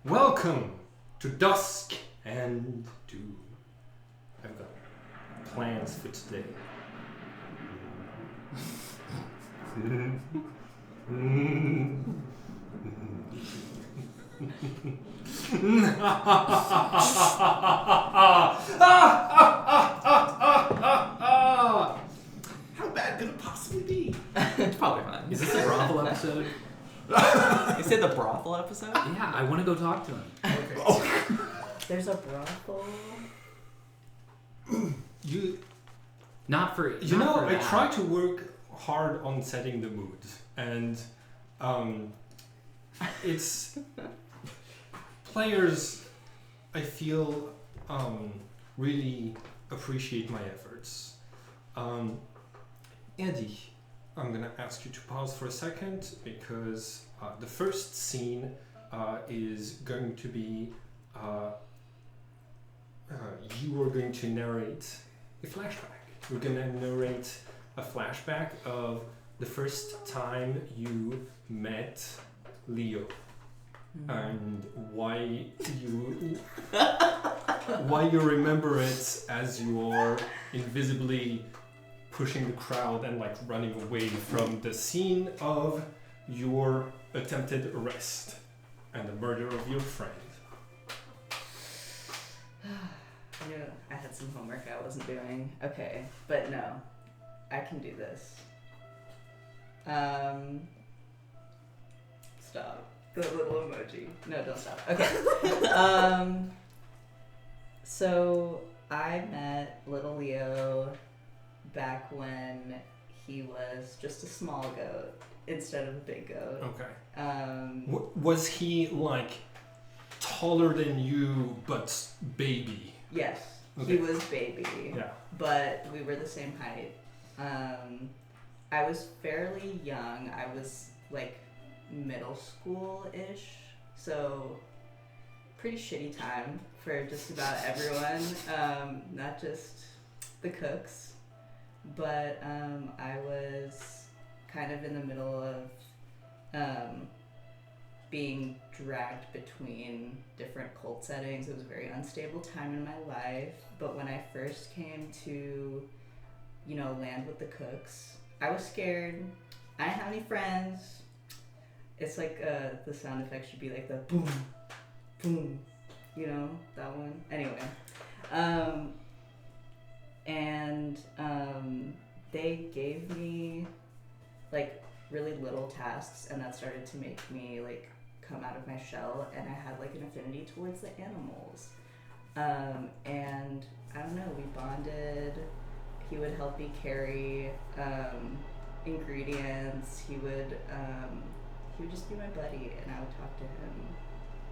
Welcome to Dusk and Doom. I've got plans for today. How bad could it possibly be? It's probably fine. Is this a brothel episode? You said the brothel episode? Yeah, I want to go talk to him. Okay. There's a brothel. Not for You not know, for I that. try to work hard on setting the mood, and it's players. I feel really appreciate my efforts. Andy, I'm gonna ask you to pause for a second because the first scene is going to be you are going to narrate a flashback. We're gonna narrate a flashback of the first time you met Leo and why you remember it as you are invisibly pushing the crowd and like running away from the scene of your attempted arrest and the murder of your friend. I knew I had some homework I wasn't doing. Okay, but no, I can do this. Stop. The little emoji. No, don't stop. Okay. So I met little Leo back when he was just a small goat instead of a big goat. Okay. Was Was he like taller than you but baby? Yes, Okay. he was baby. Yeah. But we were the same height. I was fairly young. I was like middle school-ish, so pretty shitty time for just about everyone, not just the cooks. But I was kind of in the middle of being dragged between different cult settings. It was a very unstable time in my life. But when I first came to, land with the cooks, I was scared. I didn't have any friends. It's like the sound effect should be like the boom, boom, that one. Anyway, they gave me like really little tasks, and that started to make me like come out of my shell, and I had like an affinity towards the animals. And I don't know, we bonded. He would help me carry ingredients. He would just be my buddy, and I would talk to him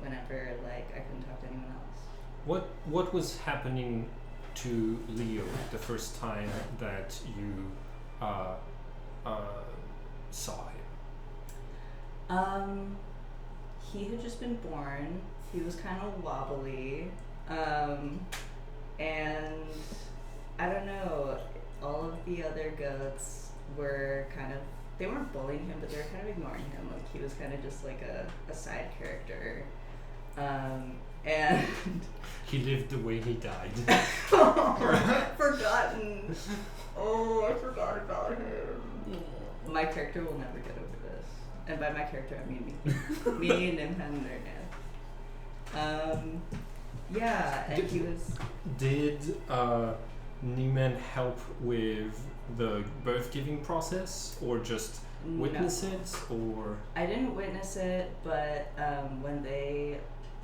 whenever like I couldn't talk to anyone else. What was happening to Leo the first time that you saw him? He had just been born. He was kind of wobbly, and I don't know, all of the other goats were they weren't bullying him, but they were kind of ignoring him. Like, he was kind of just like a side character. And He lived the way he died. forgotten. Oh, I forgot about him. My character will never get over this. And by my character, I mean me. Me and him and their yeah, and he was... Did Neiman help with the birth-giving process, or just witness it, or...? I didn't witness it, but when they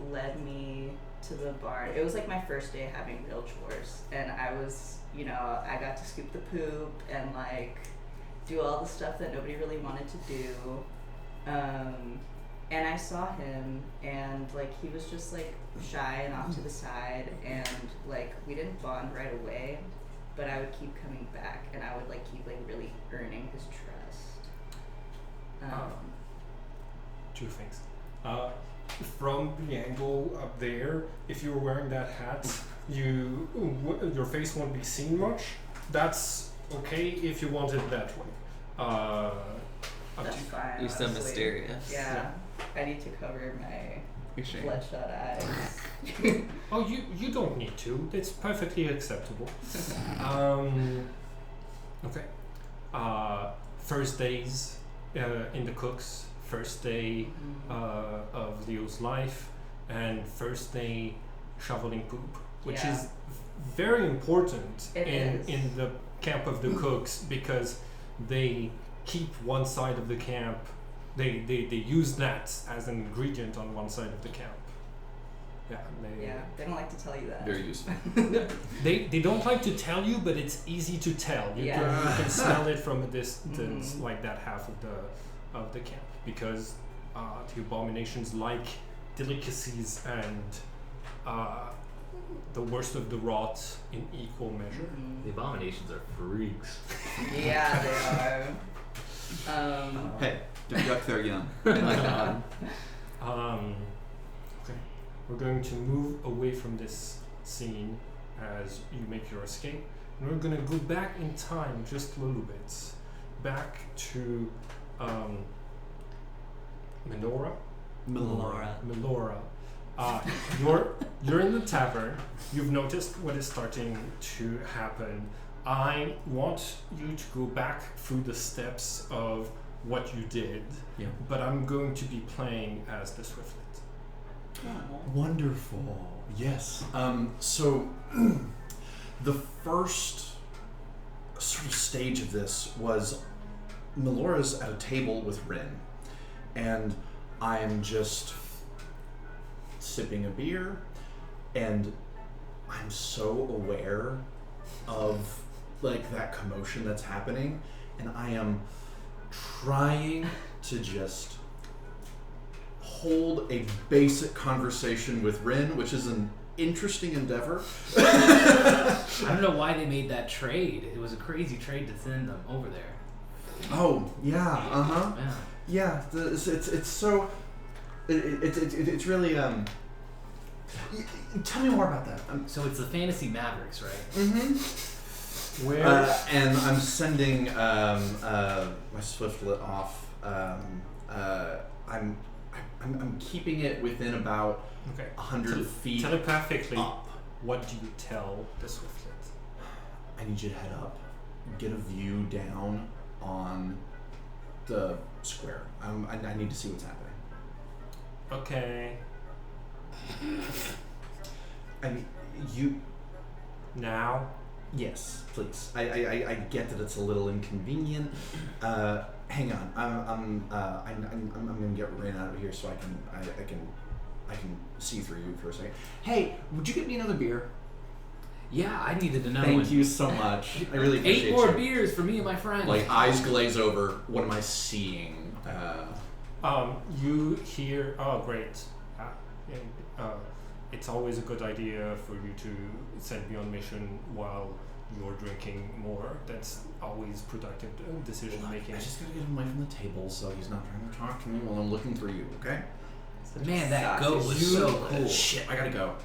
led me to the barn, it was like my first day having real chores, and I was, I got to scoop the poop and like do all the stuff that nobody really wanted to do. And I saw him, and like he was just like shy and off to the side, and like we didn't bond right away, but I would keep coming back, and I would like keep like really earning his trust. Two things. From the angle up there, if you were wearing that hat, your face won't be seen much. That's okay if you want it that way. That's fine. You're so honestly. mysterious. Yeah. I need to cover my Exchange. bloodshot eyes. Oh, you don't need to. It's perfectly acceptable. Okay. First days in the cooks. First day of Leo's life, and first day shoveling poop, which is very important in the camp of the cooks, because they keep one side of the camp. They use that as an ingredient on one side of the camp. They don't like to tell you that. Very useful. They don't like to tell you, but it's easy to tell. You can smell it from a distance, like that half of the camp, because the abominations like delicacies and the worst of the rot in equal measure. The abominations are freaks. Yeah, they are. Hey, don't duck there young. Okay. We're going to move away from this scene as you make your escape. And we're going to go back in time just a little bit. Back to Melora. You're in the tavern. You've noticed what is starting to happen. I want you to go back through the steps of what you did, but I'm going to be playing as the Swiftlet. Wonderful. Yes. So the first sort of stage of this was Melora's at a table with Rin, and I'm just sipping a beer, and I'm so aware of like that commotion that's happening, and I am trying to just hold a basic conversation with Rin, which is an interesting endeavor. I don't know why they made that trade. It was a crazy trade to send them over there. Oh yeah, Yeah. It's so it's really tell me more about that. So it's the Fantasy Mavericks, right? Mm-hmm. Where and I'm sending my Swiftlet off. I'm keeping it within about 100 feet. Telepathically, up. what do you tell the Swiftlet? I need you to head up, get a view down on the square. I need to see what's happening. Okay. I mean, you. Now? Yes, please. I get that it's a little inconvenient. Hang on. I'm gonna get Rin out of here so I can see through you for a second. Hey, would you get me another beer? Yeah, I needed to know. Thank you so much. I really appreciate 8 more you. beers for me and my friends. Like eyes glaze over. What am I seeing? You hear, oh great. It's always a good idea for you to send me on mission while you're drinking more. That's always productive decision making. I just gotta get him away from the table so he's not trying to talk to me while I'm looking through you, okay? Man, that goat was so cool. Shit, I gotta go.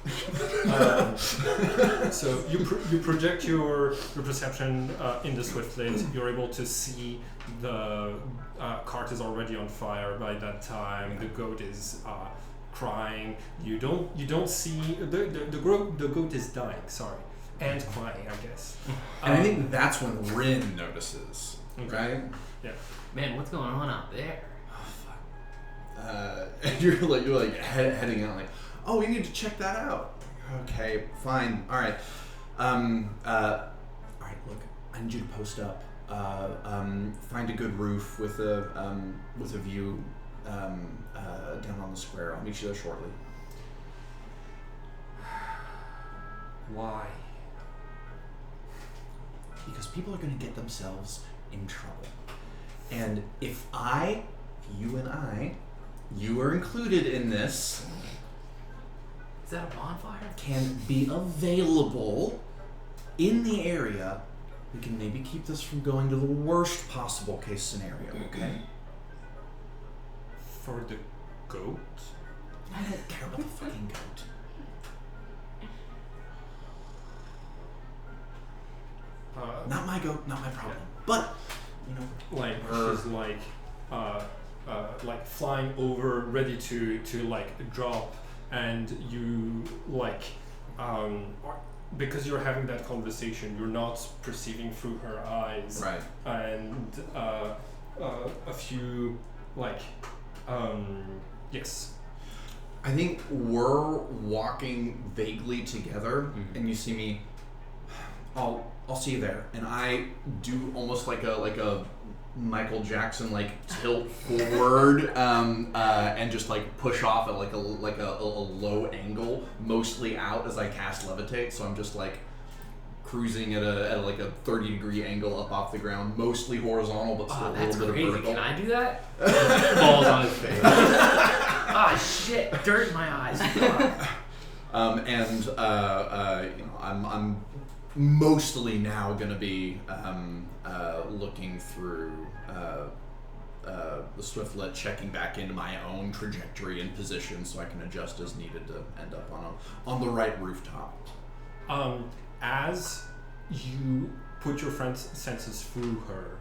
So you project your perception in the Swiftlet. You're able to see the cart is already on fire by that time. The goat is crying. You don't see the goat is dying. Sorry, and crying, I guess. And I think that's when Rin notices, right? Yeah. Man, what's going on out there? And you're like heading out like, oh, we need to check that out. Okay, fine, all right. All right. Look, I need you to post up. Find a good roof with a view down on the square. I'll meet you there shortly. Why? Because people are going to get themselves in trouble, and if you are included in this, Is that a bonfire? can be available in the area, we can maybe keep this from going to the worst possible case scenario, okay? For the goat? I don't care about the fucking goat. Uh, Not my goat, not my problem. But, you know, like she's like like flying over, ready to like drop, and you like because you're having that conversation, you're not perceiving through her eyes, Right. and a few like yes. I think we're walking vaguely together, and you see me. I'll see you there, and I do almost like a Michael Jackson like tilt forward, and just like push off at like a low angle, mostly out as I cast levitate. So I'm just like cruising at like a 30-degree angle up off the ground, mostly horizontal, but still a little bit crazy. of vertical. Can I do that? Falls on his face. Ah, shit! Dirt in my eyes. Fuck. I'm mostly now going to be looking through the Swiftlet, checking back into my own trajectory and position so I can adjust as needed to end up on the right rooftop. As you put your friend's senses through her,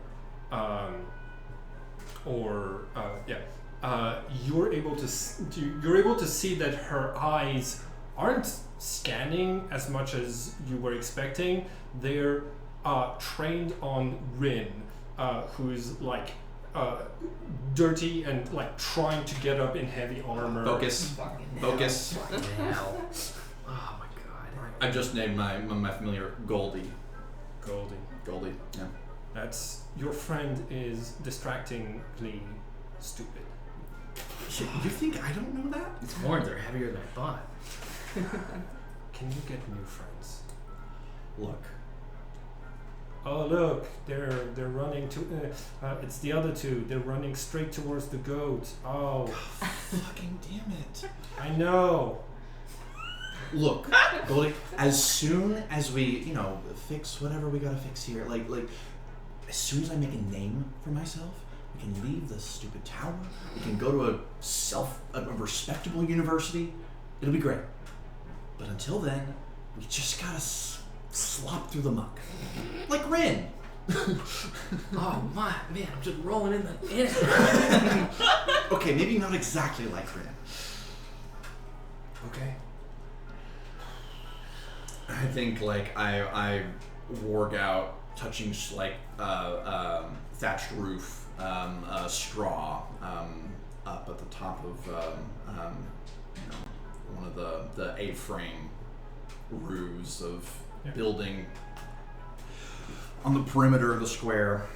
you're able to see that her eyes aren't scanning as much as you were expecting. They're trained on Rin, who's like dirty and like trying to get up in heavy armor. Focus. Focus. Hell. Oh my god. I've just named my familiar Goldie. Goldie. Yeah. That's your friend is distractingly stupid. You think I don't know that? These horns are heavier than I thought. Can you get new friends? Look. Oh look, they're running to. It's the other two. They're running straight towards the goat. Oh, Fucking damn it. I know. Look, Goldie, as soon as we, fix whatever we gotta fix here, like, as soon as I make a name for myself, we can leave this stupid tower, we can go to a respectable university, it'll be great. But until then, we just gotta slop through the muck. Like Rin. Oh my man, I'm just rolling in the Okay, maybe not exactly like Rin. Okay. I think like I warg out touching thatched roof, straw up at the top of one of the A-frame roofs of building on the perimeter of the square.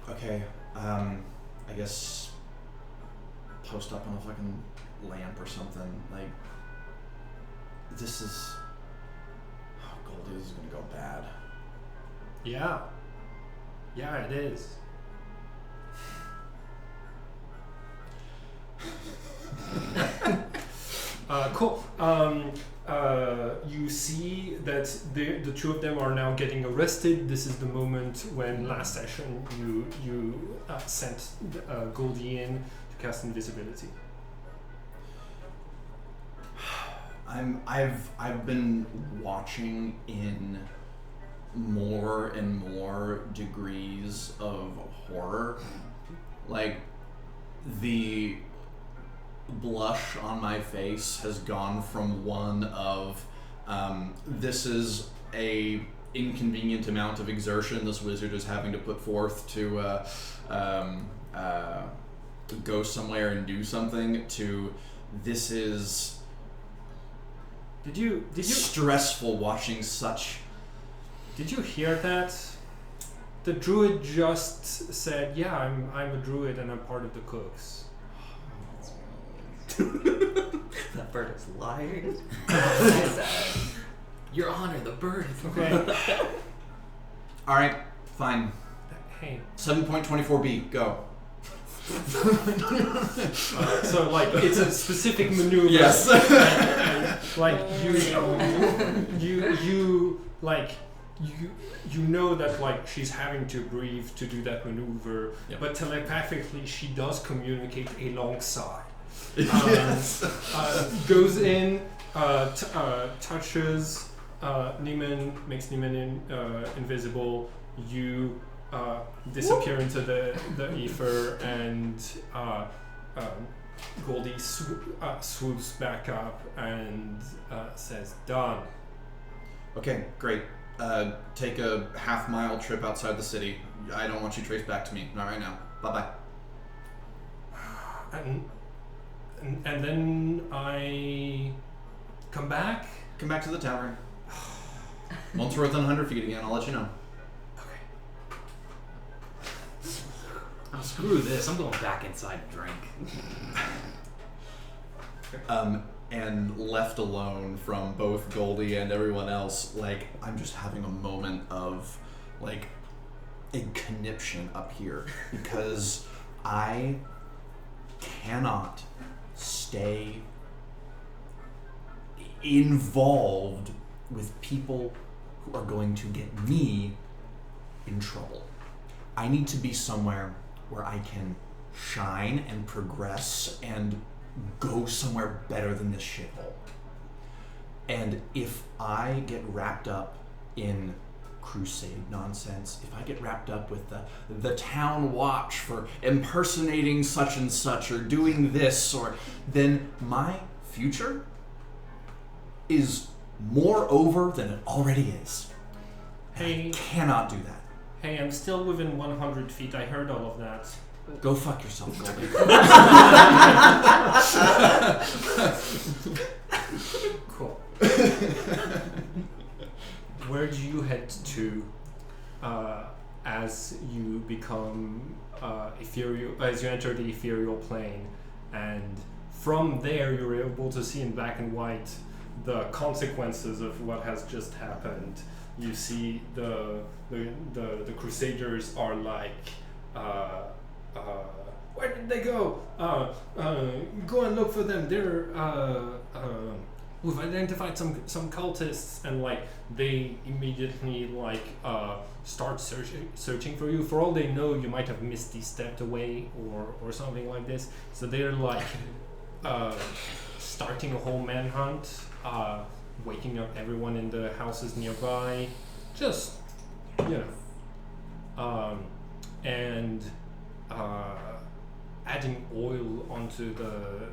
Okay, I guess post up on a fucking lamp or something. Like, this is... Oh, Goldie, this is gonna go bad. Yeah, it is. Cool. You see that the two of them are now getting arrested. This is the moment when last session you sent Goldie in to cast invisibility. I've been watching in more and more degrees of horror. Like, the blush on my face has gone from one of this is a inconvenient amount of exertion this wizard is having to put forth to go somewhere and do something, to this is Did you stressful watching such. Did you hear that? The druid just said, "Yeah, I'm a druid and I'm part of the cooks." That bird is lying. Your Honor, the bird is Okay. All right, fine. Hey. 7.24b, go. So like it's a specific maneuver. Yes. Like you know that like she's having to breathe to do that maneuver, Yep. but telepathically she does communicate a long sigh. Yes. Goes in, touches Neiman, makes Neiman invisible. You disappear into the ether, and Goldie swoops back up and says, "Done." Okay, great. Take a half-mile trip outside the city. I don't want you traced back to me. Not right now. Bye-bye. And then I come back. Come back to the tavern. Once we're within 100 feet again, I'll let you know. Okay. Oh, screw this. I'm going back inside to drink. And left alone from both Goldie and everyone else, like, I'm just having a moment of, like, a conniption up here because I cannot stay involved with people who are going to get me in trouble. I need to be somewhere where I can shine and progress and go somewhere better than this shithole. And if I get wrapped up in crusade nonsense, if I get wrapped up with the town watch for impersonating such and such or doing this, or then my future is more over than it already is. Hey. I cannot do that. Hey, I'm still within 100 feet. I heard all of that. Go fuck yourself, Goldie. Cool. Where do you head to as you become ethereal? As you enter the ethereal plane, and from there you're able to see in black and white the consequences of what has just happened. You see the Crusaders are like, where did they go? Go and look for them. They're we've identified some cultists, and like they immediately like start searching for you. For all they know, you might have misty stepped away or something like this. So they're like starting a whole manhunt, waking up everyone in the houses nearby, just and adding oil onto the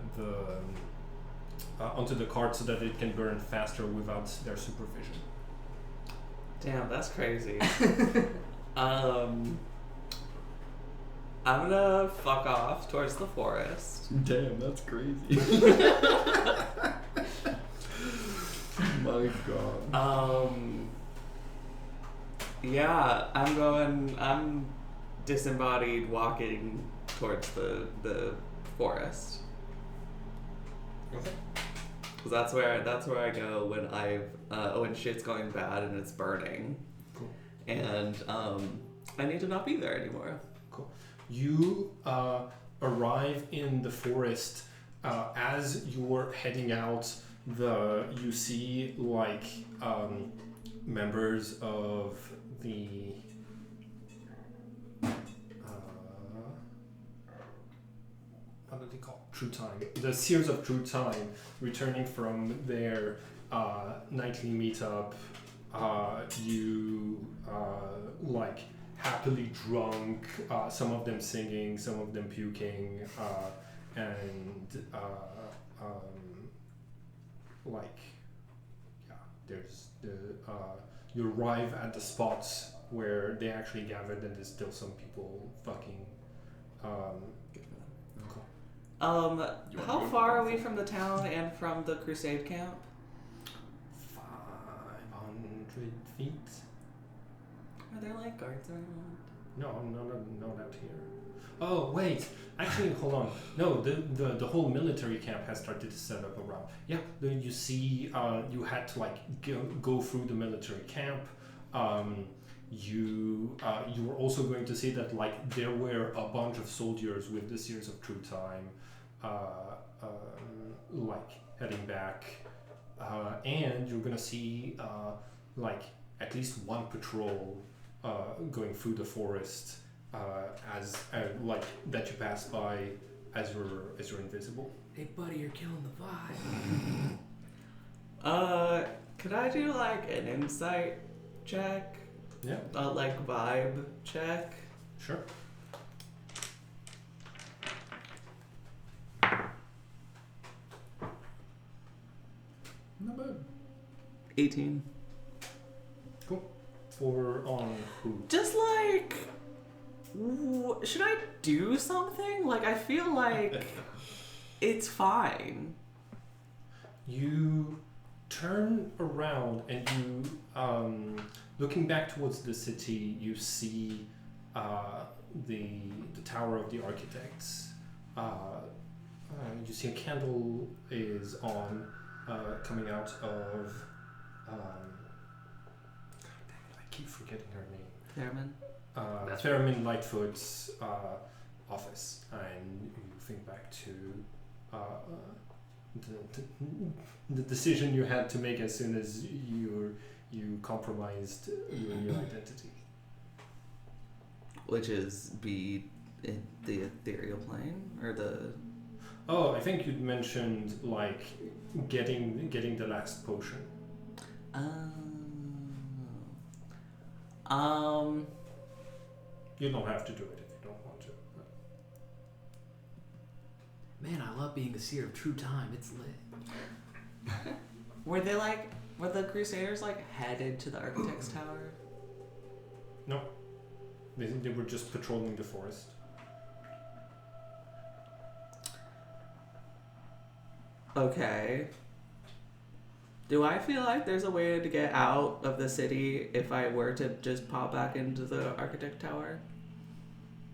cart so that it can burn faster without their supervision. Damn, that's crazy. I'm gonna fuck off towards the forest. Damn, that's crazy. My God. Yeah, I'm disembodied walking towards the forest. Okay. Cause that's where I go when shit's going bad and it's burning. Cool. And I need to not be there anymore. Cool. You arrive in the forest. As you're heading out, you see like members of the what do they call True Time? The Seers of True Time returning from their nightly meetup. You like happily drunk. Some of them singing, some of them puking, and there's the you arrive at the spots where they actually gathered, and there's still some people fucking. How far are we from the town and from the crusade camp? 500 feet. Are there like guards around? No, not out here. Oh wait, actually, hold on. No, the whole military camp has started to set up around. Yeah, you see, you had to like go through the military camp. You were also going to see that like there were a bunch of soldiers with the Seers of True Time, like heading back, and you're gonna see like at least one patrol going through the forest. As like that you pass by as you're invisible. Hey buddy, you're killing the vibe. Could I do like an insight check Yeah. like vibe check. Sure. Not bad. 18. Cool. For on who? Just like, should I do something? Like, I feel like it's fine. You turn around and you, looking back towards the city, you see the Tower of the Architects. You see a candle is on, coming out of. I keep forgetting her name. Theremin? Theremin Lightfoot's office, and you think back to the decision you had to make as soon as you compromised your new identity. Which is be in the ethereal plane? Or the... Oh, I think you'd mentioned like getting the last potion. You don't have to do it if you don't want to. Man, I love being a seer of true time. It's lit. Were the Crusaders like headed to the Architect's Tower? No. They were just patrolling the forest. Okay. Do I feel like there's a way to get out of the city if I were to just pop back into the Architect Tower?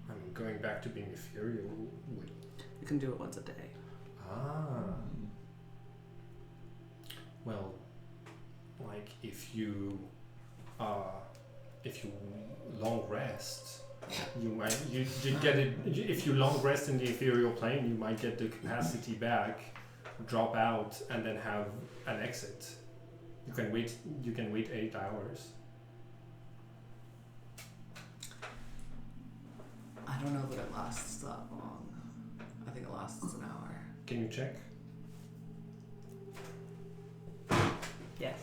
I mean, going back to being ethereal would... You can do it once a day. Well, like if you long rest, you get it. If you long rest in the ethereal plane, you might get the capacity back, drop out, and then have an exit. You can wait 8 hours. I don't know that it lasts that long. I think it lasts an hour. Can you check? Yes.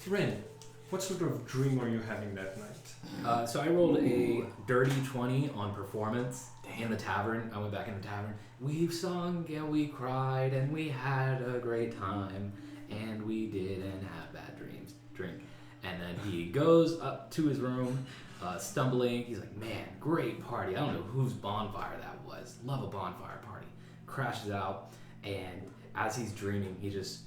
Rin, what sort of dream were you having that night? So I rolled a dirty 20 on performance in the tavern. I went back in the tavern. We've sung and we cried and we had a great time and we didn't have bad dreams. Drink. And then he goes up to his room, stumbling. He's like, man, great party. I don't know whose bonfire that was. Love a bonfire party. Crashes out, and as he's dreaming, he just...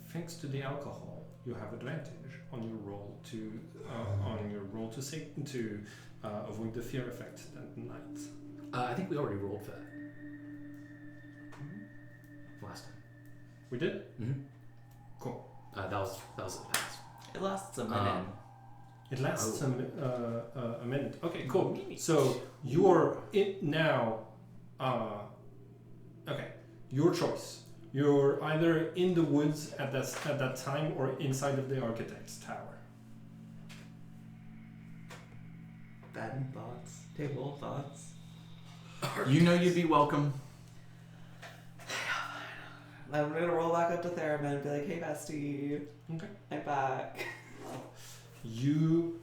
Thanks to the alcohol, you have advantage on your roll to avoid the fear effect that night. I think we already rolled for that last time. We did? Mm-hmm. Cool. That was a pass. It lasts a minute. It lasts a minute. Okay, cool. So you're in now. Okay, your choice. You're either in the woods at that time or inside of the Architect's Tower. Bad thoughts. Table thoughts. You know you'd be welcome. I'm gonna roll back up to Theremin and be like, hey bestie. Okay. I'm back. You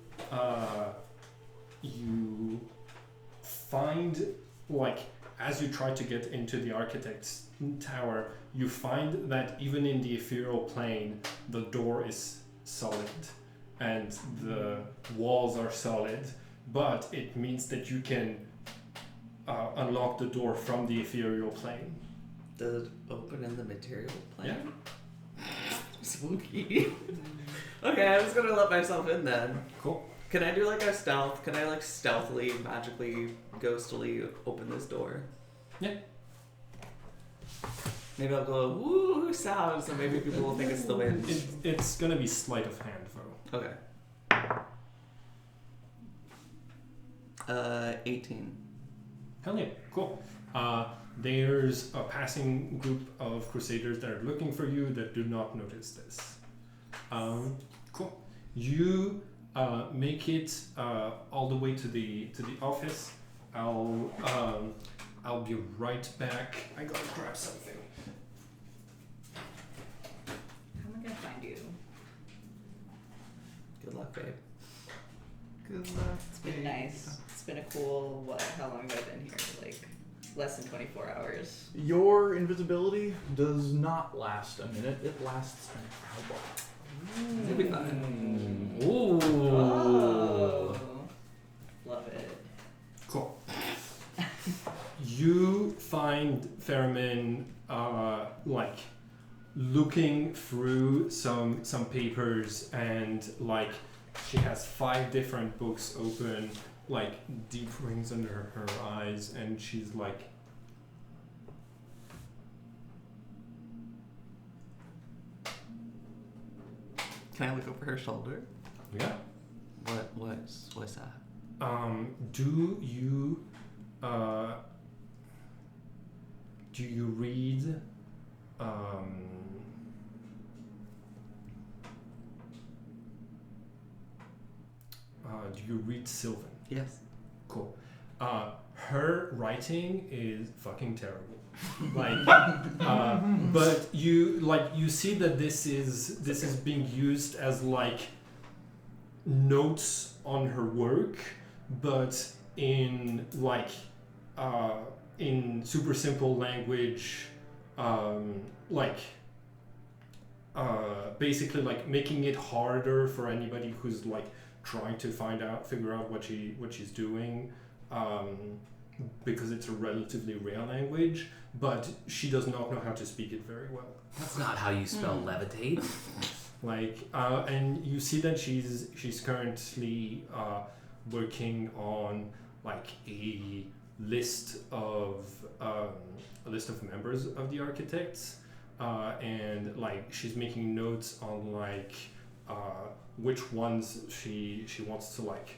find, like, as you try to get into the Architect's Tower, you find that even in the ethereal plane, the door is solid and the walls are solid, but it means that you can unlock the door from the ethereal plane. Does it open in the material plane? Yeah. Spooky. Okay, I'm just gonna let myself in then. Cool. Can I do like a stealth? Can I like stealthily, magically, ghostily open this door? Yeah. Maybe I'll go woo sound, so maybe people will think it's the wind. It's gonna be sleight of hand though. Okay. 18. Hell yeah, cool. There's a passing group of Crusaders that are looking for you that do not notice this. Cool. You make it all the way to the office. I'll be right back. I gotta grab something. Good luck, babe. Good luck. It's been nice. It's been a cool, how long have I been here? Like, less than 24 hours. Your invisibility does not last a minute. It lasts an hour. It'll be fine. Ooh. Oh. Love it. Cool. You find Fairman like looking through some papers, and like she has 5 different books open, like deep rings under her eyes, and she's like, Can I look over her shoulder? yeah. What's that? Do you read do you read Sylvan? Yes. Cool. Her writing is fucking terrible. Like, but you see that this is being used as like notes on her work, but in like in super simple language, basically like making it harder for anybody who's like trying to figure out what she's doing, because it's a relatively rare language, but she does not know how to speak it very well. That's not how you spell levitate. Like, and you see that she's currently working on like a list of members of the architects, and like she's making notes on like which ones she wants to like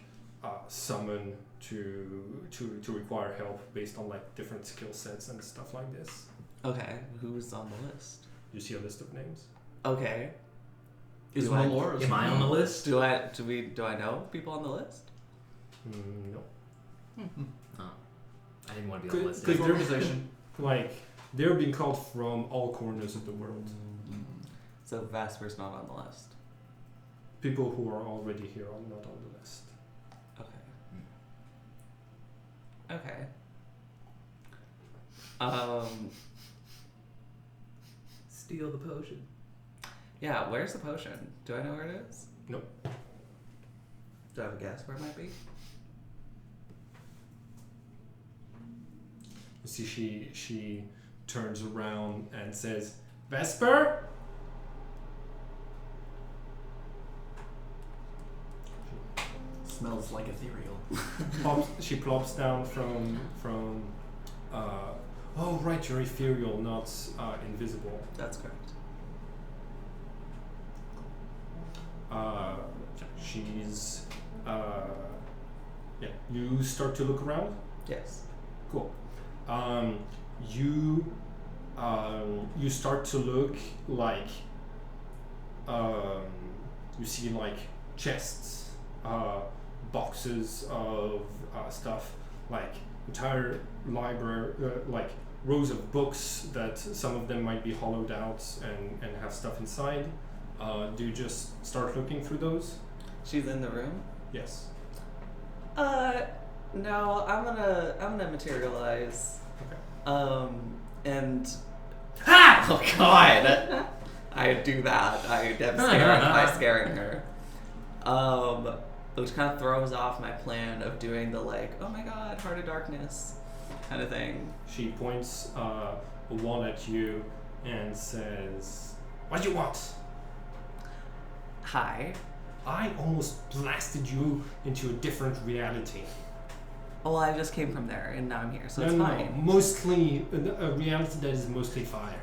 summon to require help based on like different skill sets and stuff like this. Okay, who's on the list? You see a list of names. Okay. Is Do I- Melora's Am I on the list? Do I know people on the list? No. Oh. I didn't want to be on the list. Good Good organization. Like, they're being called from all corners of the world. So Vesper's not on the list. People who are already here are not on the list. Okay. Steal the potion. Yeah, where's the potion? Do I know where it is? Nope. Do I have a guess where it might be? You see she turns around and says, Vesper? Smells like ethereal. She plops down from oh right, you're ethereal, not invisible. That's correct. She's yeah, you start to look around. Yes. Cool. You start to look like you see like chests, boxes of stuff, like entire library, like rows of books that some of them might be hollowed out and have stuff inside. Do you just start looking through those? She's in the room? Yes. No, I'm gonna materialize. Okay. And oh god, I do that. I am scared by scaring her. Which kind of throws off my plan of doing the like, oh my god, Heart of Darkness kind of thing. She points a wand at you and says, "What do you want?" Hi. I almost blasted you into a different reality. Well, I just came from there and now I'm here, so it's No, fine. mostly a reality that is mostly fire.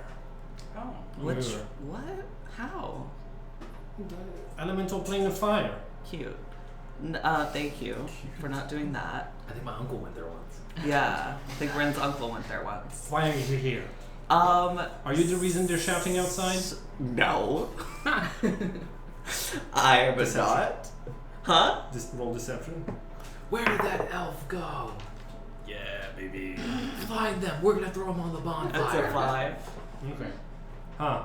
Oh. Which? Sure. What? How? The elemental plane of fire. Cute. Thank you for not doing that. I think my uncle went there once. Yeah, I think Ren's uncle went there once. Why are you here? Are Are you the reason they're shouting outside? No. I am Deception. not. Huh? Just roll deception. Where did that elf go? Yeah, baby. Find them. We're gonna throw them on the bonfire. That's a 5. Okay. Huh.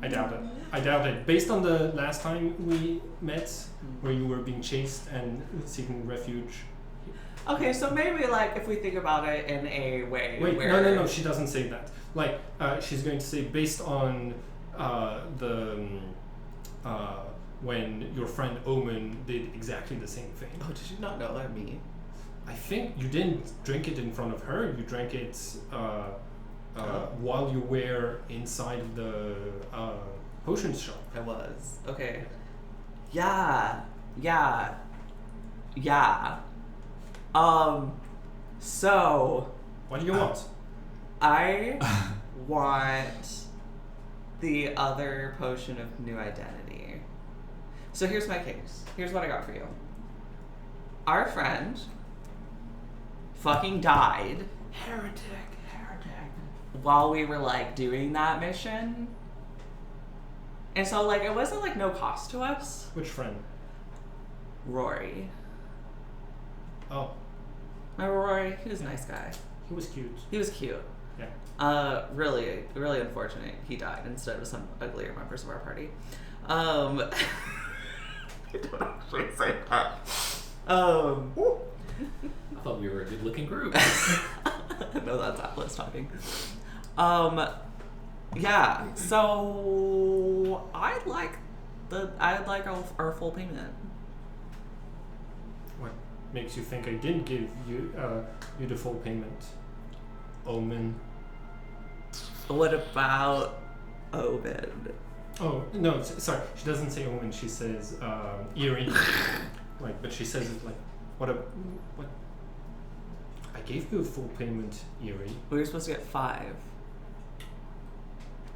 I doubt it. Based on the last time we met, where you were being chased and seeking refuge. Okay, so maybe like if we think about it in a way Wait, where no, she doesn't say that. Like, she's going to say based on when your friend Omen did exactly the same thing. Oh, did you not know that me? I think you didn't drink it in front of her. You drank it while you were inside the potion shop. I was. Okay. Yeah. So What do you want? I want the other potion of new identity. So here's my case. Here's what I got for you. Our friend fucking died Heretic. while we were like doing that mission. And so like it wasn't like no cost to us. Which friend? Rory. Oh, Remember Rory? He was a nice guy. he was cute. He was cute. Yeah. Really, really unfortunate. He died instead of some uglier members of our party. I don't actually say that. I thought we were a good-looking group. No, that's Atlas talking. Yeah. So I'd like our full payment. What makes you think I didn't give you the full payment? Omen. What about Ovid? Oh no, sorry. She doesn't say Omen. She says Eerie. Like, but she says it like, what? I gave you a full payment, Eerie. We were supposed to get 5.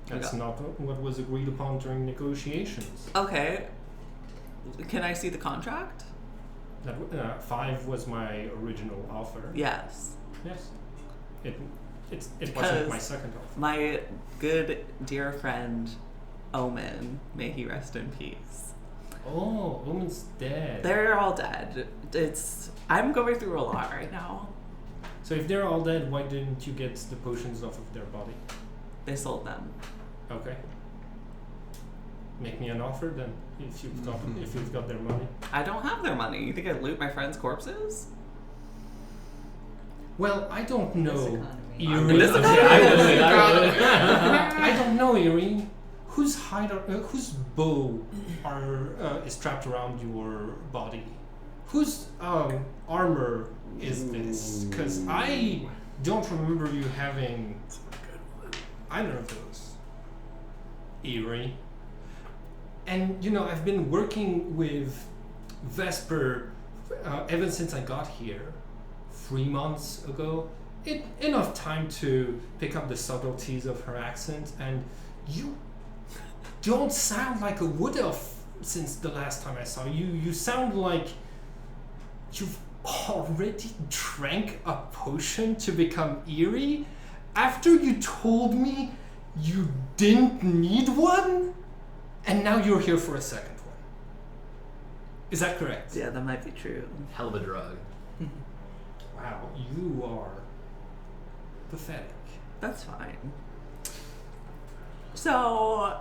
That's not what was agreed upon during negotiations. Okay. Can I see the contract? That 5 was my original offer. Yes. Yes. It wasn't Because my second offer. My good dear friend Omen, may he rest in peace. Oh, Omen's dead. They're all dead. I'm going through a lot right now. So if they're all dead, why didn't you get the potions off of their body? They sold them. Okay. Make me an offer then, if you've got their money. I don't have their money. You think I'd loot my friends' corpses? Well, I don't know, economy. Eerie. This Yeah, I would. I don't know, Eerie. Whose bow is strapped around your body? Whose armor is this? Because I don't remember you having either of those. Eerie. And I've been working with Vesper ever since I got here 3 months ago. Enough time to pick up the subtleties of her accent, and you don't sound like a wood elf since the last time I saw you. You sound like you've already drank a potion to become Eerie after you told me you didn't need one, and now you're here for a second one. Is that correct? Yeah, that might be true. Hell of a drug. Wow, you are pathetic. That's fine. So...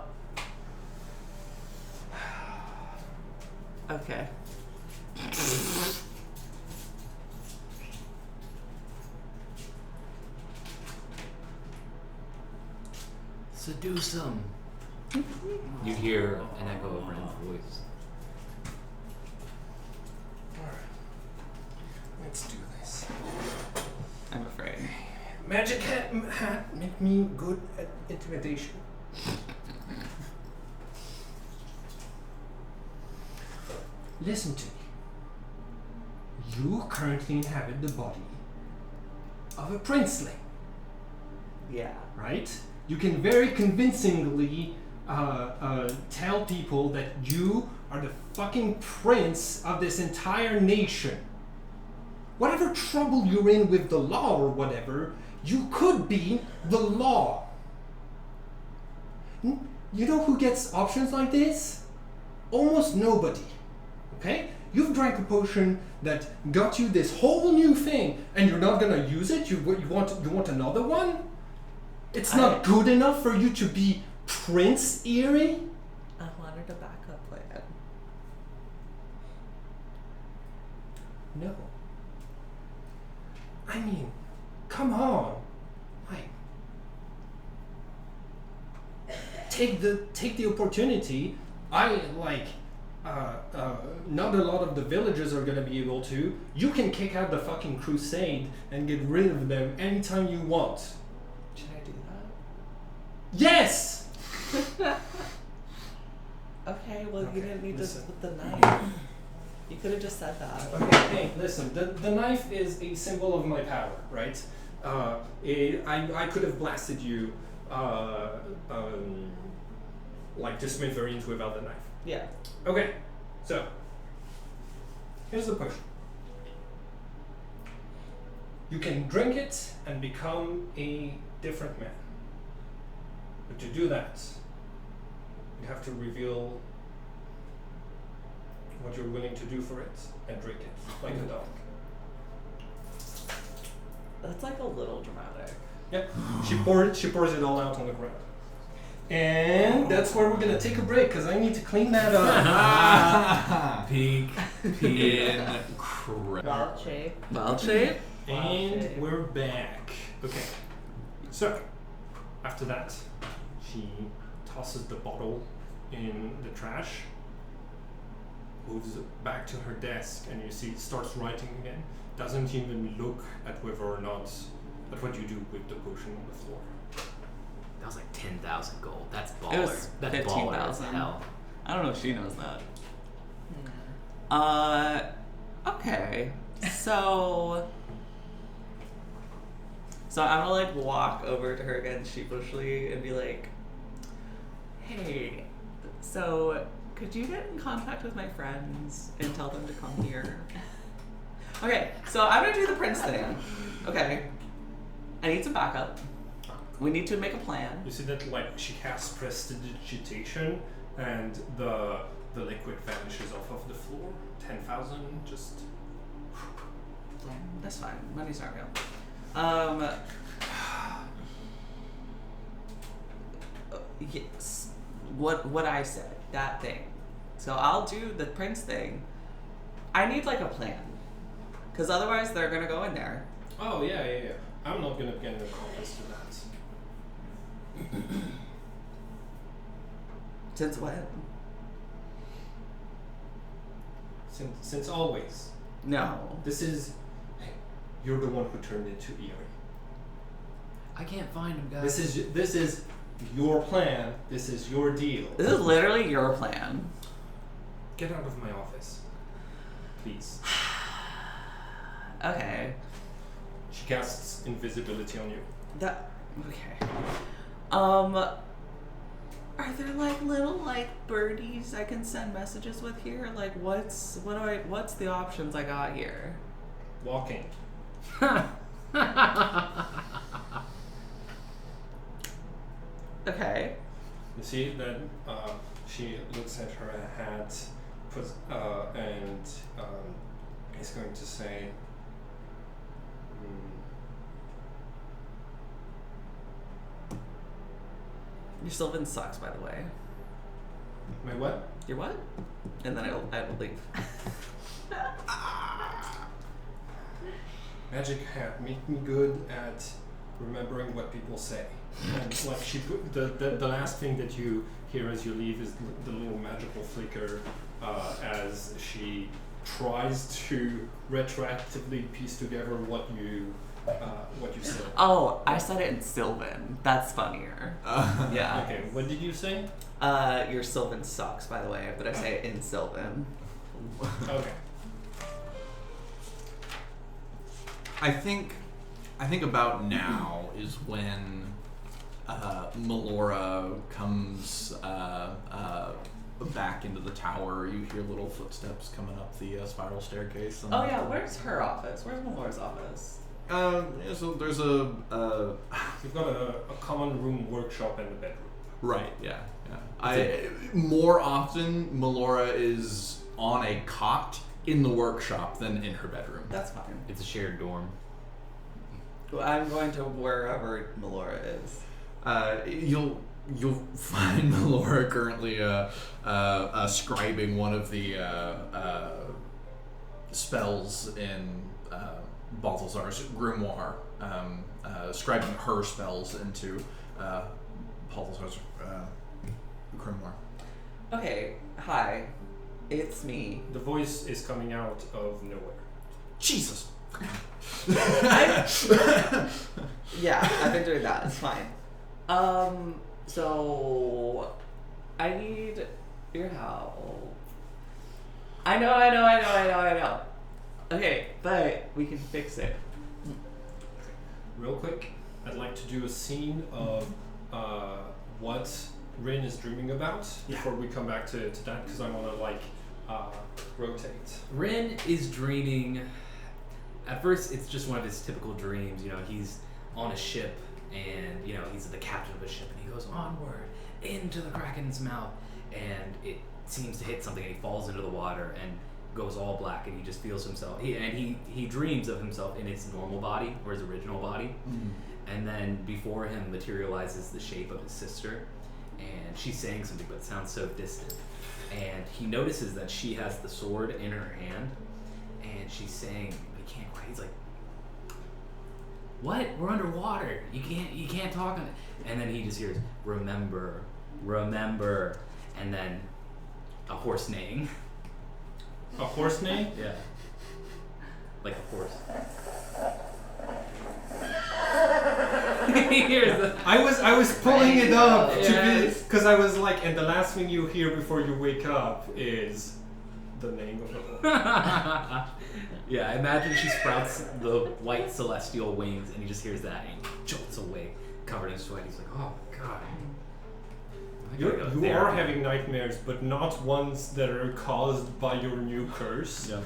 Okay. Seduce him. You hear an echo of Ren's voice. Alright. Let's do this. I'm afraid. Magic hat make me good at intimidation. Listen to me. You currently inhabit the body of a princeling, Yeah. right? You can very convincingly tell people that you are the fucking prince of this entire nation. Whatever trouble you're in with the law or whatever, you could be the law. You know who gets options like this? Almost nobody. Okay? You've drank a potion that got you this whole new thing, and you're not gonna use it? You want another one? It's not good enough for you to be Prince Eerie? I wanted a backup plan. No. I mean, come on. Like, take the opportunity. Not a lot of the villagers are gonna be able to. You can kick out the fucking crusade and get rid of them anytime you want. Should I do Yes! that? Okay, well, you Okay, didn't need listen. to with the knife. You could have just said that. Okay, hey, listen. The knife is a symbol of my power, right? I could have blasted you, like just smithereens without the knife. Yeah. Okay, so here's the potion. You can drink it and become a different man. But to do that, you have to reveal what you're willing to do for it and drink it like a dog. That's like a little dramatic. Yep. She pours it all out on the ground. And that's where we're gonna take a break because I need to clean that up. Peak. Incredible. Wild shape. Wild shape? And we're back. Okay. So, after that, she tosses the bottle in the trash, moves back to her desk, and you see starts writing again. Doesn't even look at whether or not at what you do with the potion on the floor. That was like 10,000 gold. That's baller. It was That's baller as 15,000. hell. I don't know if she knows that. Okay. So I'm gonna like walk over to her again sheepishly and be like, hey, so could you get in contact with my friends and tell them to come here? Okay, so I'm gonna do the prince thing. Okay. I need some backup. We need to make a plan. You see that like she casts prestidigitation and the liquid vanishes off of the floor. 10,000 just. That's fine. Money's not real. Yes. What I said, that thing. So I'll do the prince thing. I need like a plan, because otherwise they're gonna go in there. Oh yeah. I'm not gonna get an accomplice to that. Since when? Since always. No. This is. Hey, you're the one who turned into Eerie. I can't find him, guys. This is your plan. This is your deal. This is literally your plan. Get out of my office, please. Okay. She casts invisibility on you. That okay. Are there like little like birdies I can send messages with here? Like what's the options I got here? Walking. Okay. You see that she looks at her hat, puts and is going to say. Your Sylvan sucks, by the way. My what? Your what? And then I will leave. Magic hat, make me good at remembering what people say. And like she put the last thing that you hear as you leave is the little magical flicker as she tries to retroactively piece together what you said. Oh, I said it in Sylvan. That's funnier. Yeah. Okay, what did you say? Your Sylvan sucks, by the way, but I say it in Sylvan. Okay. I think about now is when Melora comes back into the tower. You hear little footsteps coming up the spiral staircase. Oh yeah, where's her office? Where's Melora's office? Yeah, so there's a You've got a common room, workshop, and a bedroom. right, yeah. More often Melora is on a cot in the workshop than in her bedroom. That's fine. It's a shared dorm. Well, I'm going to wherever Melora is. you'll find Melora currently scribing one of the spells in Balthazar's grimoire, scribing her spells into Balthazar's grimoire. Okay, hi. It's me. The voice is coming out of nowhere. Jesus! Yeah, I've been doing that. It's fine. So I need your help. I know. Okay, but we can fix it. Real quick, I'd like to do a scene of what Rin is dreaming about before we come back to that, because I want to rotate. Rin is dreaming. At first, it's just one of his typical dreams. He's on a ship, and he's the captain of a ship, and he goes onward into the Kraken's mouth, and it seems to hit something, and he falls into the water and goes all black, and he just feels himself. He dreams of himself in his normal body or his original body, and then before him materializes the shape of his sister, and she's saying something, but it sounds so distant. And he notices that she has the sword in her hand, and she's saying, but he can't quite. He's like, "What? We're underwater. You can't talk." And then he just hears, "Remember, remember," and then a horse neighing. A horse name? Yeah, like a horse. He hears the. I was pulling it up Yes. because I was like, and the last thing you hear before you wake up is the name of the horse. Yeah, I imagine she sprouts the white celestial wings, and he just hears that, and he jolts away, covered in sweat. He's like, "Oh God." You are having nightmares, but not ones that are caused by your new curse. Yeah.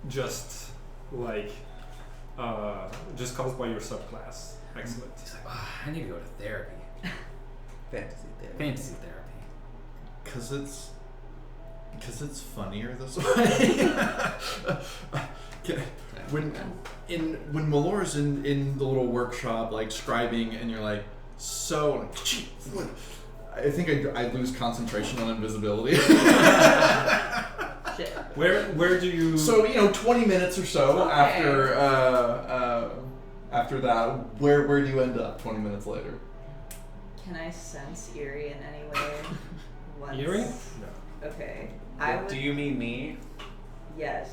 Just caused by your subclass. Excellent. He's like, I need to go to therapy. Fantasy therapy. Cause it's funnier this way. when Melora's in the little workshop scribing, and you're like, so I think I lose concentration on invisibility. Shit. Where do you? So 20 minutes or so after that, where do you end up 20 minutes later? Can I sense Eerie in any way? Once? Eerie? No. Okay. Do you mean me? Yes.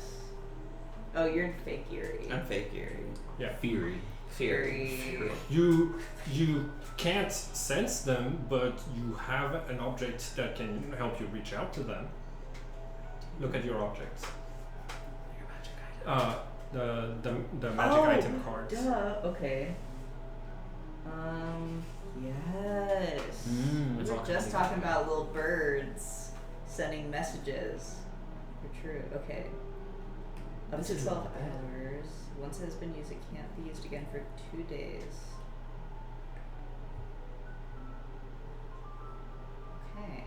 Oh, you're in fake Eerie. I'm fake Eerie. Yeah. Fury. You can't sense them, but you have an object that can help you reach out to them. Look at your objects. Your magic item. The magic item cards. Duh. Okay. Yes. We It's were all just coming talking back. about little birds sending messages. You're true. Okay. Up This to is 12 not bad. hours. Once it has been used, it can't be used again for 2 days. Okay.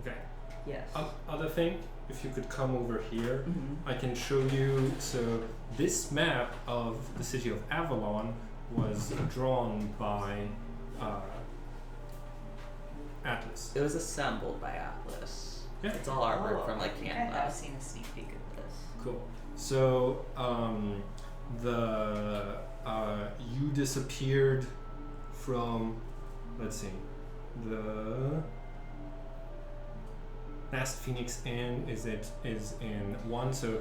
Okay. Yes. Other thing, if you could come over here, Mhm. I can show you. So this map of the city of Avalon was drawn by Atlas. It was assembled by Atlas. Yeah. It's all artwork Oh, from I think I Canva. have seen a sneak peek of this. Cool. So you disappeared from, let's see, the last Phoenix Inn is in one. So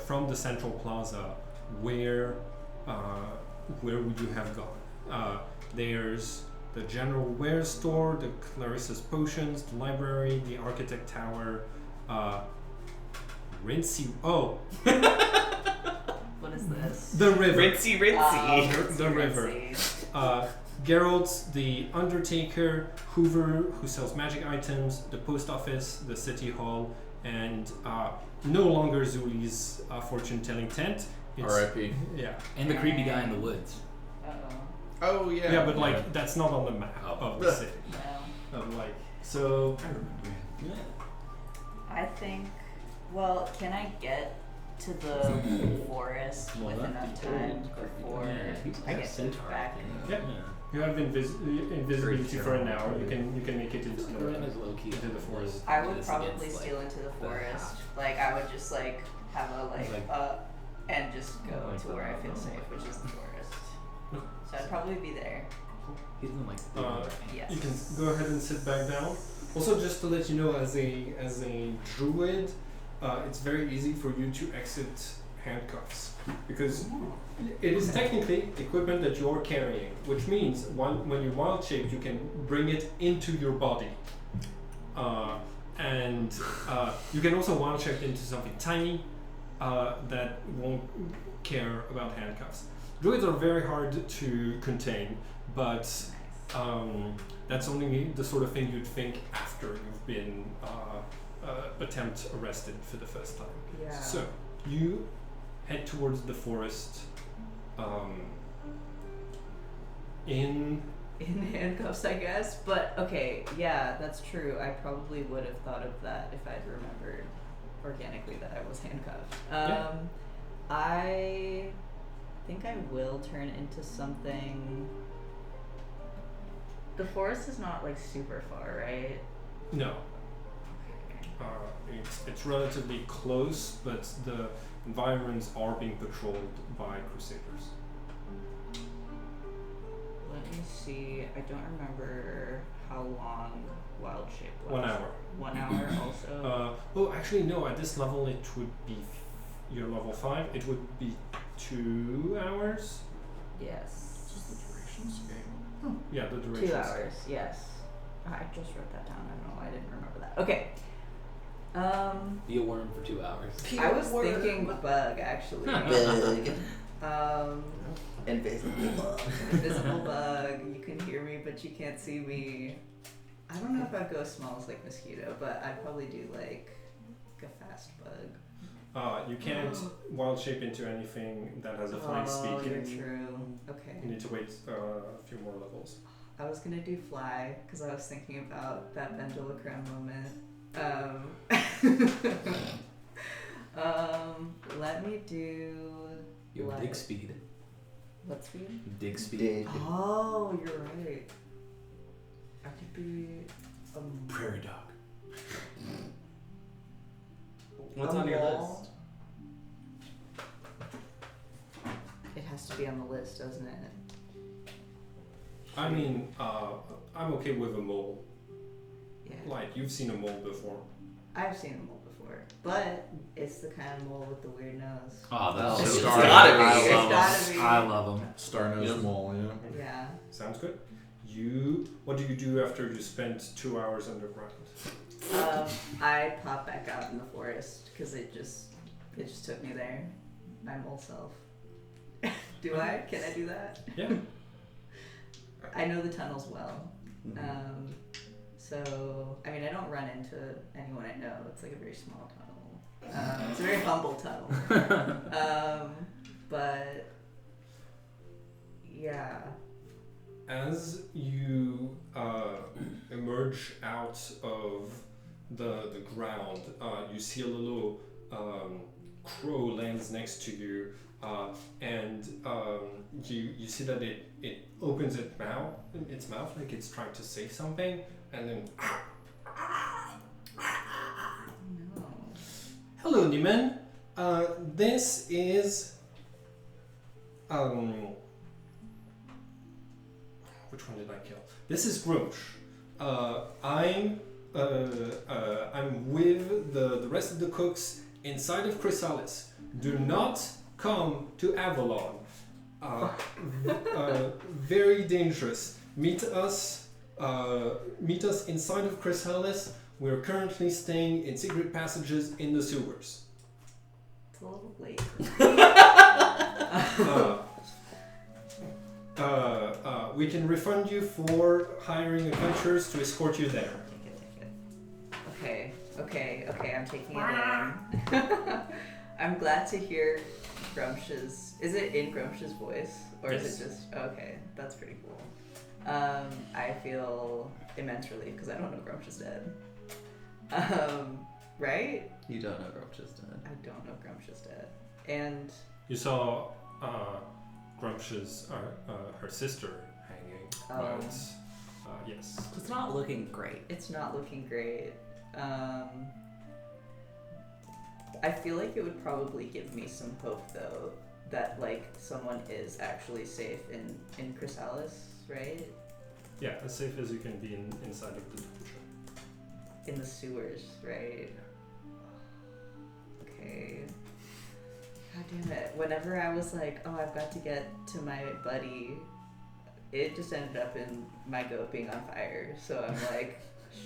from the Central Plaza, where would you have gone? There's the General Wares store, the Clarissa's Potions, the library, the Architect Tower, Rinsey. Oh, What is this? the river. Rincy. The river. Geralt's, the Undertaker, Hoover, who sells magic items, the post office, the city hall, and no longer Zuli's fortune-telling tent. It's- R.I.P. Yeah. And the creepy guy in the woods. Uh-oh. Oh yeah. Yeah, but that's not on the map of the city. No. So. I think, well, can I get to the forest Well, with that'd enough be time cool. before Yeah, he's I got get centaur, back? I think. Yeah. You have invisibility for an hour. You can make it into Ren is low key into the forest. I would Just probably against, steal like, into the the forest. half. Like I would just like have a Like- and just go like to the- where I feel safe, which is the forest. So I'd probably be there. He's in like Yes. You can go ahead and sit back down. Also, just to let you know, as a druid, it's very easy for you to exit handcuffs because it is technically equipment that you're carrying, which means when you're wild shaped, you can bring it into your body, and you can also wild shape into something tiny that won't care about handcuffs. Druids are very hard to contain, but that's only the sort of thing you'd think after you've been attempt arrested for the first time. Yeah. So you head towards the forest in handcuffs, I guess. But okay, yeah, that's true. I probably would have thought of that if I'd remembered organically that I was handcuffed. Yeah. I think I will turn into something. The forest is not like super far, right? no. It's relatively close, but the environments are being patrolled by crusaders. Let me see. I don't remember how long wild shape was. 1 hour. 1 hour also. Oh, actually, no. At this level, it would be you're level 5. It would be 2 hours. Yes. Just the duration scale. Yeah, the duration. 2 hours, yes. I just wrote that down. I don't know why I didn't remember that. Okay. Be a worm for 2 hours. I was thinking bug actually. Bug. Invisible bug. Invisible bug. You can hear me, but you can't see me. I don't know if I'd go smells like mosquito, but I'd probably do like a fast bug. You can't wild shape into anything that has a flying Oh, speed. you're true. Okay. You need to wait a few more levels. I was gonna do fly because I was thinking about that ventriloquism moment. Let me do. You have what? dig speed. What speed? Dig speed. Dig. Oh, you're right. I could be Prairie dog. What's a on your wall. list? It has to be on the list, doesn't it? I mean, I'm okay with a mole. Yeah. Like, you've seen a mole before. I've seen a mole before, but it's the kind of mole with the weird nose. Oh, that's Oh, so it's good. gotta be. I It's love gotta them. be. I love them. Star Nose Yep. Mole, yeah. Yeah. Sounds good. What do you do after you spent 2 hours underground? I pop back out in the forest because it just took me there. My mole self. Do I? Can I do that? Yeah. I know the tunnels well. So, I mean, I don't run into anyone I know. It's like a very small tunnel. It's a very humble tunnel. But, yeah. As you emerge out of the ground, you see a little crow lands next to you, and you see that it opens its mouth like it's trying to say something, and then No. hello, Niman. This is which one did I kill? This is Grosh. I'm with the rest of the cooks inside of Cryssalis. Do not come to Avalon. Very dangerous. Meet us inside of Cryssalis. We're currently staying in secret passages in the sewers. It's a little late. We can refund you for hiring adventurers to escort you there. Take it. Okay, I'm taking it in. I'm glad to hear Grumsh's. Is it in Grumsh's voice? Or Yes. is it just. Okay, that's pretty cool. I feel immense relief because I don't know Grumsh is dead. Right? You don't know Grumsh is dead. I don't know Grumsh is dead. And You saw Grumpsh's, her sister hanging, but yes. It's not looking great. it's not looking great. I feel like it would probably give me some hope though that like someone is actually safe in Cryssalis, right? Yeah, as safe as you can be inside of the dungeon. In the sewers, right? Okay. God damn it. Whenever I was like, oh, I've got to get to my buddy, it just ended up in my goat being on fire. So I'm like,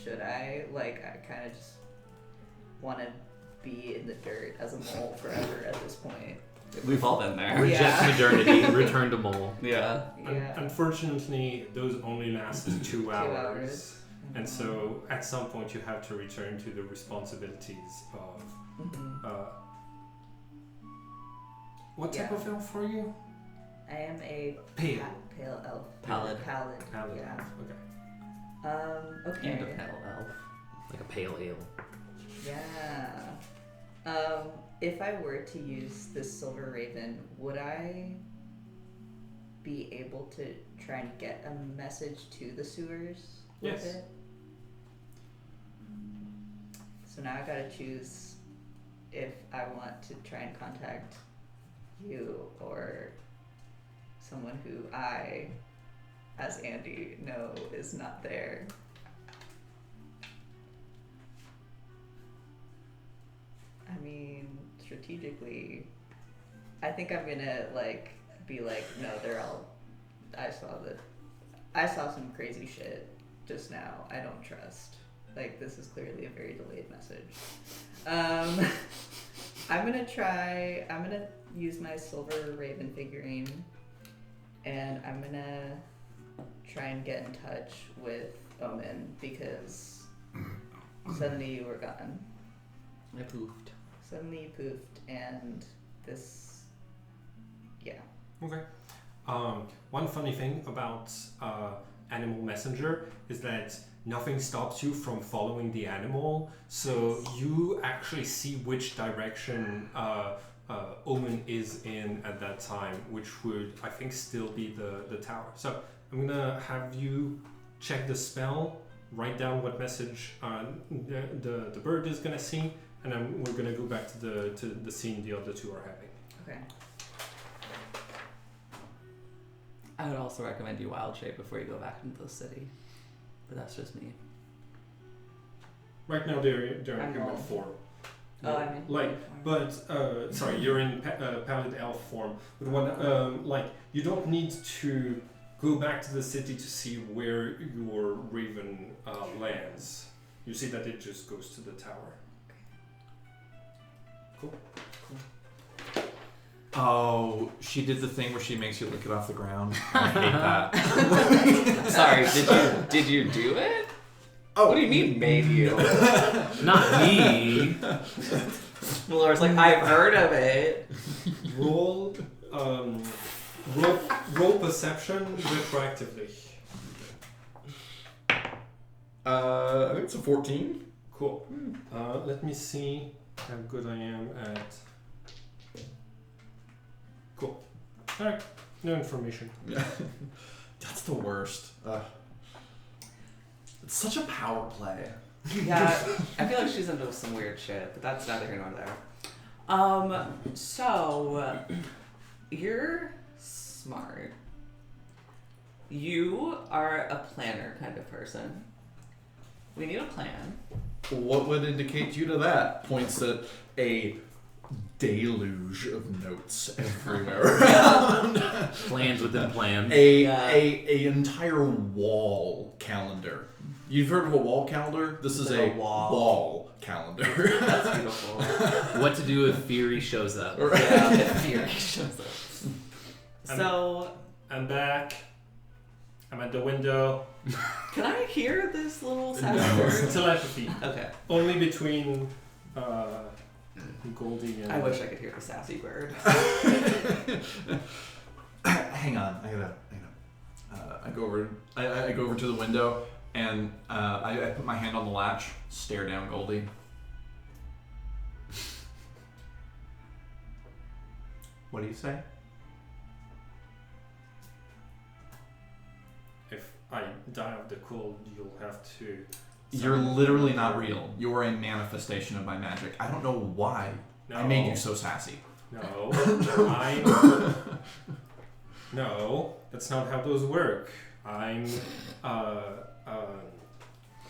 should I? Like, I kind of just want to be in the dirt as a mole forever at this point. We've all been there. Reject modernity, return to mole. Yeah. Yeah. Unfortunately, those only last 2 hours. hours. And so at some point you have to return to the responsibilities of what type Yeah. of elf are you? I am a Pale. pale elf. Pallid. Pallid. Paladin. Yeah. Okay. Okay. And a pale elf. Like a pale ale. Yeah. If I were to use this silver raven, would I be able to try and get a message to the sewers with Yes. it? So now I gotta choose if I want to try and contact you or someone who I, as Andy, know is not there. I mean, strategically, I think I'm gonna like be like, no, they're all. I saw some crazy shit just now. I don't trust. Like, this is clearly a very delayed message. I'm gonna use my silver raven figurine, and I'm gonna try and get in touch with Omen because suddenly you were gone. I poofed. Suddenly you poofed, and this, yeah. Okay. One funny thing about Animal Messenger is that nothing stops you from following the animal, so you actually see which direction Omen is in at that time, which would, I think, still be the tower. So I'm gonna have you check the spell, write down what message the bird is gonna see, and then we're gonna go back to the scene the other two are having. Okay. I would also recommend you wild shape before you go back into the city. But that's just me. Right now they're in I'm human all- form. Oh, I mean. But sorry, you're in pallid elf form. But what you don't need to go back to the city to see where your raven lands. You see that it just goes to the tower. Cool. Oh, she did the thing where she makes you lick it off the ground. I hate that. Sorry, did you do it? Oh, what do you mean made you? Not me. Laura's like, I've heard of it. Roll perception retroactively. I think it's a 14. Cool. Let me see how good I am at. Cool. Alright, no information. That's the worst. It's such a power play. Yeah, I feel like she's into some weird shit, but that's neither here nor there. So you're smart. You are a planner kind of person. We need a plan. What would indicate you to that? Points at a deluge of notes everywhere around. Plans within plans. A entire wall calendar. You've heard of a wall calendar? This is Like a a wall. wall calendar. That's beautiful. What to do if Fury shows up? Yeah, if Fury shows up. So, I'm back. I'm at the window. can I hear this little No. sound word? Telepathy. Okay. Only between Goldie and. I wish I could hear the sassy bird. Hang on, I go over. I go over to the window and I put my hand on the latch, stare down Goldie. What do you say? If I die of the cold, you'll have to. You're literally not real. You're a manifestation of my magic. I don't know why No. I made you so sassy. No, no, that's not how those work. I'm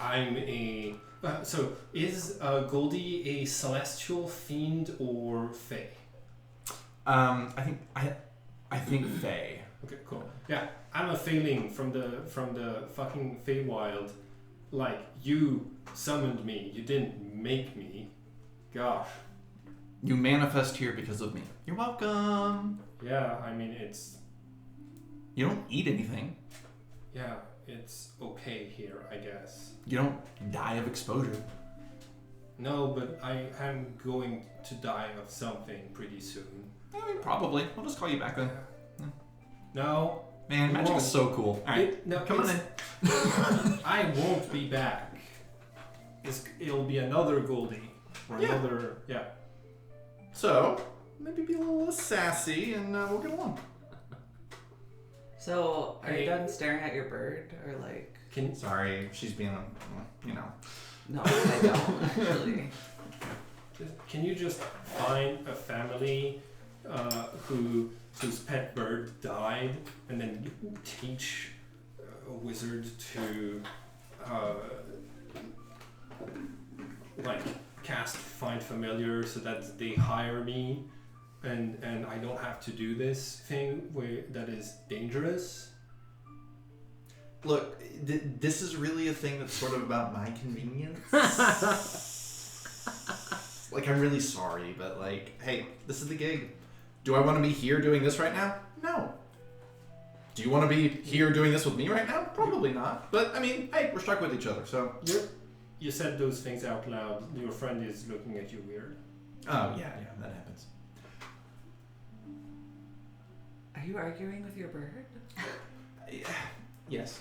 a. So is Goldie a celestial, fiend, or fae? I think Fae. Okay, cool. Yeah, I'm a failing from the fucking Feywild. Like, you summoned me. You didn't make me. Gosh. You manifest here because of me. You're welcome. Yeah, I mean, it's... You don't eat anything. Yeah, it's okay here, I guess. You don't die of exposure. No, but I am going to die of something pretty soon. I mean, probably. I'll just call you back then. No. Man, You magic won't. is so cool. Alright, No, come on in. I won't be back. It'll be another Goldie. Or Yeah. another... Yeah. So, maybe be a little less sassy and we'll get along. So, are Hey. you done staring at your bird, or like? Sorry, she's being, No, I don't actually. Can you just find a family whose pet bird died, and then you teach a wizard to like cast Find Familiar so that they hire me, and I don't have to do this thing that is dangerous? Look, this is really a thing that's sort of about my convenience. Like, I'm really sorry, but like, hey, this is the gig. Do I want to be here doing this right now? No. Do you want to be here doing this with me right now? Probably not. But, I mean, hey, we're stuck with each other, so... You said those things out loud. Your friend is looking at you weird. Oh, yeah, that happens. Are you arguing with your bird? Yes.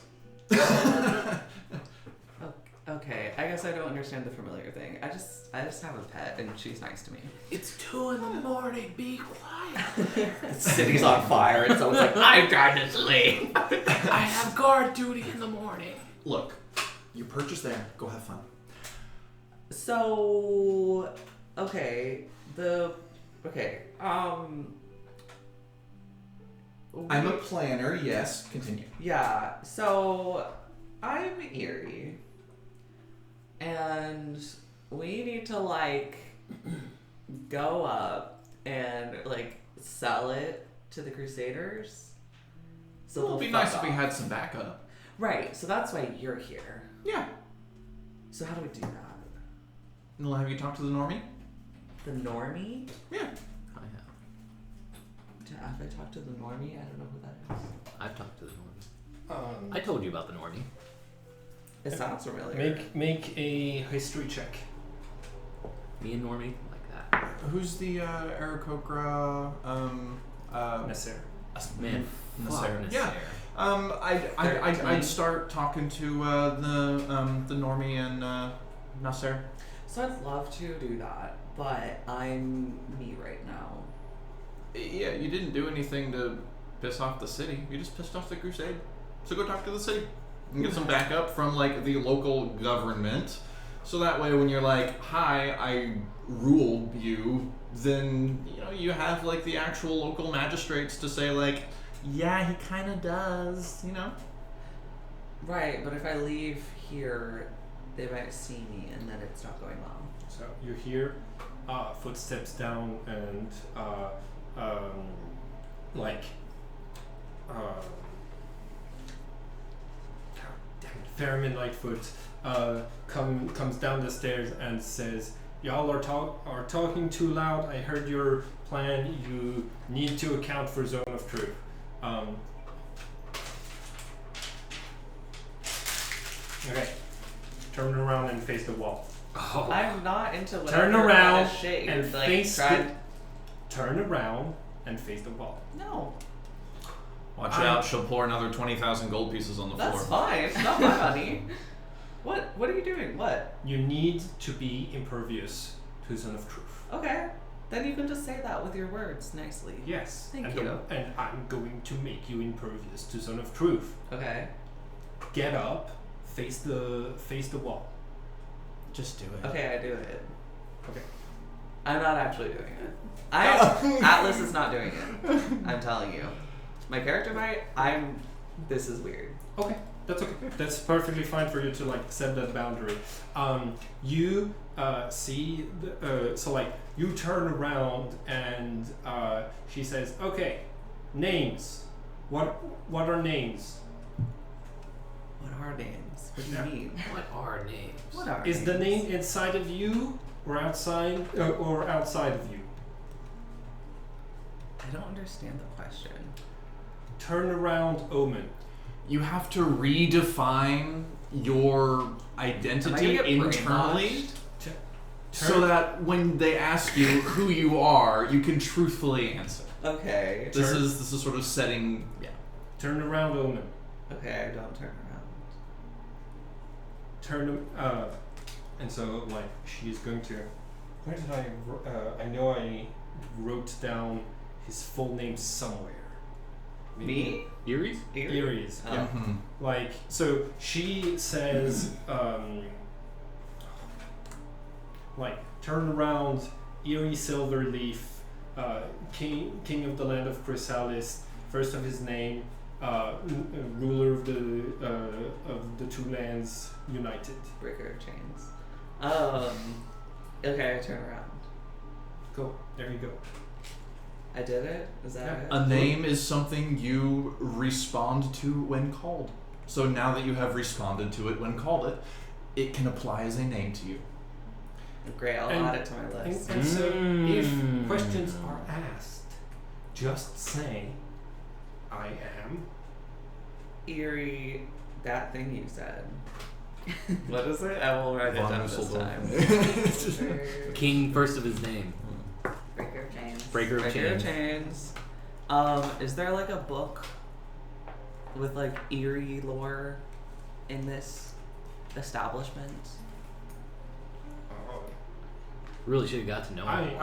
Okay, I guess I don't understand the familiar thing. I just have a pet and she's nice to me. It's 2 a.m. Be quiet. The city's on fire and someone's like, I'm trying to sleep. I have guard duty in the morning. Look, your perch is there. Go have fun. So, okay, I'm a planner, yes. Continue. Yeah, so I'm Eerie. And we need to, like, go up and, like, sell it to the Crusaders. So Well, it'd they'll be fuck nice if we off. had some backup. Right, so that's why you're here. Yeah. So how do we do that? Well, have you talked to the normie? The normie? Yeah. I have. Have I talked to the normie? I don't know who that is. I've talked to the normie. I told you about the normie. It sounds familiar. Make a history check. Me and normie like that. Who's the Aarakocra, Nasser. Man, fuck Nasser. Nasser. Yeah. I'd start talking to the normie and Nasser. So I'd love to do that, but I'm me right now. Yeah, you didn't do anything to piss off the city. You just pissed off the Crusade. So go talk to the city and get some backup from like the local government. So that way, when you're like, "Hi, I rule you," then you have like the actual local magistrates to say like, "Yeah, he kind of does," Right, but if I leave here, they might see me, and then it's not going well. So you hear footsteps down and Fairman Lightfoot comes down the stairs and says, "Y'all are talking too loud. I heard your plan. You need to account for Zone of Truth." Okay. Turn around and face the wall. Oh. I'm not into whatever Turn around kind of shade. and like, face try- Turn around and face the wall. No, Watch out, she'll pour another 20,000 gold pieces on the that's floor. fine. It's not my money. What are you doing? What? You need to be impervious to Zone of Truth. Okay. Then you can just say that with your words nicely. Yes. Thank and you. And I'm going to make you impervious to Zone of Truth. Okay. Get up, face the wall. Just do it. Okay, I do it. Okay. I'm not actually doing it. Atlas is not doing it. I'm telling you. My character might. This is weird. Okay, that's okay. That's perfectly fine for you to like set that boundary. You see, so like you turn around and she says, "Okay, names. What are names? What are names? What do you Yeah. mean? What are names? What are Is names? the name inside of you or outside of you? I don't understand the question. Turn around, Omen. You have to redefine your identity get internally brainwashed? so that when they ask you who you are, you can truthfully answer. Okay. This is sort of setting. Yeah. Turn around, Omen. Okay, I don't turn around. And so like she's going to. Where did I know I wrote down his full name somewhere. Me? Eerie's? Eerie's. Oh. Yeah. Mhm. Like, so she says, like, turn around, Eerie Silverleaf, king of the land of Cryssalis, first of his name, ruler of the two lands united. Breaker of chains. Okay, I turn around. Go. There you go. I did it? Is that Yeah. it? A name is something you respond to when called. So now that you have responded to it when called it can apply as a name to you. Great, I'll And- add it to my list. And so, if Mm. questions are asked, just say, I am. Eerie, that thing you said. What is it? I will write it down this time. King first of his name. Breaker of chains. Breaker of Breaker of chains. chains. Is there like a book with like Eerie lore in this establishment? Really should have got to know him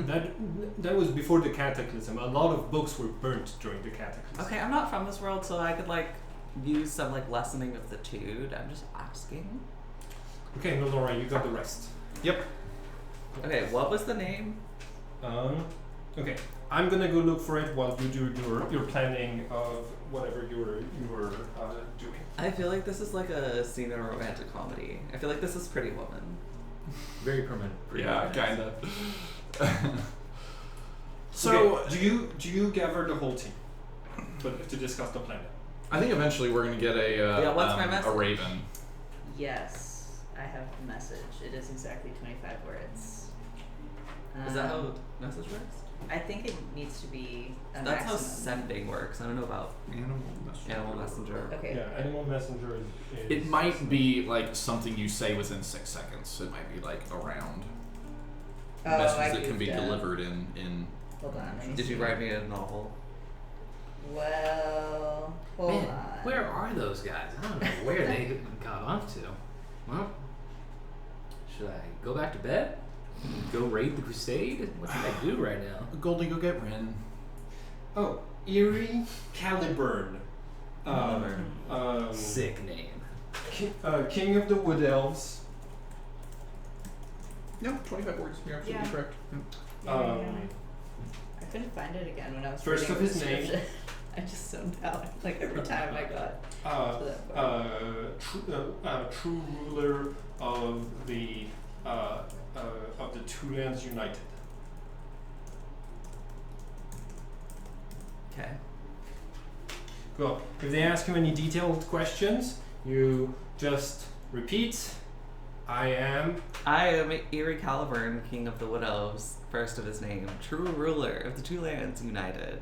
more. That was before the cataclysm. A lot of books were burnt during the cataclysm. Okay, I'm not from this world, so I could like use some like lessening of the tude. I'm just asking. Okay, Melora, you got the rest. Yep. Okay, what was the name? Okay, I'm gonna go look for it while you do your planning of whatever you were doing. I feel like this is like a scene in a romantic comedy. I feel like this is Pretty Woman. Very permanent. Yeah, kind of. So okay, do you gather the whole team, but to discuss the plan? I think eventually we're gonna get a what's my message? a raven. Yes, I have the message. It is exactly 25 words. Is that how message works? I think it needs to be a That's how maximum. sending works. I don't know about Animal messenger. animal messenger. Okay. Yeah, animal messenger is. It might be like something you say within 6 seconds. It might be like around. Oh, Message I that can be goofed up. delivered in. Hold on. Let me Did you see. write me a novel? Well, hold Man, on. where are those guys? I don't know where they got off to. Well, should I go back to bed? Go raid the crusade? What should I do right now? Goldie, go get Rin. Oh, Eerie Caliburn. Sick name. King of the Wood Elves. No, 25 words. You're absolutely Yeah. correct. I couldn't find it again when I was First reading of the his name. description. I just zoned out like every time I got to that part. True ruler of the two lands united. Okay. Cool. If they ask you any detailed questions, you just repeat. I am. I am Eerie Caliburn, King of the Wood Elves, first of his name, true ruler of the two lands united.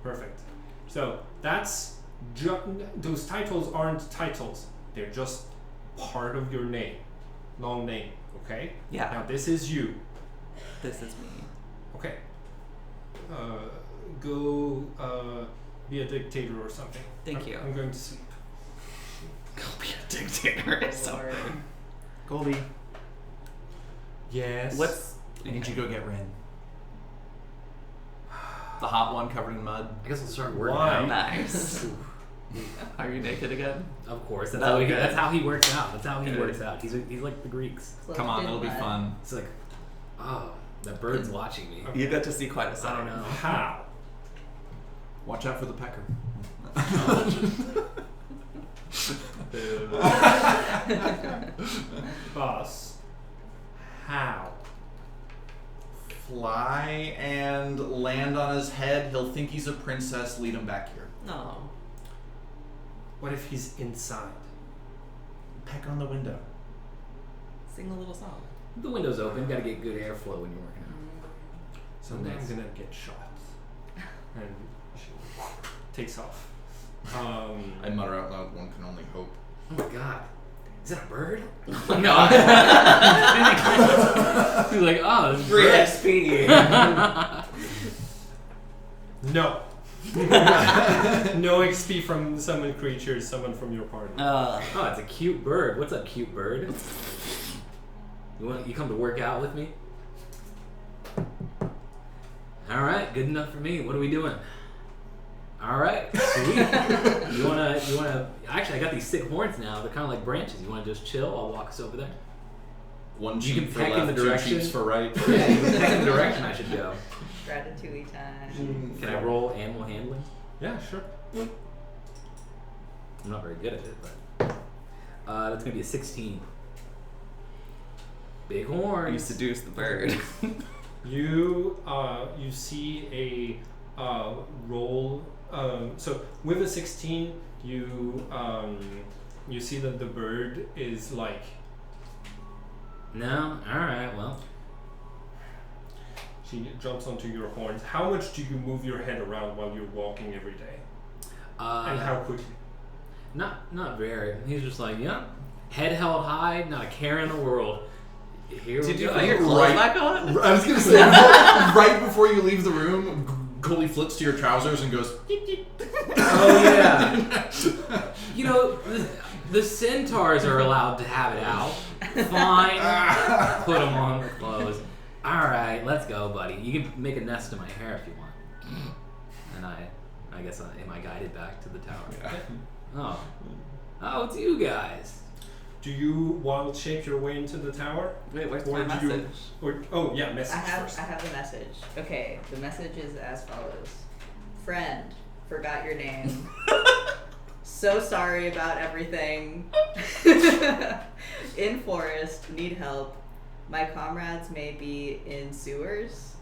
Perfect. So that's those titles aren't titles. They're just part of your name, long name. Okay. Yeah, Now this is you. this is me. Okay. Go be a dictator or something. Thank you. I'm going to sleep. Go be a dictator or something. Lord. Goldie, Yes. What's I need you to go get Rin. The hot one covered in mud. I guess I'll start working Why? out. Nice. Are you naked again? Of course, that's Oh, how he. good. That's how he works out. That's how he Good. works out. He's like the Greeks. Come on, it'll be fun. It's like, oh, that bird's watching me. You got to see quite a sight. I don't know. How? Watch out for the pecker. Boss. How? Fly and land on his head. He'll think he's a princess. Lead him back here. No. What if he's inside? Peck on the window. Sing a little song. The window's open. Got to get good airflow when you're working out. Someday Nice. I'm gonna get shot. And she takes off. I mutter out loud, one can only hope. Oh my god. Is that a bird? No. He's like, oh, this is Free great. XP. No. No XP from summoned creatures, summoned from your party. Oh, it's a cute bird. What's up, cute bird? You come to work out with me? All right, good enough for me. What are we doing? All right, sweet. you wanna? Actually, I got these sick horns now. They're kind of like branches. You wanna just chill? I'll walk us over there. One You cheek can for peck in left, the two direction. cheeks for right. Yeah, you can peck in the direction I should go. Ratatouille time. Can I roll animal handling? Yeah, sure. I'm not very good at it, but that's gonna be a 16. Big horns. You seduce the bird. You see a roll. So with a 16, you see that the bird is like. No. All right. Well. She jumps onto your horns. How much do you move your head around while you're walking every day? And how quickly? Not very. He's just like, yeah, head held high, not a care in the world. Here we Did you go. put your clothes Right. back on? I was gonna say, right before you leave the room, Goldie flips to your trousers and goes, Oh yeah. You know, the centaurs are allowed to have it out. Fine. Put them on the clothes. All right, let's go, buddy. You can make a nest in my hair if you want. And I guess am I guided back to the tower? Oh, it's you guys. Do you wild shape your way into the tower? Wait, where's Or my do you- message? Message first. I have the message. Okay, the message is as follows. Friend, forgot your name. So sorry about everything. In forest, need help. My comrades may be in sewers.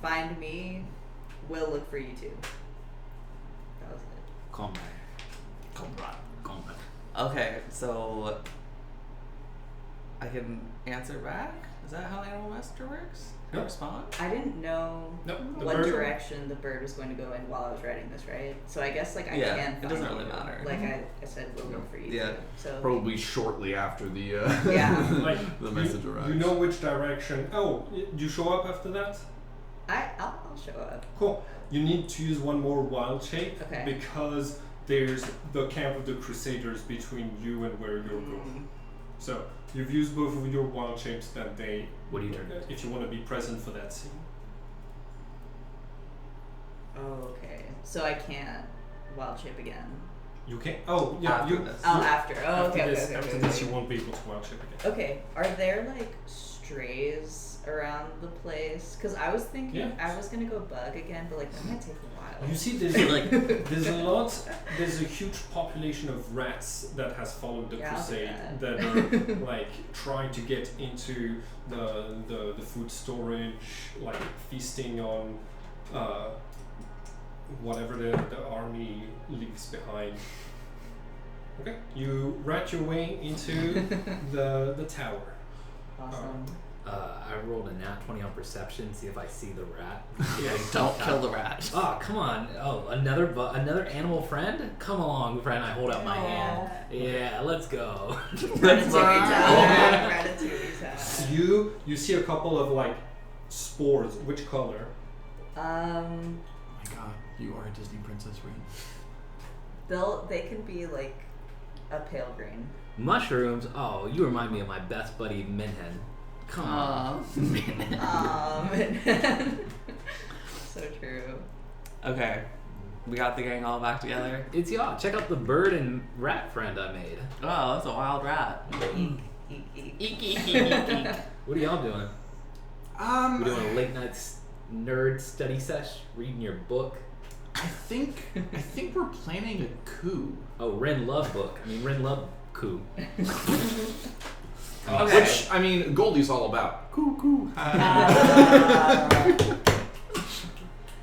Find me. We'll look for you too. That was it. Comrade. Okay, so I can answer back? Is that how Animal Messenger works? Nope. Respond? I didn't know Nope, the what bird- direction the bird was going to go in while I was writing this, right? So I guess like I Yeah, can it find doesn't you. really matter. Like I said, we'll look for you Yeah. too. So probably shortly after the Yeah. Like, the message arrives. You know which direction. Oh, you show up after that? I'll show up. Cool. You need to use one more wild shape Okay. because there's the camp of the Crusaders between you and where you're going. So you've used both of your wild shapes that day. What do you turn? If you want to be present for that scene. Oh, okay. So I can't wild shape again. You can. Oh, yeah. After you. this. Oh, you- after. Oh, after okay, this, okay, after okay, this, okay. you won't be able to wild shape again. Okay. Are there like strays around the place? Because I was thinking Yeah. I was gonna go bug again, but like that might take a while. You see, there's there's a huge population of rats that has followed the Yeah, I'll do crusade that. that are like trying to get into the food storage, like feasting on whatever the army leaves behind. Okay, you rat your way into the tower. Awesome. I rolled a nat 20 on perception. See if I see the rat. Don't kill the rat. Oh, come on. Oh, another animal friend? Come along, friend. I hold out my hand. Yeah, let's go. Ratatouille time. Ratatouille time. You see a couple of like spores. Which color? Oh my god, you are a Disney princess, Reed. They can be like a pale green. Mushrooms? Oh, you remind me of my best buddy, Minhen. Come on. So true. Okay. We got the gang all back together. It's y'all. Check out the bird and rat friend I made. Oh, that's a wild rat. What are y'all doing? We doing a late night nerd study sesh, reading your book. I think we're planning a coup. Oh, Ren Love book. I mean, Ren Love coup. Okay. Which, I mean, Goldie's all about. Coup.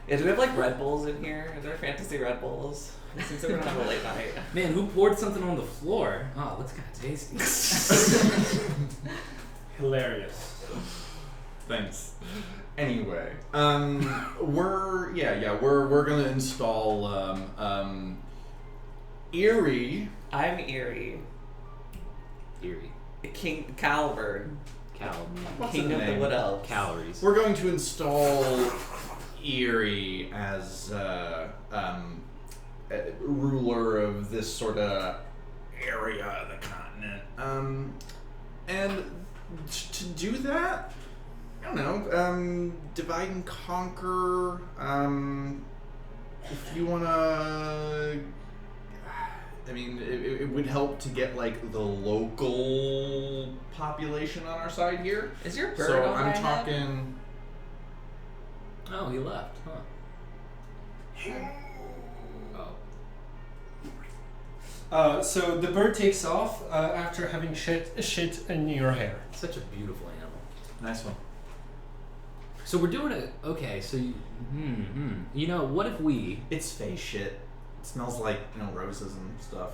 Yeah, do we have like Red Bulls in here? Is there fantasy Red Bulls? It seems like we're gonna have a late night. Man, who poured something on the floor? Oh, it looks kind of tasty. Hilarious. Thanks. Anyway, we're gonna install Eerie. I'm Eerie. Eerie. King Caliburn. What's King his of the name? Wood Elves. Calories. We're going to install Eerie as ruler of this sort of area of the continent. And to do that, I don't know, divide and conquer. If you wanna, I mean, it would help to get like the local population on our side here. Is your bird So on my I'm head? talking. Oh, he left, huh? Oh. So the bird takes off after having shit in your hair. Such a beautiful animal. Nice one. So we're doing it. Okay, so you know, what if we It's face shit. It smells like, roses and stuff.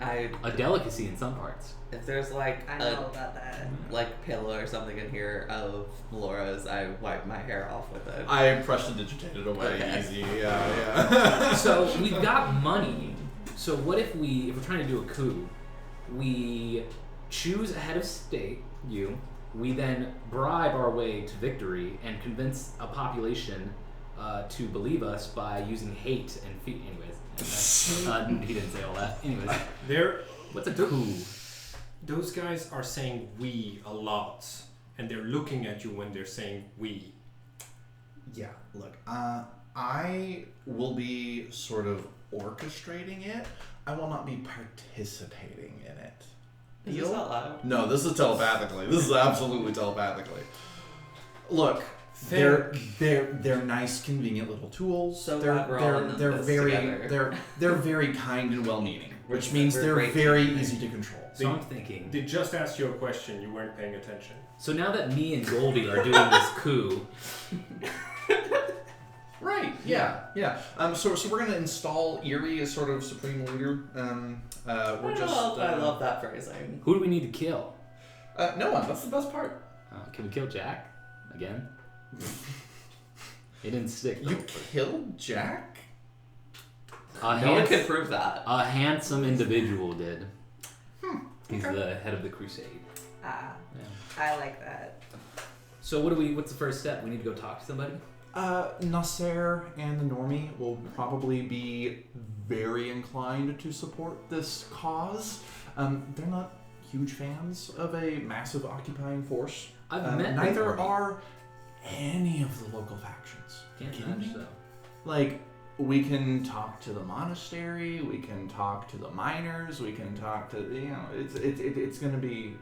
a delicacy in some parts? If there's like I a know about that. like pillow or something in here of Melora's, I wipe my hair off with it. I prestidigitated away Okay. easy. Yeah. So we've got money. So what if we're trying to do a coup, we choose a head of state, we then bribe our way to victory and convince a population to believe us by using hate and fear. Anyways, he didn't say all that. Anyways, what's a coup? Those guys are saying "we" a lot, and they're looking at you when they're saying "we." Yeah, look, I will be sort of orchestrating it. I will not be participating in it. Is this out loud? No, this is telepathically. This is absolutely telepathically. Look, they're nice, convenient little tools. So they're glad we're all in they're this very together. they're very kind and well-meaning, which We're- means we're they're great very team. easy to control. So I'm thinking. They just asked you a question. You weren't paying attention. So now that me and Goldie are doing this coup, Right. Yeah. So we're gonna install Eerie as sort of supreme leader. We're just. I love that phrasing. who do we need to kill? No one. That's the best part. Can we kill Jack again? He didn't stick. You killed Jack? No one can prove that. A handsome individual did. He's the head of the crusade. Ah, Yeah. I like that. So what's the first step? We need to go talk to somebody? Nasser and the Normie will probably be very inclined to support this cause. They're not huge fans of a massive occupying force. I've met the Neither Normie. are any of the local factions. Can't Kidding touch me? though. Like, we can talk to the monastery, we can talk to the miners, we can talk to, it's going to be,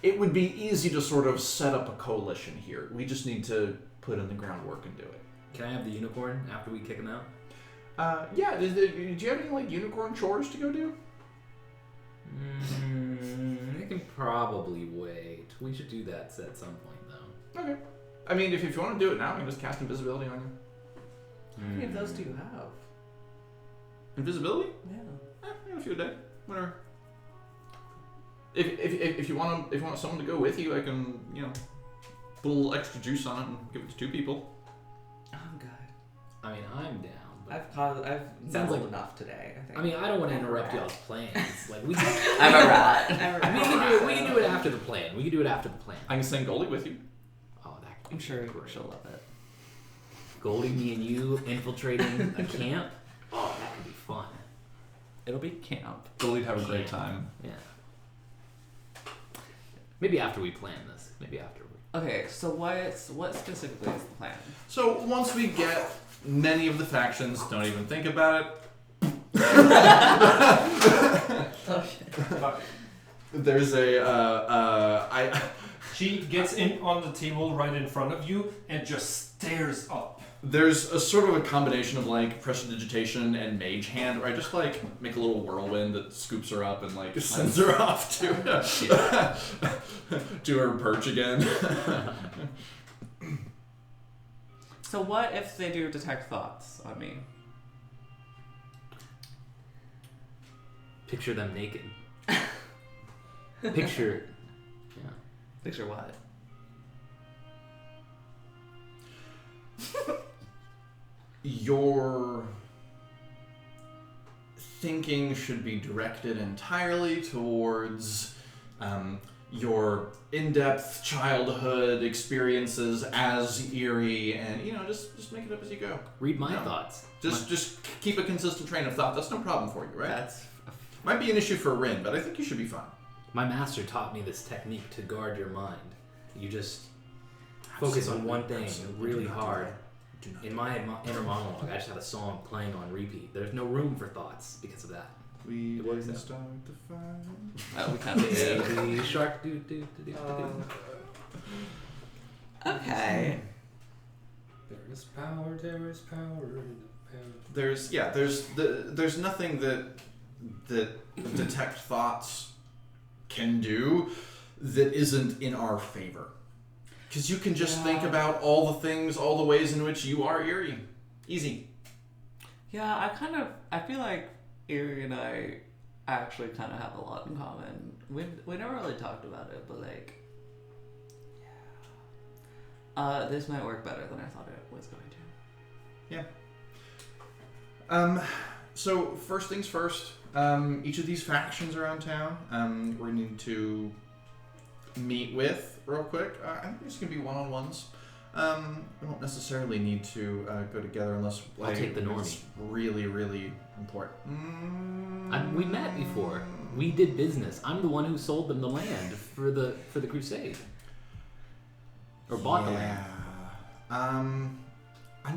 it would be easy to sort of set up a coalition here. We just need to put in the groundwork and do it. Can I have the unicorn after we kick him out? Yeah, do you have any, like, unicorn chores to go do? I can probably wait. We should do that at some point though. Okay. I mean, if you want to do it now, I can just cast invisibility on you. How many of those do you have? Invisibility? Yeah. A few a day. Whatever. If you want someone to go with you, I can, put a little extra juice on it and give it to 2 people. I'm good. I mean, I'm down. But I've Sounds sounds like- enough today. I think. I mean, I don't want to I'm a interrupt rat. y'all's plans. Like we I'm a rat. we can do it after the plan. We can do it after the plan. I can send Goldie with you. Oh, that I'm sure she'll love it. Goldie, me and you infiltrating a camp. Oh, that could be fun. It'll be camp. Goldie'd have a great time. Yeah. Maybe after we plan this. Maybe after. Okay, so what specifically is the plan? So once we get many of the factions, don't even think about it. Oh shit. There's She gets in on the table right in front of you and just stares up. There's a sort of a combination of like prestidigitation and mage hand, where I just like make a little whirlwind that scoops her up and like sends her off to to her perch again. So what if they do detect thoughts on me? Picture them naked. Picture. Yeah. Picture what? Your thinking should be directed entirely towards your in-depth childhood experiences as Eerie, and just make it up as you go. Read my No. thoughts. Just keep a consistent train of thought. That's no problem for you, right? That's Might be an issue for Rin, but I think you should be fine. My master taught me this technique to guard your mind. You just focus on one thing really hard. In my inner monologue, I just have a song playing on repeat. There's no room for thoughts because of that. We It works didn't out. start the fire. we kind of did. Baby shark do do do do do. Okay. There is power in the pen. There's nothing that detect thoughts can do that isn't in our favor. Because you can just think about all the things, all the ways in which you are Eerie. Easy. Yeah, I feel like Eerie and I actually kind of have a lot in common. We never really talked about it, but like, yeah. This might work better than I thought it was going to. Yeah. So first things first. Each of these factions around town, we need to meet with real quick. I think it's gonna be one-on-ones. We don't necessarily need to go together unless I'll take the normie. it's really, really important. We met before. We did business. I'm the one who sold them the land for the crusade. Or bought the land. I'm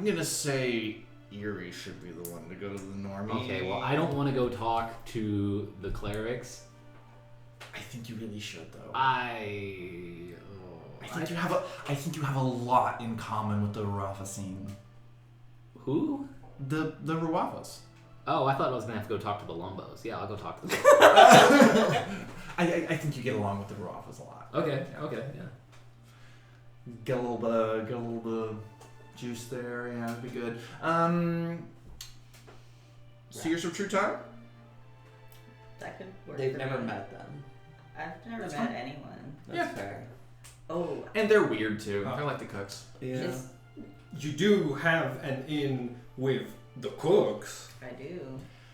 gonna say Eerie should be the one to go to the normie. Okay, well, I don't want to go talk to the clerics. I think you really should, though. I think you have a lot in common with the Ruafa scene. Who? The Ruafas. Oh, I thought I was gonna have to go talk to the Lumbos. Yeah, I'll go talk to them. I think you get along with the Ruafas a lot. Okay, yeah. Get a little bit of juice there. Yeah, it'd be good. Seers of True Time. That could work. They've for never me. met them. I've never That's met fine. anyone. That's fair. Oh, And they're weird too. Oh. They're like the cooks. Yeah. Yes. You do have an in with the cooks. I do.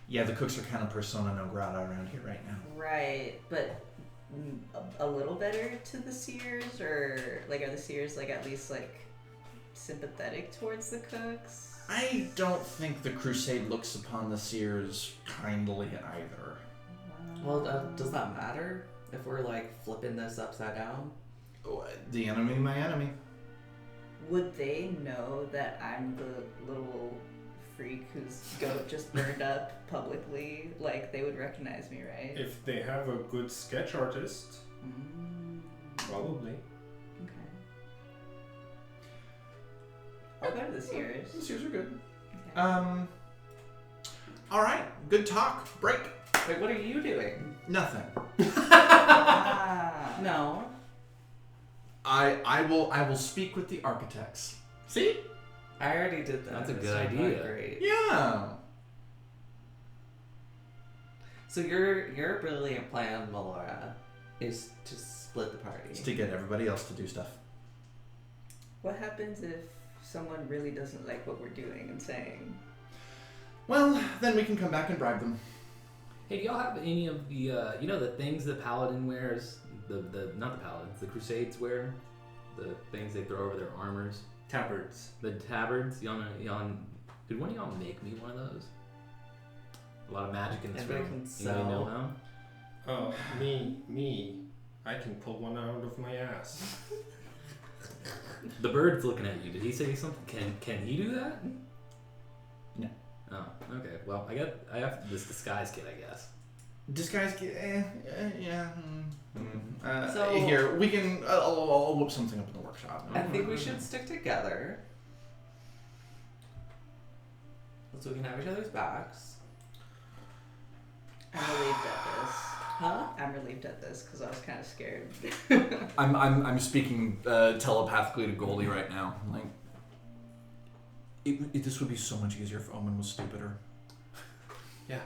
Yeah, the cooks are kind of persona non grata around here right now. Right, but a little better to the seers, or like are the seers like at least like sympathetic towards the cooks? I don't think the Crusade looks upon the Seers kindly either. Well, does that matter if we're like flipping this upside down? Oh, the enemy, my enemy. Would they know that I'm the little freak whose goat just burned up publicly? Like, they would recognize me, right? If they have a good sketch artist, probably. Okay. I'll go to the Seers. The Seers are good. Okay. All right, good talk. Break. Wait, what are you doing? Nothing. Ah. No. I will speak with the architects. See? I already did that. That's a It's good not idea. Great. Yeah. So your brilliant plan, Melora, is to split the party. It's to get everybody else to do stuff. What happens if someone really doesn't like what we're doing and saying? Well, then we can come back and bribe them. Hey, do y'all have any of the the things the paladin wears? The not the paladins, the crusades wear? The things they throw over their armors? Tabards. The tabards? Y'all did one of y'all make me one of those? A lot of magic in this Anybody room. can Anybody know sell. how? Oh, me. I can pull one out of my ass. The bird's looking at you. Did he say something? Can he do that? No. Oh, okay. Well, I have this disguise kit, I guess. Disguise kit, yeah. So- Here, we can, I'll whip something up in the workshop. I think we should stick together. So we can have each other's backs. I'm relieved at this. Huh? I'm relieved at this because I was kind of scared. I'm speaking telepathically to Goldie right now. Like, this would be so much easier if Omen was stupider. Yeah.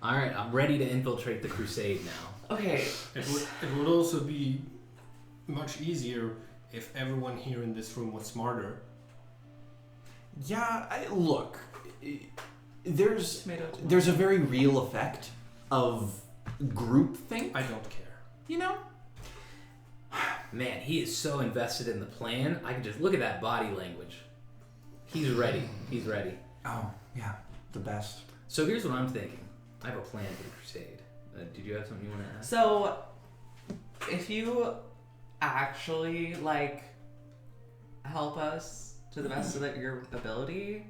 All right, I'm ready to infiltrate the crusade now. Okay. It would also be much easier if everyone here in this room was smarter. Yeah, look, there's a very real effect of groupthink. I don't care. You know? Man, he is so invested in the plan. I can just look at that body language. He's ready. He's ready. Oh, yeah, the best. So here's what I'm thinking. I have a plan for the crusade. Did you have something you want to ask? So, if you actually help us to the best of your ability,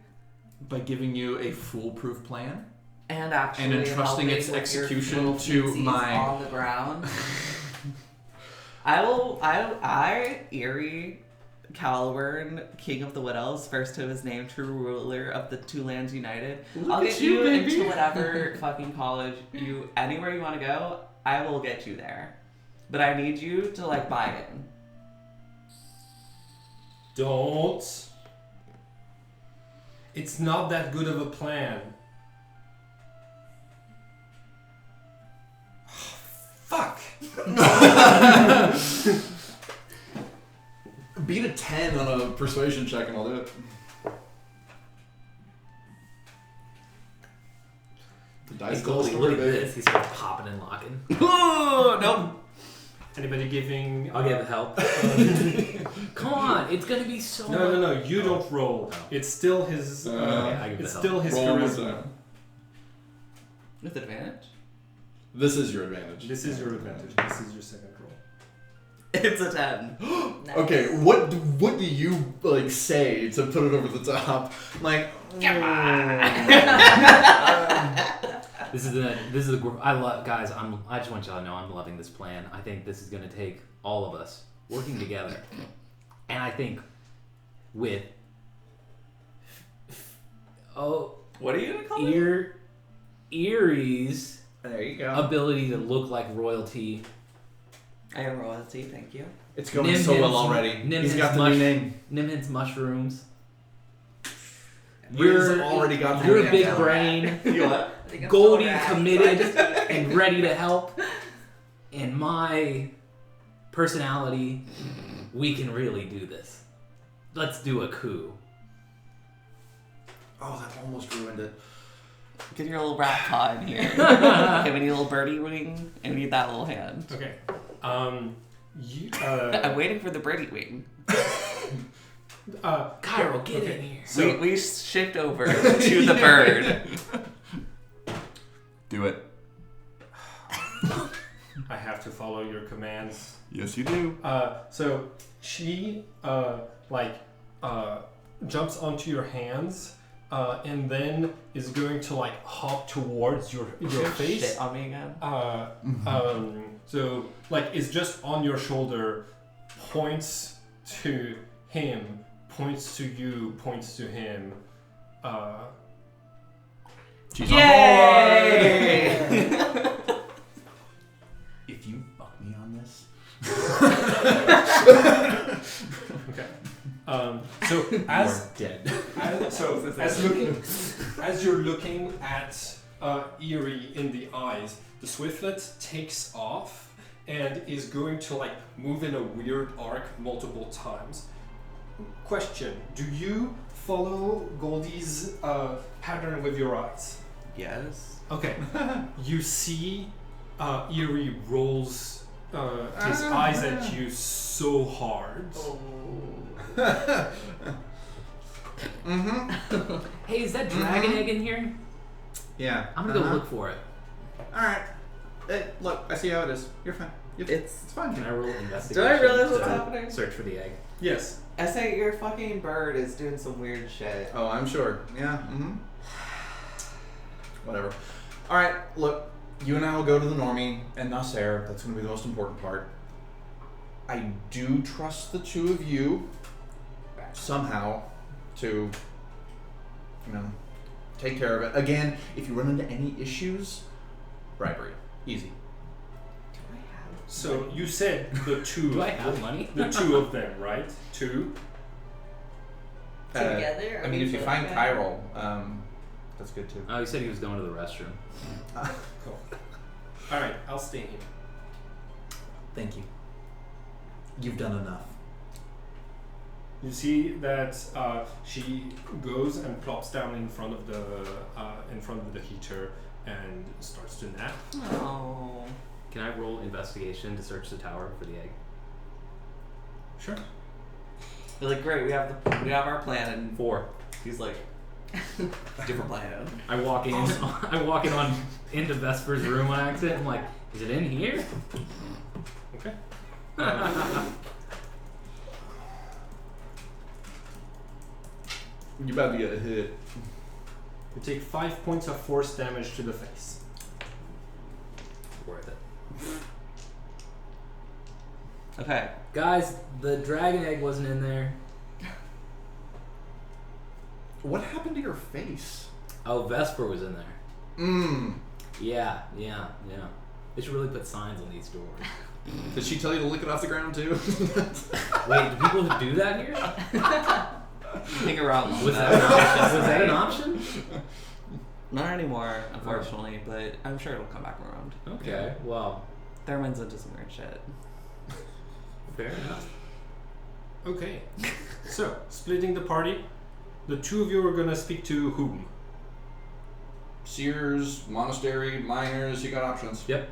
By giving you a foolproof plan? and actually And entrusting helping its with your execution little to feetsies my- on the ground, I Eerie, Caliburn, King of the Widows, first of his name, true ruler of the two lands united. Look I'll at get you, you baby. into whatever fucking college anywhere you want to go. I will get you there, but I need you to buy in. Don't. It's not that good of a plan. Fuck. Beat a 10 on a persuasion check and I'll do it. The dice Hey, tell a Goldie, story, look at baby. this. He starts popping and locking. Oh, nope. Anybody giving? I'll give help. Come on, it's gonna be so. No. You don't roll. Oh. It's still his. Okay, I give it's the still his Roll one more charisma. time. With advantage? This is your advantage. This is your advantage. This is your second roll. It's a 10. Nice. Okay, what do you say to put it over the top? This is the I love guys. I just want y'all to know I'm loving this plan. I think this is gonna take all of us working together, and I think with What are you gonna call it? Eerie's There you go. ability to look like royalty. I am royalty, thank you. It's going so well already. He's got the new name. Nimhid's mushrooms. He's already got the You're new a big name. brain. You what? I think I'm Goldie so rad. committed and ready to help. And my personality, we can really do this. Let's do a coup. Oh, that almost ruined it. Get your little rat paw in here. Okay, we need a little birdie wing, and we need that little hand. Okay. You. I'm waiting for the birdie wing. Cairo, get in here. So we shift over to the bird. Do it. I have to follow your commands. Yes, you do. So she jumps onto your hands and then is going to hop towards your face. Shit on me again. So is just on your shoulder, points to him, points to you, points to him. She's Yay! If you fuck me on this. Okay. So as dead. as you're looking at Eerie in the eyes, the Swiftlet takes off and is going to move in a weird arc multiple times. Question: do you follow Goldie's pattern with your eyes? Yes. Okay. You see Eerie rolls his eyes at you so hard. Hey, is that dragon egg in here? Yeah. I'm gonna go look for it. Alright. Hey, look, I see how it is. You're fine. It's fine. Can I roll investigation? Do I realize what's to happening? Search for the egg. Yes. I say your fucking bird is doing some weird shit. Oh, I'm sure. Yeah. Mm-hmm. Whatever. All right. Look, you and I will go to the normie and Nasser. That's going to be the most important part. I do trust the two of you somehow to, take care of it. Again, if you run into any issues, bribery. Easy. So you said the two. Do I have money? The two of them, right? Two. Together? I mean, if you find Chiral, that's good too. Oh, he said he was going to the restroom. Cool. All right, I'll stay here. Thank you. You've done enough. You see that she goes and plops down in front of the heater and starts to nap. Oh. Can I roll investigation to search the tower for the egg? Sure. They're like, great, we have our plan, and 4. he's like, different plan. I walk in. I walk into Vesper's room on accident. I'm like, is it in here? Okay. You're about to get a hit. You take 5 points of force damage to the face. Worth it. Okay. Guys, the dragon egg wasn't in there. What happened to your face? Oh, Vesper was in there. Mmm. Yeah. They should really put signs on these doors. Did she tell you to lick it off the ground too? Wait, do people do that here? Hang around. Was that an option? Was that an option? Not anymore, unfortunately, but I'm sure it'll come back around. Okay, well, Thurman's into some weird shit. fair enough. Okay. So, splitting the party, the two of you are gonna speak to whom? Sears, monastery, miners, you got options. Yep.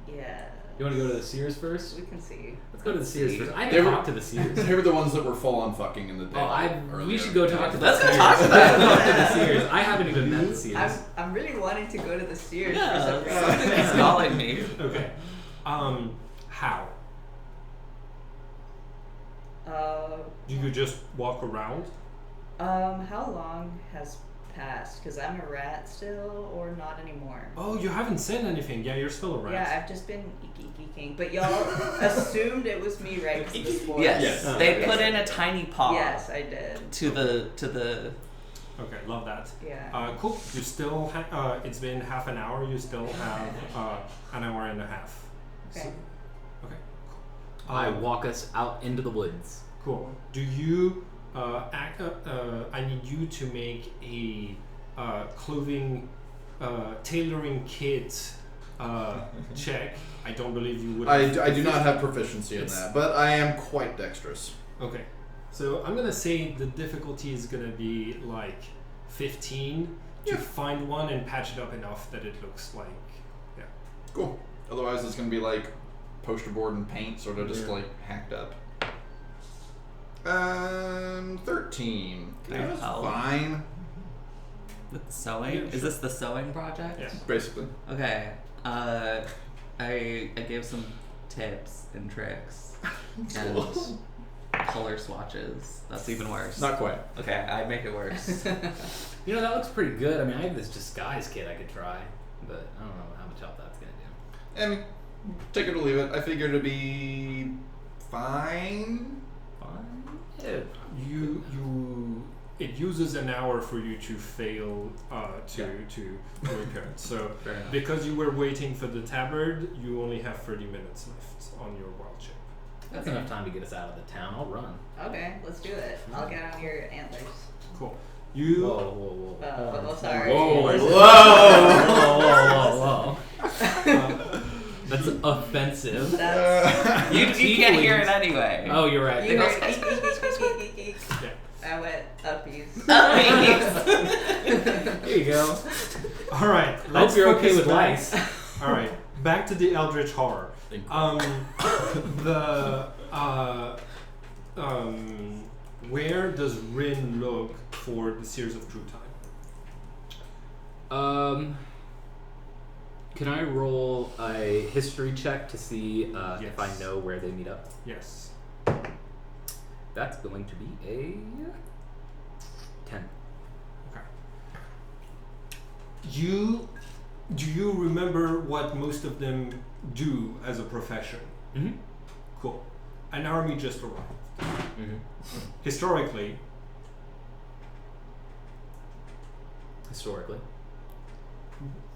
Yeah. You want to go to the Sears first? We can see. Let's go to the Sears first. I They can were- talk to the Sears. They were the ones that were full on fucking in the day. We earlier. should go talk to the Let's go Sears. talk to Let's them. talk to the Sears. I haven't even met the Sears. I'm really wanting to go to the Sears Yeah, for some reason. something's calling me. Okay. How? You could just walk around? How long has passed? Because I'm a rat still, or not anymore? Oh, you haven't said anything. Yeah, you're still a rat. Yeah, I've just been geeking. But y'all assumed it was me, right? 'Cause of the spores. Yes, Yes. they put in a tiny paw. Yes, I did. To the. Okay, love that. Yeah. Cool. You still it's been half an hour. You still have an hour and a half. Okay. So, okay. Cool. I walk us out into the woods. Cool. Do you I need you to make a clothing tailoring kit check. I don't believe you would. I do not have proficiency in It's- that, but I am quite dexterous. Okay. So I'm gonna say the difficulty is gonna be like 15 to find one and patch it up enough that it looks like, yeah. Cool. Otherwise, it's gonna be like poster board and paint, sort of just Yeah. like hacked up. 13. Okay, That's how- fine. With sewing? Yeah, Is sure. this the sewing project? Yes. Basically. Okay. I gave some tips and tricks and color swatches. That's even worse. Not quite. Okay, I make it worse. You know, that looks pretty good. I mean, I have this disguise kit I could try, but I don't know how much help that's going to do. And take it or leave it. I figured it'd be fine. Fine. Yeah. It uses an hour for you to fail to repair it. So Fair enough. because you were waiting for the tabard, you only have 30 minutes left on your wild shape. That's enough time to get us out of the town. I'll run. Okay, let's do it. I'll get on your antlers. Cool. You Whoa. Oh, sorry. Whoa. That's offensive. That's, you can't hear it anyway. Oh, you're right. you heard geek. Yeah. I went uppies. Here you go. All right. I hope you're okay focus with back- lice. All right. Back to the Eldritch Horror. Where does Rin look for the Sears of True Time? Can I roll a history check to see if I Yes. know where they meet up? Yes. That's going to be a 10. Do you remember what most of them do as a profession? Mm-hmm. Cool. An army just arrived. Mm-hmm. Historically, Historically.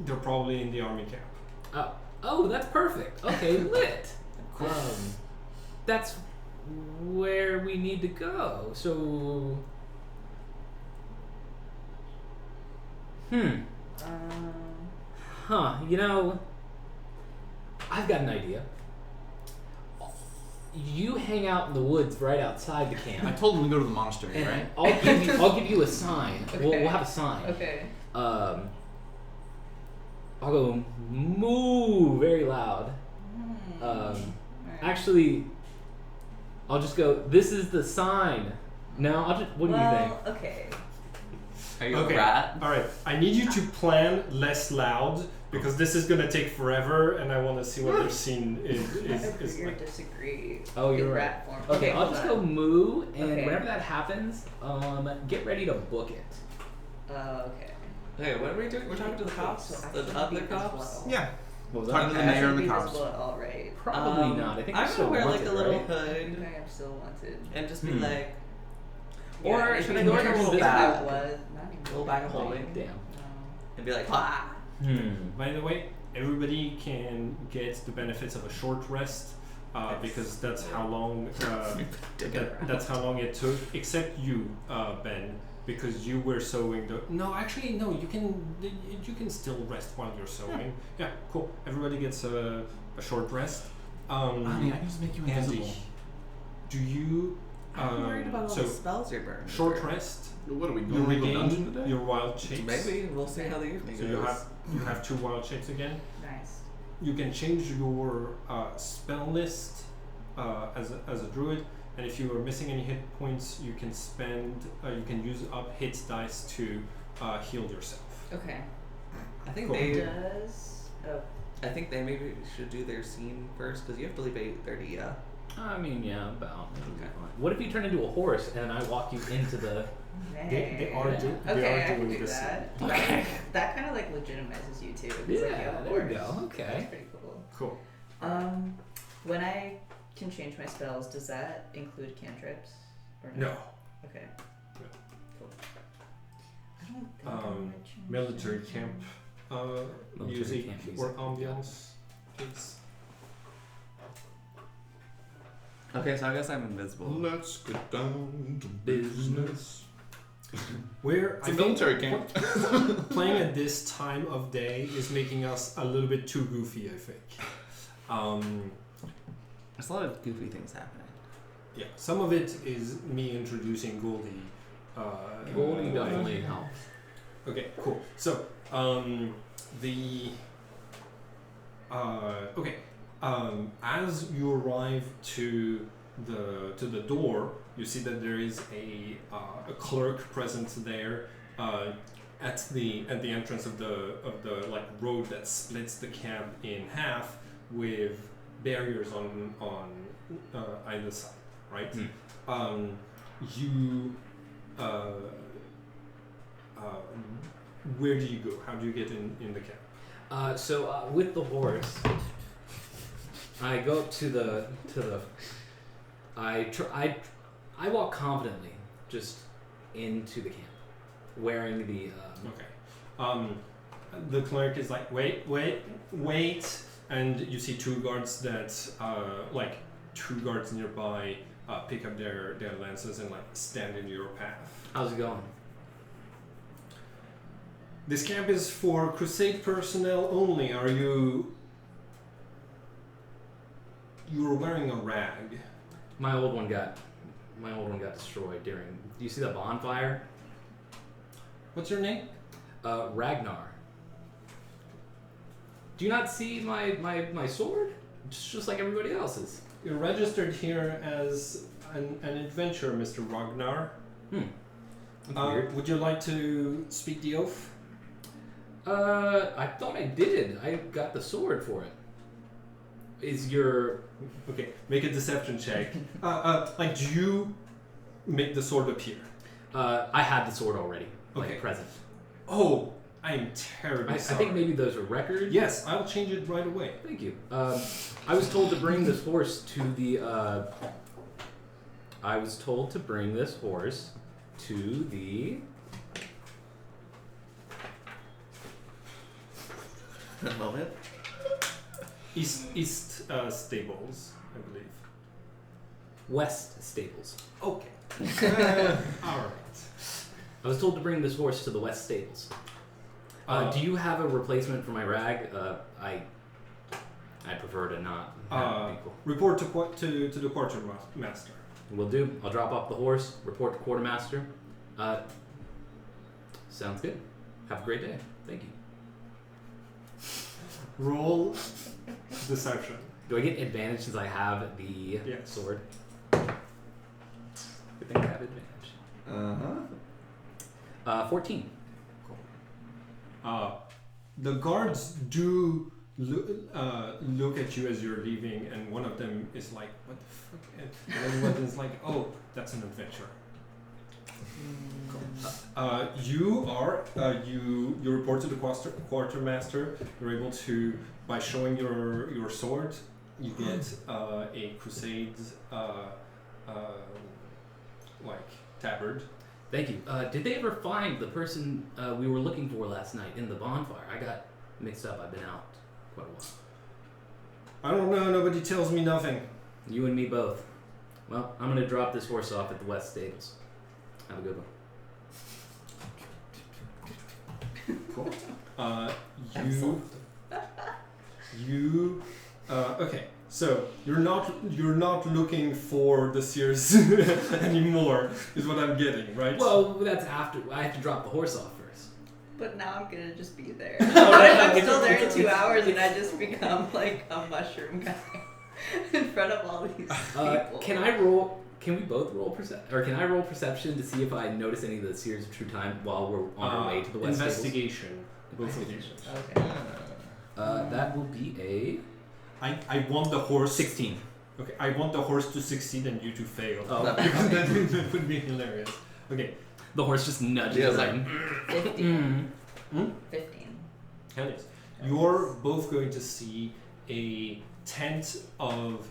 they're probably in the army camp. Oh, that's perfect. Okay, lit. That's where we need to go. So, you know, I've got an idea. You hang out in the woods right outside the I camp. told him to go to the monastery, And right? I'll give you a sign. We'll Okay. have a sign. Okay. I'll go moo very loud. Alright. Actually, I'll just go, this is the sign. No, I'll just, what do you think? Okay. Are you Okay. a rat? All right. I need you to plan less loud because this is gonna take forever, and I want to see what their scene is Agree or like. disagree. Oh, you're in right. rat form. Okay, I'll hold just on. go moo, and Okay. whenever that happens, get ready to book it. Okay. Okay, what are we doing? We're talking to the cops? So I The should other be cops? visible. Yeah. What was Talking to the I mayor should and the be cops. visible at all, right? Probably not. I think I'm you're still gonna wear like wanted, a little right? I hood think I'm still wanted. and just be Hmm. like, Or yeah, should if I you go wear into a a little little bag Was not even Little bag of holding. Damn. No. and be like, bah. By the way, everybody can get the benefits of a short rest because that's how long that's how long it took. Except you, Ben, because you were sewing the. No, actually, no. You can still rest while you're sewing. Yeah, cool. Everybody gets a short rest. Honey, I can just make you Andy, invisible. do you? I'm worried about all so the spells you're burning. short rest. What are we You going to a dungeon regain today? your wild shapes. Maybe we'll see how the evening So goes. you have 2 wild shapes again. Nice. You can change your spell list as a druid, and if you are missing any hit points, you can you can use up hit dice to heal yourself. Okay. I think Cool. I think they maybe should do their scene first because you have to leave 8:30. Yeah. I mean, yeah, about. Okay. What if you turn into a horse and I walk you into the... They are Okay, I can doing do this. that. Okay. That kind of like legitimizes you too. 'cause, like, Yeah, you have a there we horse. go. Okay. That's pretty cool. Cool. When I can change my spells, does that include cantrips? Or No. Okay. No. Cool. I don't think I'm gonna change Military anything. camp Military music camp or music, ambiance, please. Okay, so I guess I'm invisible. Let's get down to business. Where It's a military camp. playing at this time of day is making us a little bit too goofy, I think. There's a lot of goofy things happening. Yeah, some of it is me introducing Goldie. Goldie definitely helps. Okay, cool. So, as you arrive to the door, you see that there is a clerk present there at the entrance of the like road that splits the camp in half with barriers on either side, right? Where do you go? How do you get in the camp? So with the horse, I go up to the. I walk confidently just into the camp, wearing the. Okay. The clerk is like, wait, and you see 2 guards that, like 2 guards nearby, pick up their lances and like stand in your path. How's it going? This camp is for crusade personnel only. You're wearing a rag. My old one got destroyed during. Do you see the bonfire? What's your name? Ragnar. Do you not see my sword? It's just like everybody else's. You're registered here as an adventurer, Mr. Ragnar. That's weird. Would you like to speak the oath? I thought I did. I got the sword for it. Is your... Okay, make a deception check. Like, do you make the sword appear? I had the sword already. Okay. Like, present. Oh, I am terribly I sorry. think maybe those are records. Yes, I'll change it right away. Thank you. I was told to bring this horse to the... I was told to bring this horse to the... A moment. East Stables, I believe. West Stables. Okay. All right. I was told to bring this horse to the West Stables. Do you have a replacement for my rag? I prefer to not have people. Report to the quartermaster. Will do. I'll drop off the horse, report to quartermaster. Sounds good. Have a great day. Thank you. Roll deception. Do I get advantage since I have the Yes. sword? Good thing I have advantage. 14. The guards do look at you as you're leaving, and one of them is like, "What the fuck?" And one is like, "Oh, that's an adventure." You report to the quartermaster. You're able to, by showing your sword, you get a crusade like tabard. Thank you. Did they ever find the person we were looking for last night in the bonfire? I got mixed up. I've been out quite a while. I don't know. Nobody tells me nothing. You and me both. Well, I'm going to drop this horse off at the West Stables. Have a good one. Cool. Okay. So you're not looking for the Sears anymore, is what I'm getting, right? Well, that's after. I have to drop the horse off first. But now I'm gonna just be there. I'm still there in 2 hours, and I just become like a mushroom guy in front of all these people. Can we both roll perception, or can I roll perception to see if I notice any of the Seers of True Time while we're on our way to the West Stables? Investigation. Investigation. Okay. That will be a I want the horse. 16. Okay, I want the horse to succeed and you to fail. Oh. Because that would be hilarious. Okay. The horse just nudges. Yeah, it's like, him. 15. 15. Hell yes. You're both going to see a tent of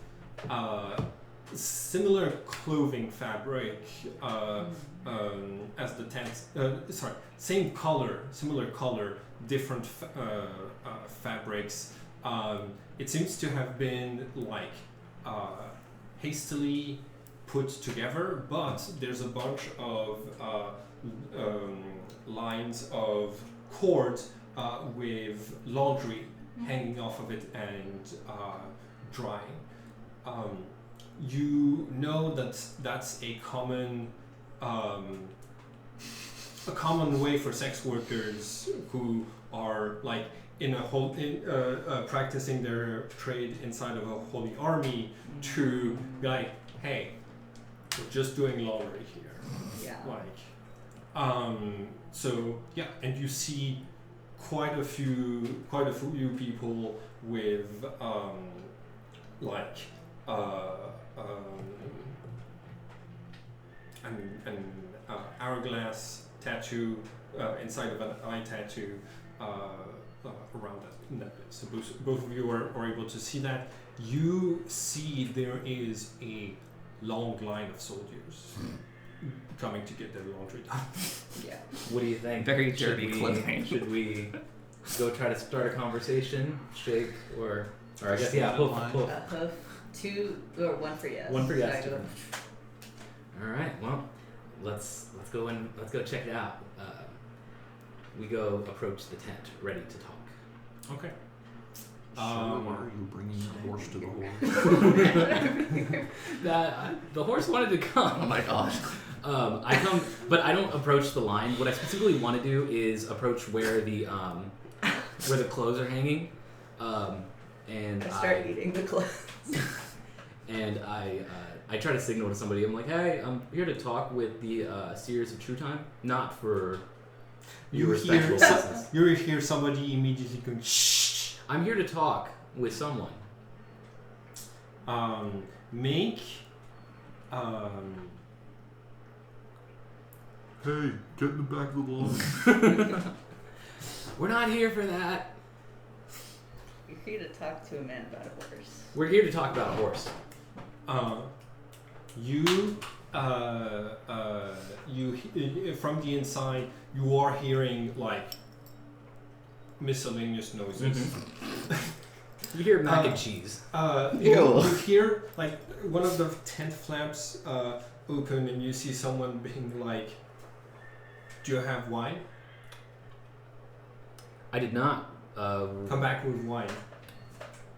similar clothing fabric as the tent. Same color, similar color, different fabrics. It seems to have been like hastily put together, but there's a bunch of lines of cord with laundry hanging off of it and drying. You know that that's a common way for sex workers who are like practicing their trade inside of a holy army to be like, hey, we're just doing laundry here. Yeah. So yeah, and you see quite a few people with an hourglass tattoo inside of an eye tattoo around that necklace. So both of you are able to see that. You see there is a long line of soldiers coming to get their laundry done. Yeah. What do you think? Very dirty clothing. Should we go try to start a conversation, shake, or I guess hoof. A hoof. 2 or 1 for yes. 1 for yes. Should I go? All right. Well, let's go check it out. We go approach the tent, ready to talk. Okay. So why are you bringing the horse to the horse? The horse wanted to come. oh my gosh. I come, but I don't approach the line. What I specifically want to do is approach where the clothes are hanging, and I start eating the clothes. And I try to signal to somebody. I'm like, hey, I'm here to talk with the Seers of True Time, not for You respectful hear, business. you hear somebody immediately going, shh. I'm here to talk with someone. Make, Hey, get in the back of the line. We're not here for that. You're here to talk to a man about a horse. We're here to talk about a horse. you from the inside, you are hearing like miscellaneous noises. You hear mac and cheese. You hear like one of the tent flaps open, and you see someone being like, "Do you have wine? I did not. Come back with wine."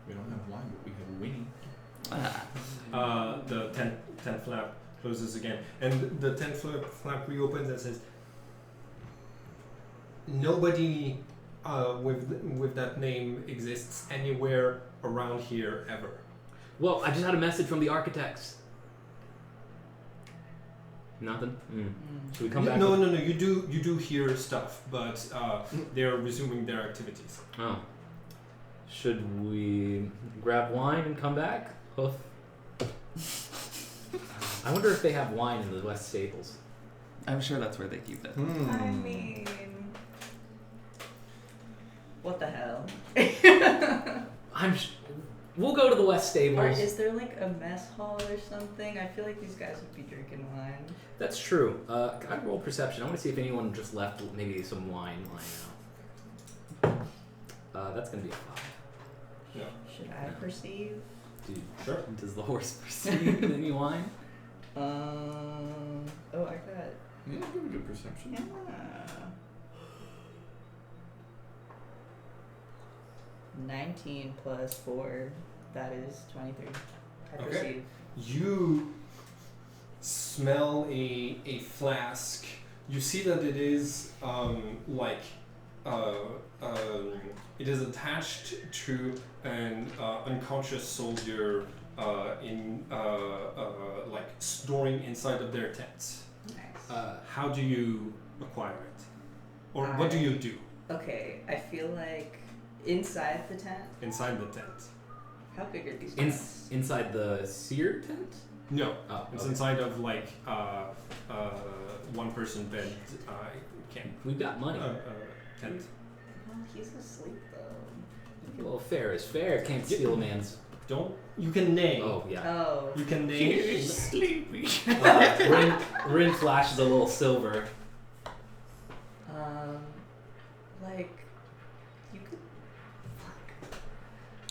We don't have wine, but we have Winnie. The tent flap closes again, and the tent flap reopens and says, "Nobody with that name exists anywhere around here ever." Well, I just had a message from the architects. Nothing. Should we come back? No. You do hear stuff, but they're resuming their activities. Oh. Should we grab wine and come back? Hoof. I wonder if they have wine in the West Stables. I'm sure that's where they keep it. I mean, what the hell? We'll go to the West Or Stables. is there like a mess hall or something? I feel like these guys would be drinking wine. That's true. Can I roll perception? I want to see if anyone just left maybe some wine lying out. That's gonna be a 5. Yeah. Should I perceive? Dude, Sure. does the horse perceive any wine? Oh, I got. Yeah, give a good perception. Yeah. 19 plus 4, that is 23. I Okay. perceive. You smell a flask. You see that it is it is attached to an unconscious soldier like storing inside of their tents. Nice. How do you acquire it, or what do you do Okay, I feel like inside the tent. inside the tent? How big are these tents? Inside the seer tent? No, Oh, it's okay. inside of like one person bed camp We've got money. tent. Well, he's asleep though. Well, fair is fair. Can't steal a man's. Don't you can name. Oh yeah. Oh. You can name. Sleepy. Rin flashes a little silver. Like, you could.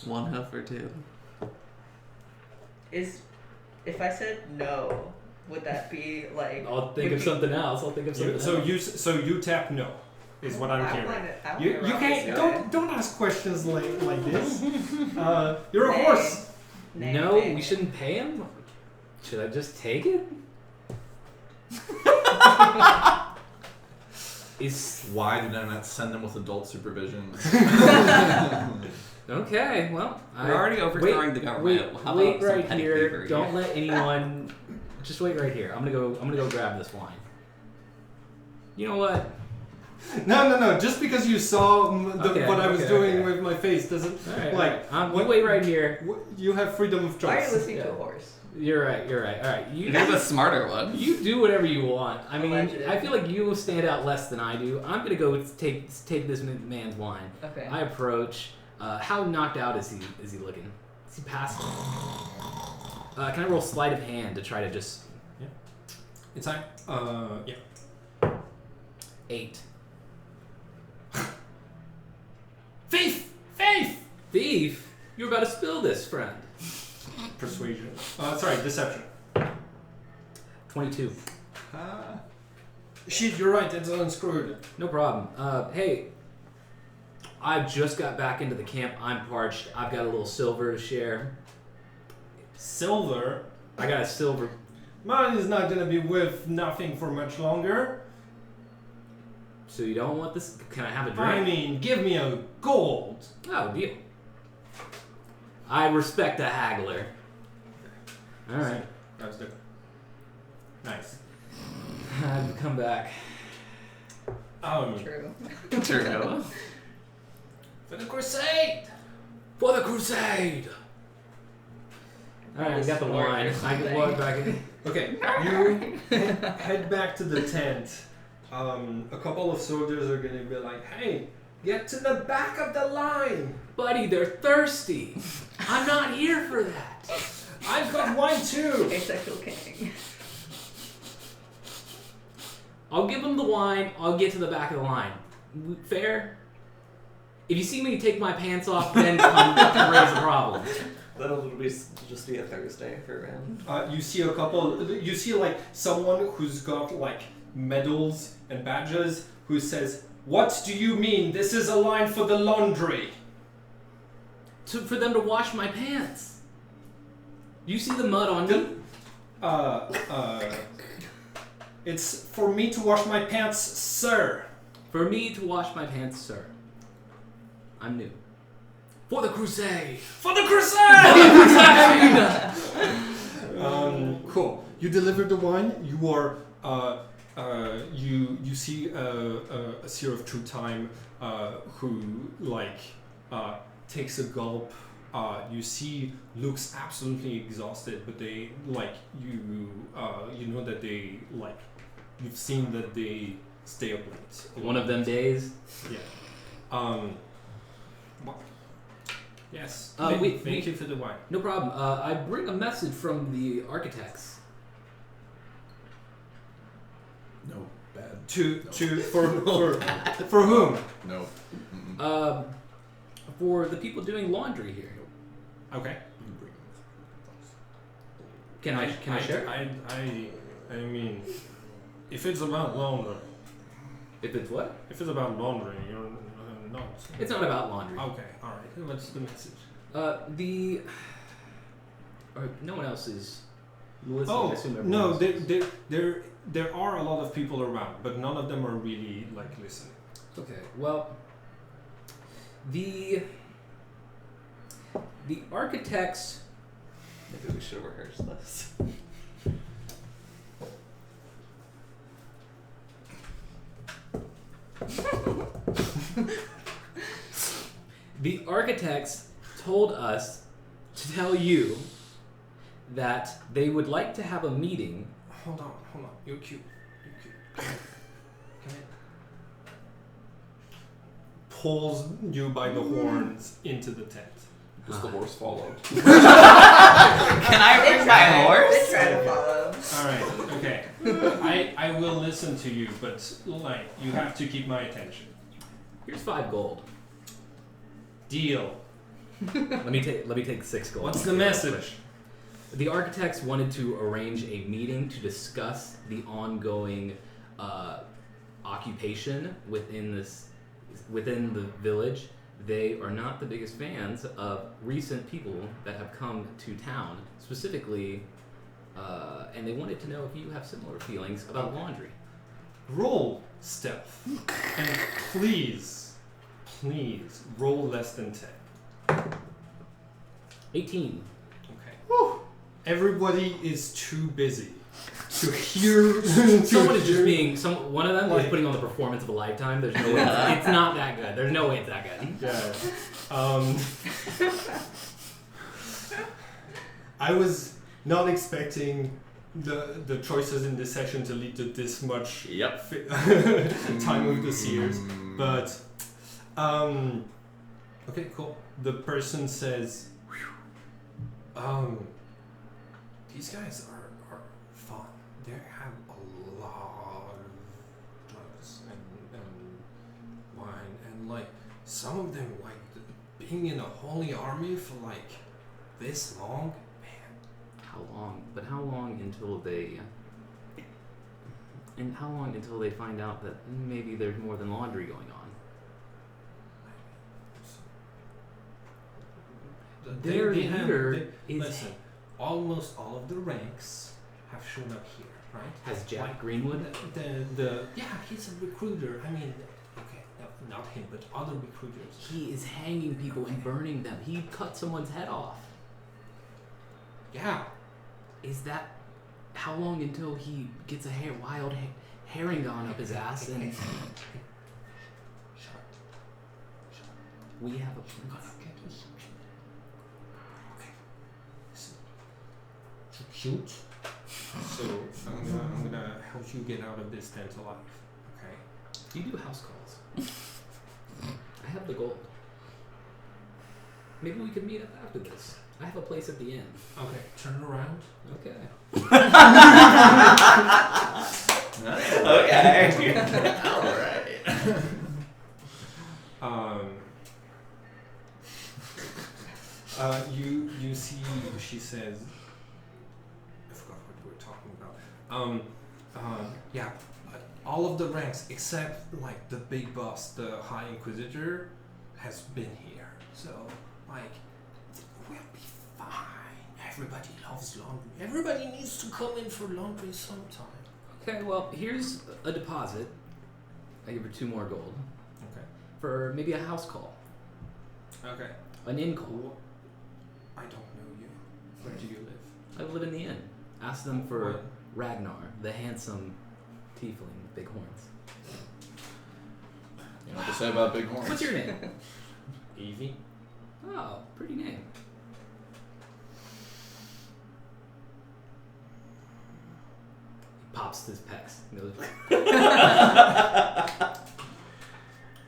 One hoof or two. If I said no, would that be like? I'll think of something else. I'll think of something else. So you tap no, is what I'm hearing. You can't don't ask questions like this. You're a Nay. horse. No, we shouldn't pay him. Should I just take it? Why did I not send them with adult supervision? Okay, well, We're already overthrowing the government. How Wait about some right petty here. thievery? Don't let anyone. Just wait right here. I'm gonna go grab this wine. You know what? No. Just because you saw what I was doing okay. with my face doesn't You wait right here. You have freedom of choice. Why are you listening to Yeah. a horse? You're right. All right, You're the smarter one. You do whatever you want. I mean, Allegedly. I feel like you stand out less than I do. I'm gonna go take this man's wine. Okay. I approach. How knocked out is he? Is he looking? Is he passing? Can I roll sleight of hand to try to just? Yeah. Inside. Yeah. 8. Thief. Thief! You're about to spill this, friend. Persuasion. Sorry, deception. 22. Shit, you're right. It's unscrewed. No problem. Hey, I just got back into the camp. I'm parched. I've got a little silver to share. Silver. I got a silver. Mine is not gonna be worth nothing for much longer. So you don't want this? Can I have a drink? I mean, give me a gold. Oh, deal. I respect a haggler. All right. That's good. Nice. I've come back. True. True. For the crusade! For the crusade! Alright, we got the wine. I can walk back in. Okay, you head back to the tent. A couple of soldiers are gonna be like, hey, get to the back of the line! Buddy, they're thirsty. I'm not here for that. I've got wine too! Asexual king. I'll give them the wine. I'll get to the back of the line. Fair? If you see me take my pants off, then come raise a problem. That'll just be a Thursday for him. You see a couple, you see like someone who's got like medals and badges who says, what do you mean? This is a line for the laundry. For them to wash my pants. You see the mud on me? It's for me to wash my pants, sir. For me to wash my pants, sir. I'm new. For the crusade! For the crusade! Cool. You deliver the wine. You are you see a Seer of True Time who like takes a gulp. You see looks absolutely exhausted, but they like you know that they like you've seen that they stay up late. One of them days? Yeah. Yes. Thank you for the wine. No problem. I bring a message from the architects. No, bad. For whom? No. For the people doing laundry here. Okay. Can I share? I mean, if it's about laundry. If it's what? If it's about laundry, you're not. It's not about laundry. Okay, all right. What's the message? No one else is listening. I Oh assume everyone no, else is. there are a lot of people around, but none of them are really like listening. Okay. Well, the architects. Maybe we should have rehearsed this. The architects told us to tell you that they would like to have a meeting. Hold on. You're cute. Come in. Pulls you by the horns into the tent. Does the horse follow? Can I bring my They horse? try to follow. All right. Okay. I will listen to you, but like you have to keep my attention. Here's 5 gold. Deal. Let me take 6 gold. What's the message? The architects wanted to arrange a meeting to discuss the ongoing occupation within the village. They are not the biggest fans of recent people that have come to town, specifically, and they wanted to know if you have similar feelings about laundry. Roll stealth, and please roll less than 10. 18. Okay. Woo. Everybody is too busy to hear. Someone is just being. One of them is putting on the performance of a lifetime. There's no way. It's not that good. There's no way it's that good. Yeah. I was not expecting the choices in this section to lead to this much time with the seers, but okay, cool. The person says, these guys are fun. They have a lot of drugs and wine, and like some of them like being in a holy army for like this long. How long? But how long until they? And how long until they find out that maybe there's more than laundry going on? Their leader is. Listen, almost all of the ranks have shown up here, right? Has Jack Like, Greenwood? Yeah, he's a recruiter. I mean, okay, no, not him, but other recruiters. He is hanging people and burning them. He cut someone's head off. Yeah. Is that how long until he gets a wild herring gone up his ass? And We have a plan. Shoot. So I'm gonna help you get out of this tent alive. Okay. You do house calls. I have the gold. Maybe we could meet up after this. I have a place at the inn. Okay. Turn around. Okay. Okay. All right. You see, she says, I forgot what we were talking about. Yeah, all of the ranks except like the big boss, the High Inquisitor, has been here. So like, we'll be fine. Everybody loves laundry. Everybody needs to come in for laundry sometime. Okay, well, here's a deposit. I give her 2 more gold. Okay. For maybe a house call. Okay. An inn call. I don't know you. Where do you live? I live in the inn. Ask them for What? Ragnar, the handsome tiefling with big horns. You know what to say about big horns? What's your name? Evie. Oh, pretty name. He pops his pecs. And goes,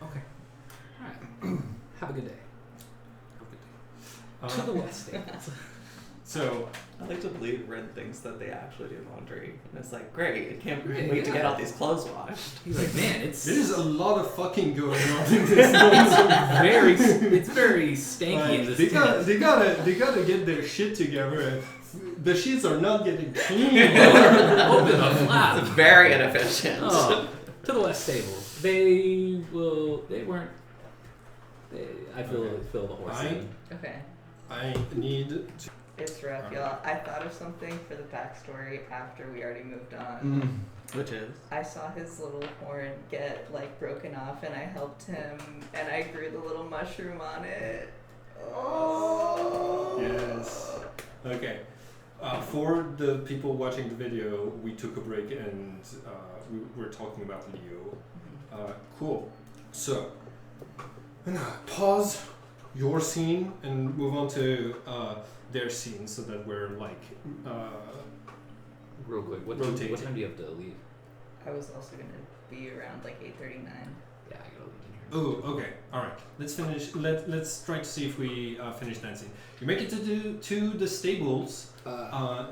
Okay. alright. Have a good day. To the west. So I like to believe Ren thinks that they actually do laundry. And it's like, great, I can't Great, wait to yeah. get all these clothes washed. He's like, man, it's there's a lot of fucking going on in this. it's very stanky in this tent. They gotta get their shit together. And the sheets are not getting clean. Open a flap. It's very inefficient. Oh, to the west stable. I feel the horse. in. Okay. I need to. It's rough, y'all. I thought of something for the backstory after we already moved on. Which is? I saw his little horn get like broken off, and I helped him, and I grew the little mushroom on it. Oh. Yes. Okay. For the people watching the video, we took a break and we were talking about Leo. Cool. So, I'm gonna pause your scene and move on to their scene so that we're like Real quick, what rotating. time do you have to leave? I was also gonna be around like 8:39. Yeah, I gotta leave in here. Oh, okay. All right. Let's finish. Let's try to see if we finish dancing. You make it to the stables.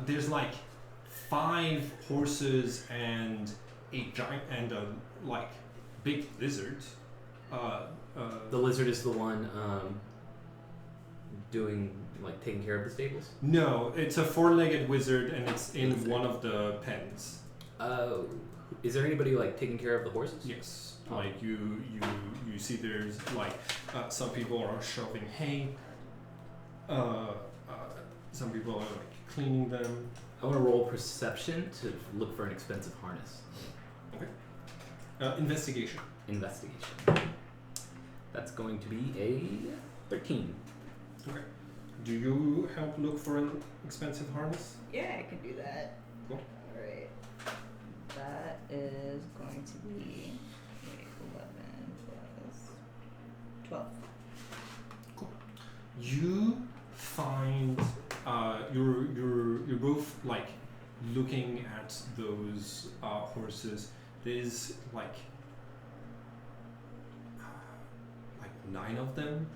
There's like 5 horses and a giant and a like big lizard. The lizard is the one taking care of the stables? No, it's a 4-legged wizard and it's in one of the pens. Is there anybody like taking care of the horses? Yes. Like you see there's like some people are shoving hay. Some people are like cleaning them. I want to roll perception to look for an expensive harness. Investigation. Investigation. That's going to be a 13. Okay. Do you help look for an expensive harness? Yeah, I can do that. Cool. Alright. That is going to be 11 plus 12. You find you're both like looking at those horses. There's like 9 of them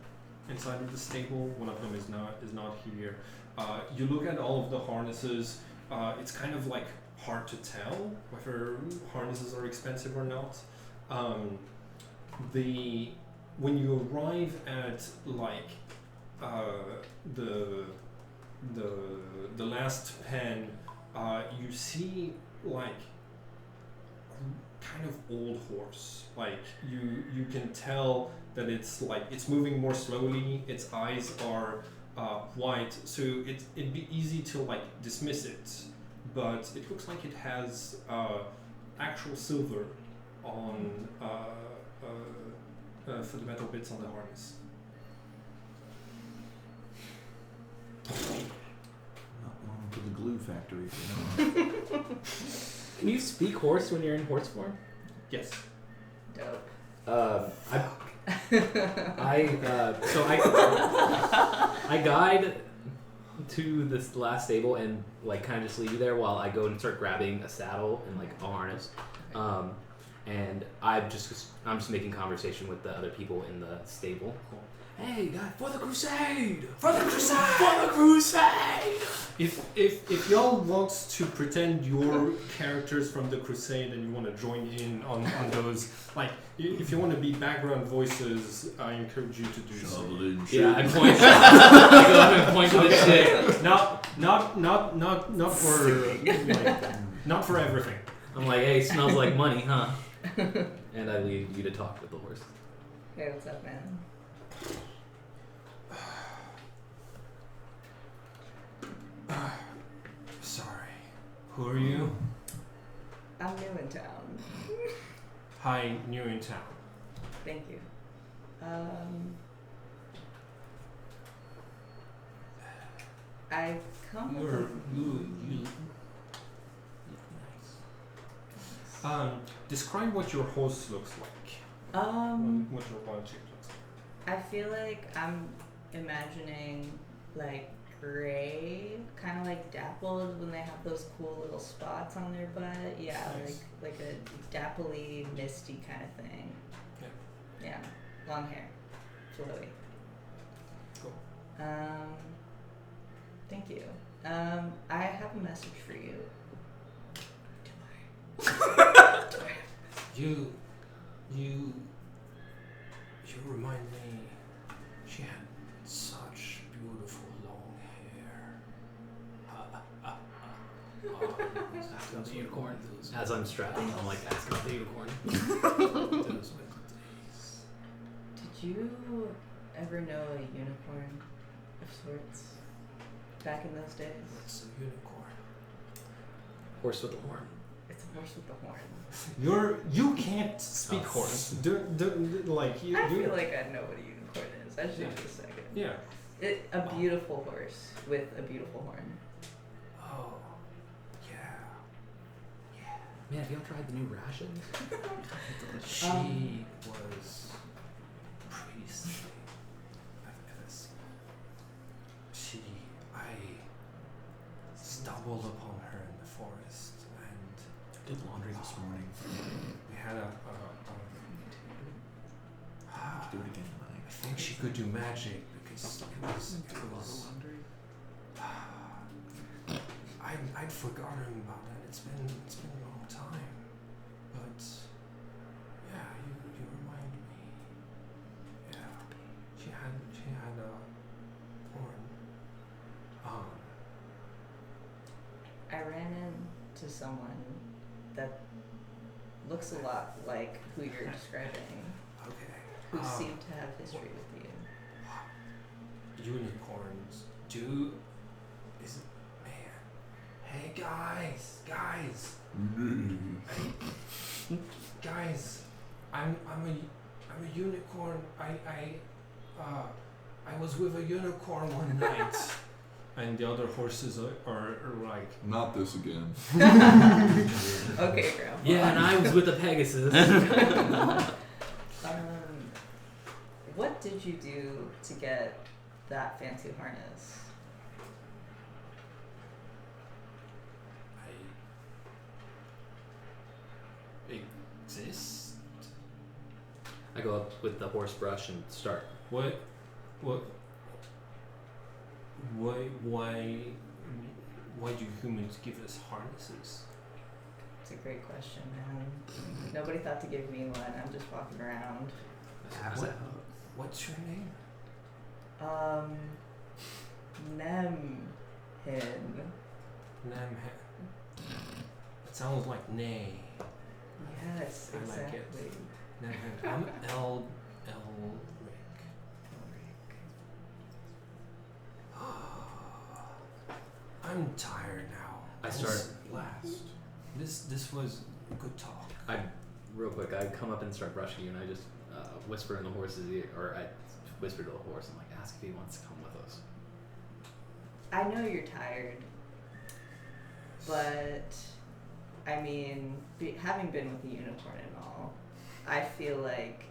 inside of the stable. One of them is not here. You look at all of the harnesses. It's kind of like hard to tell whether harnesses are expensive or not. When you arrive at like the last pen, you see like kind of old horse. Like you can tell that it's like it's moving more slowly. Its eyes are white, so it'd be easy to like dismiss it, but it looks like it has actual silver on for the metal bits on the harness. Not long to the glue factory, you know. Can you speak horse when you're in horse form? Yes. Dope. I guide to this last stable and like kind of just leave you there while I go and start grabbing a saddle and like a harness. And I'm just making conversation with the other people in the stable. Cool. Hey, guys, for the crusade! For the crusade! For the crusade! If y'all want to pretend you're characters from the crusade and you want to join in on those, like if you want to be background voices, I encourage you to do so. Yeah, I point. I go up and point to the chick. Not for like, not for everything. I'm like, hey, smells like money, huh? And I leave you to talk with the horse. Hey, what's up, man? Sorry. Who are you? I'm new in town. Hi, new in town. Thank you. I come with You nice. Describe what your horse looks like. What your wild chick looks like. I feel like I'm imagining like gray, kind of like dappled when they have those cool little spots on their butt. Yeah, Nice. like a dappley, misty kind of thing. Yeah, long hair, flowy. Cool. Thank you. I have a message for you. You remind me. She had such beautiful long hair. Ask about the unicorn. As I'm strapping, I'm like, ask about the unicorn. Those were the days. Did you ever know a unicorn of sorts back in those days? What's a unicorn? Horse with a horn. It's a horse with a horn. You can't speak Oh. horse. I feel like I know what a unicorn is. I just need a second. Yeah. A beautiful horse with a beautiful horn. Oh. Yeah. Man, have y'all tried the new rations? She was priestly. I stumbled upon her in the forest, and Did laundry this morning. we had a Do it again, I think she could do magic because it was I'd forgotten about that. It's been a long time, but yeah, you remind me. Yeah, she had a horn. I ran into someone that looks a lot like who you're describing, Okay. who seemed to have history with you. Unicorns is man. Hey guys, I'm a unicorn. I was with a unicorn one night. And the other horses are like, Not this again. Okay, Grandpa. Yeah, and I was with a Pegasus. What did you do to get that fancy harness? I exist? I go up with the horse brush and start. Why do humans give us harnesses? It's a great question, man. Nobody thought to give me one. I'm just walking around. What's your name? Nemhin. Namhan. It sounds like nay. Yes, I like it. exactly. Namhan. I'm Elric. I'm tired now. I start. Last. This was a good talk. Real quick, I come up and start brushing you, and I just whisper in the horse's ear, or I whisper to the horse, and like ask if he wants to come with us. I know you're tired, but I mean, having been with the unicorn and all, I feel like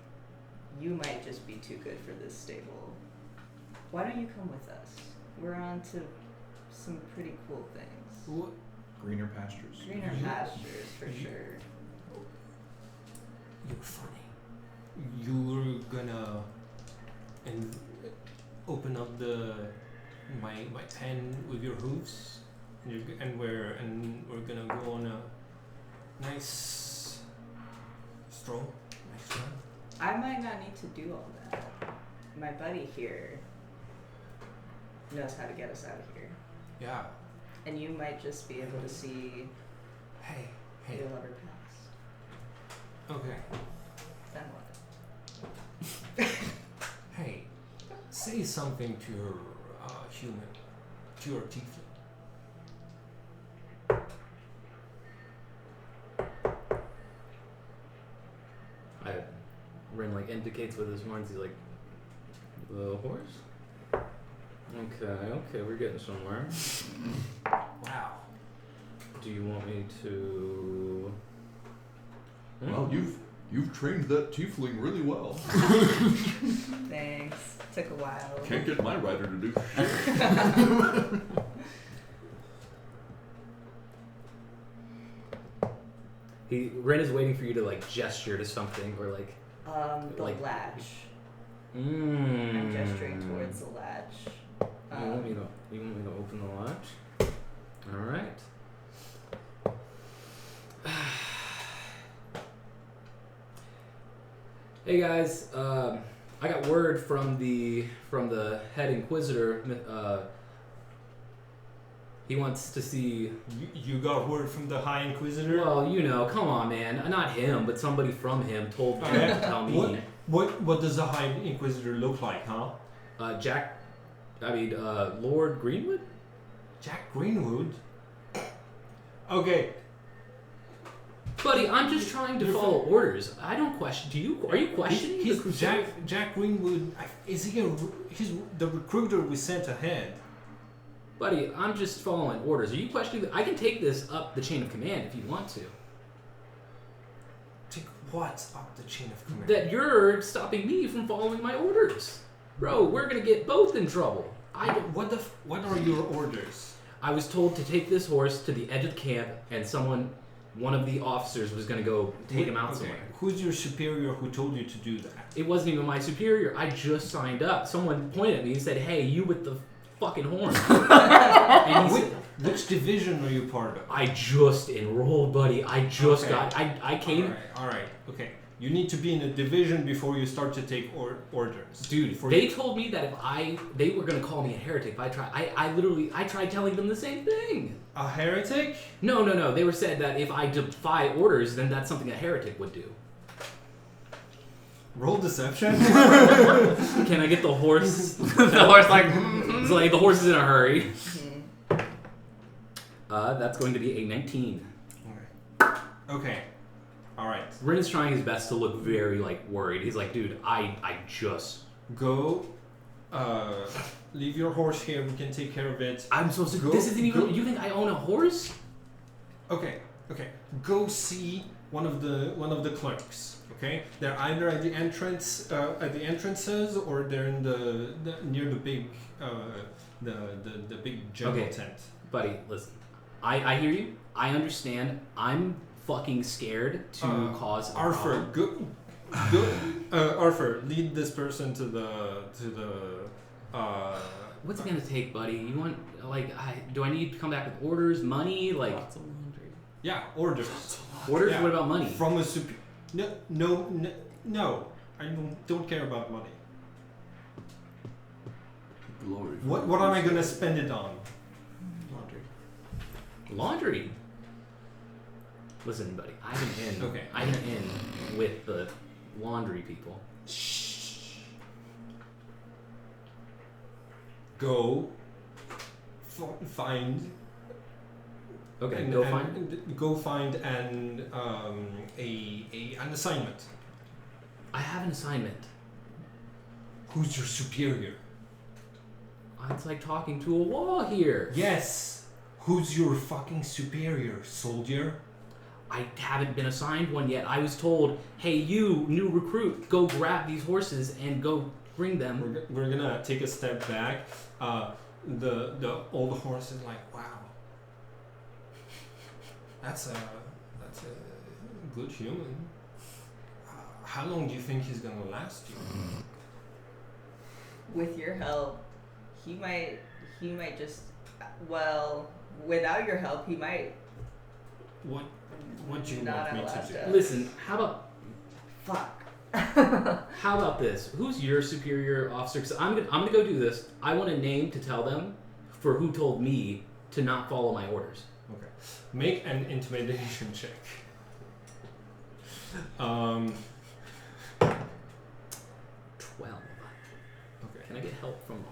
you might just be too good for this stable. Why don't you come with us? We're on to some pretty cool things. What? Greener pastures. Greener pastures, for sure. You're funny. You're gonna and open up my pen with your hooves, and we're gonna go on a nice stroll. Nice run. I might not need to do all that. My buddy here knows how to get us out of here. Yeah. And you might just be able to see Hey. your lover pass. Okay. Then what? Hey. Say something to your human, to your tiefling. Rin like indicates with his horns. He's like, the horse. Okay, we're getting somewhere. Wow. Do you want me to? Well, you've trained that tiefling really well. Thanks. Took a while. Can't get my rider to do shit. Ren is waiting for you to like gesture to something or like. The like- latch. I'm I'm gesturing towards the latch. You want me to open the latch? All right. Hey guys, I got word from the head inquisitor. He wants to see. You got word from the High Inquisitor? Well, you know, come on, man. Not him, but somebody from him told him to tell me. What does the High Inquisitor look like, huh? Lord Greenwood? Jack Greenwood? Okay. Buddy, I'm just trying to follow orders. I don't question. Are you questioning the He's Crusader? Jack Greenwood. Is he he's the recruiter we sent ahead? Buddy, I'm just following orders. Are you questioning? I can take this up the chain of command if you want to. Take what up the chain of command? That you're stopping me from following my orders. Bro, we're gonna get both in trouble. What are your orders? I was told to take this horse to the edge of the camp, and one of the officers was gonna go take him out somewhere. Who's your superior who told you to do that? It wasn't even my superior. I just signed up. Someone pointed at me and said, "Hey, you with the fucking horn." And he said, Which division are you part of? I just enrolled, buddy. I just got. I came. All right. Okay. You need to be in a division before you start to take orders. Dude, they told me that they were gonna call me a heretic if I tried. I tried telling them the same thing. A heretic? No. They were said that if I defy orders, then that's something a heretic would do. Roll deception. Can I get the horse? The horse it's like the horse is in a hurry. That's going to be a 19. Okay. All right. Rin is trying his best to look very worried. He's like, dude, I just go. Leave your horse here. We can take care of it. I'm supposed to. This isn't even. You think I own a horse? Okay. Go see one of the clerks. Okay. They're either at the entrance, at the entrances, or they're in the near the big, the big general tent. Buddy, listen. I hear you. I understand. I'm fucking scared to cause a Arthur, problem. go, Arthur, lead this person to the. What's it gonna take, buddy? You want do I need to come back with orders, money, Lots of laundry. Yeah, orders. Orders? Yeah. What about money? From a super. No. I don't care about money. Glory. What am I gonna spend it on? Laundry. Listen, buddy, I am in. Okay. I am in with the laundry people. Shh. Go. Find. Okay, Go find an assignment. I have an assignment. Who's your superior? It's like talking to a wall here. Yes. Who's your fucking superior, soldier? I haven't been assigned one yet. I was told, hey, you, new recruit, go grab these horses and go bring them. We're gonna take a step back. The old horse is like, wow, that's a good human. How long do you think he's gonna last you? With your help, he might just, well, without your help, he might What do you not want me to outlast do? us. Listen, how about Fuck. How about this? Who's your superior officer? Because I'm gonna go do this. I want a name to tell them for who told me to not follow my orders. Okay. Make an intimidation check. 12. 12. Can I get help from the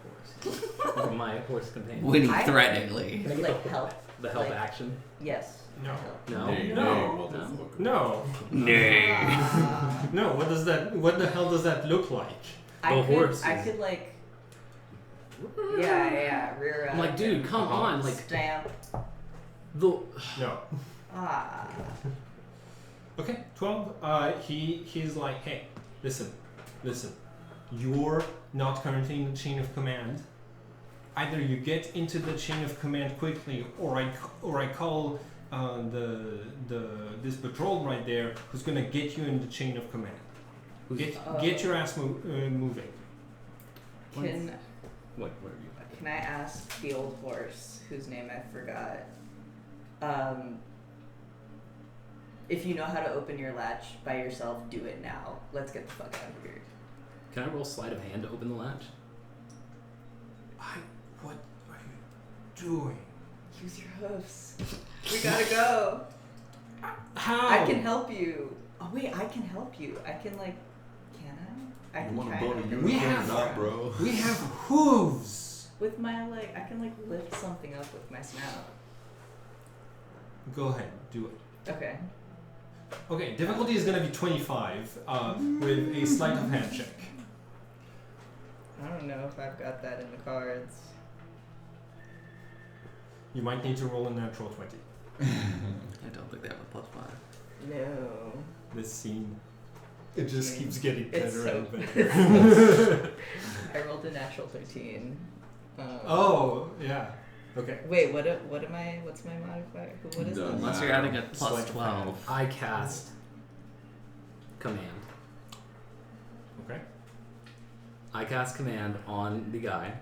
horse? From my horse companion? Winning I- threateningly. Can I get Like the help. The help Like- action? Yes. No. No. No. No. No. What does that? What the hell does that look like? I horses. could like. Yeah. Rear. I'm like, dude, come on, like Stamp. the. No. Ah. Okay. 12. He's like, hey, listen. You're not currently in the chain of command. Either you get into the chain of command quickly, or I call this patrol right there who's gonna get you in the chain of command. Get your ass moving. Can What are you? Can I ask the old horse whose name I forgot? If you know how to open your latch by yourself, do it now. Let's get the fuck out of here. Can I roll sleight of hand to open the latch? What are you doing? Use your hoofs. We gotta go. How? I can help you. Oh wait, I can help you. I can like. Can I? I can try and help you. We have bro. We have hooves. With my like, I can like lift something up with my snout. Go ahead, do it. Okay. Okay, difficulty is gonna be 25 with a sleight of hand check. I don't know if I've got that in the cards. You might need to roll a natural 20. I don't think they have a +5. No. This scene, it just keeps getting better It's so and better. I rolled a natural 13. Oh, yeah. Okay. Wait, what's my modifier? What is No. this? Unless you're adding a Sleight of +12. I cast command. Okay. I cast command on the guy,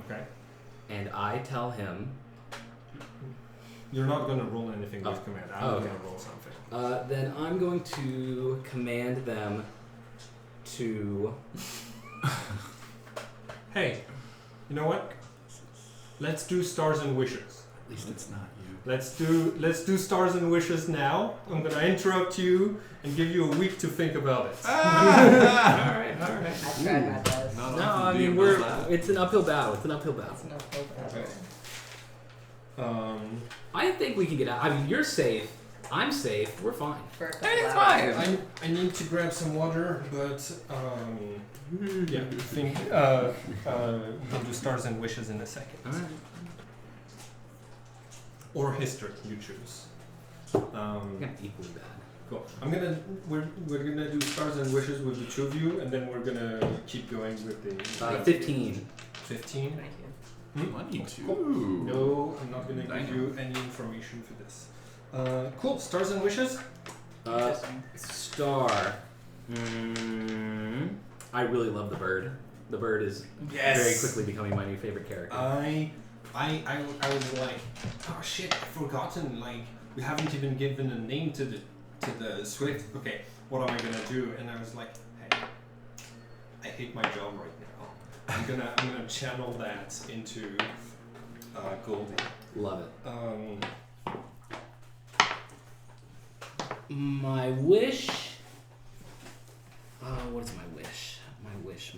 Okay. and I tell him. You're not gonna roll anything with Oh. command. I'm Oh, okay. gonna roll something. Then I'm going to command them to. Hey, you know what? Let's do stars and wishes. At least it's not you. Let's do stars and wishes now. I'm gonna interrupt you and give you a week to think about it. all right. I tried my best. No, I mean it's an uphill battle. It's an uphill battle. That's enough hope. Okay. I think we can get out. I mean, you're safe. I'm safe. We're fine. For a couple It's hours. fine. I need to grab some water, but yeah, think we'll do stars and wishes in a second. All right. Or history, you choose. I'm gonna equally bad. Cool. We're gonna do stars and wishes with the two of you, and then we're gonna keep going with the 15. 15. Thank you. 22. No, I'm not gonna Damn. give you any information for this. Cool. Stars and wishes. Interesting. Star. I really love the bird. The bird is very quickly becoming my new favorite character. I was like, oh shit, I've forgotten. Like, we haven't even given a name to the Swift. Okay, what am I gonna do? And I was like, hey, I hate my job right now. I'm gonna channel that into Goldie. Love it. My wish. What is my wish? My wish.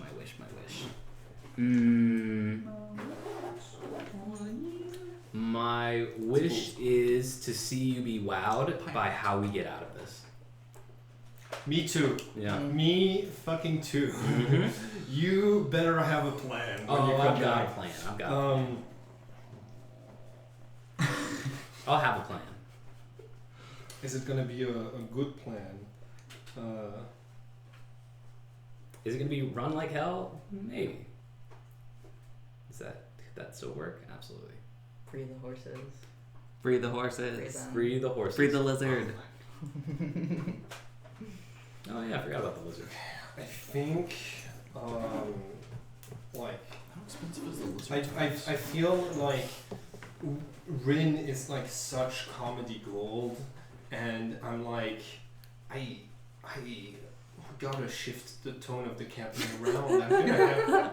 My wish is to see you be wowed by how we get out of this. Me too. Yeah. Me fucking too. You better have a plan. When you Oh, come I've got a back. plan. I'll have a plan. Is it gonna be a good plan? Is it gonna be run like hell? Maybe. Could that still work? Absolutely. Free the horses. Free the horses. them. Free the horses. Free the lizard. Oh yeah, I forgot about the lizard. I think, like, How expensive is the lizard? I feel like Rin is like such comedy gold, and I'm like, I gotta shift the tone of the campaign around.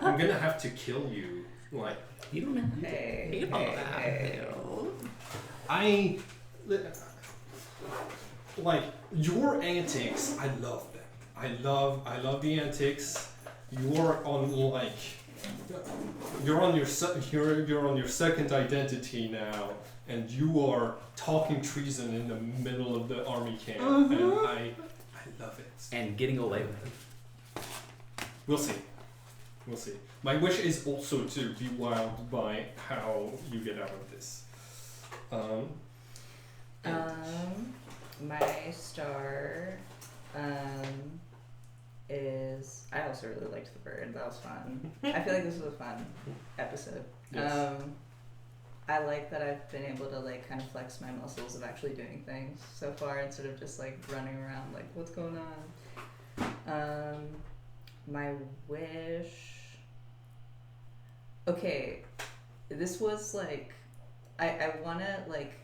I'm gonna have to kill you. Like, You don't have to. Hey. I like your antics. I love them. I love the antics. You're on like you're on your second identity now, and you are talking treason in the middle of the army camp, and I love it. And getting away with it. We'll see. My wish is also to be wowed by how you get out of this. My star is I also really liked the bird. That was fun. I feel like this was a fun episode. Yes. I like that I've been able to like kind of flex my muscles of actually doing things so far instead of just like running around like what's going on. My wish. Okay, this was like I wanna like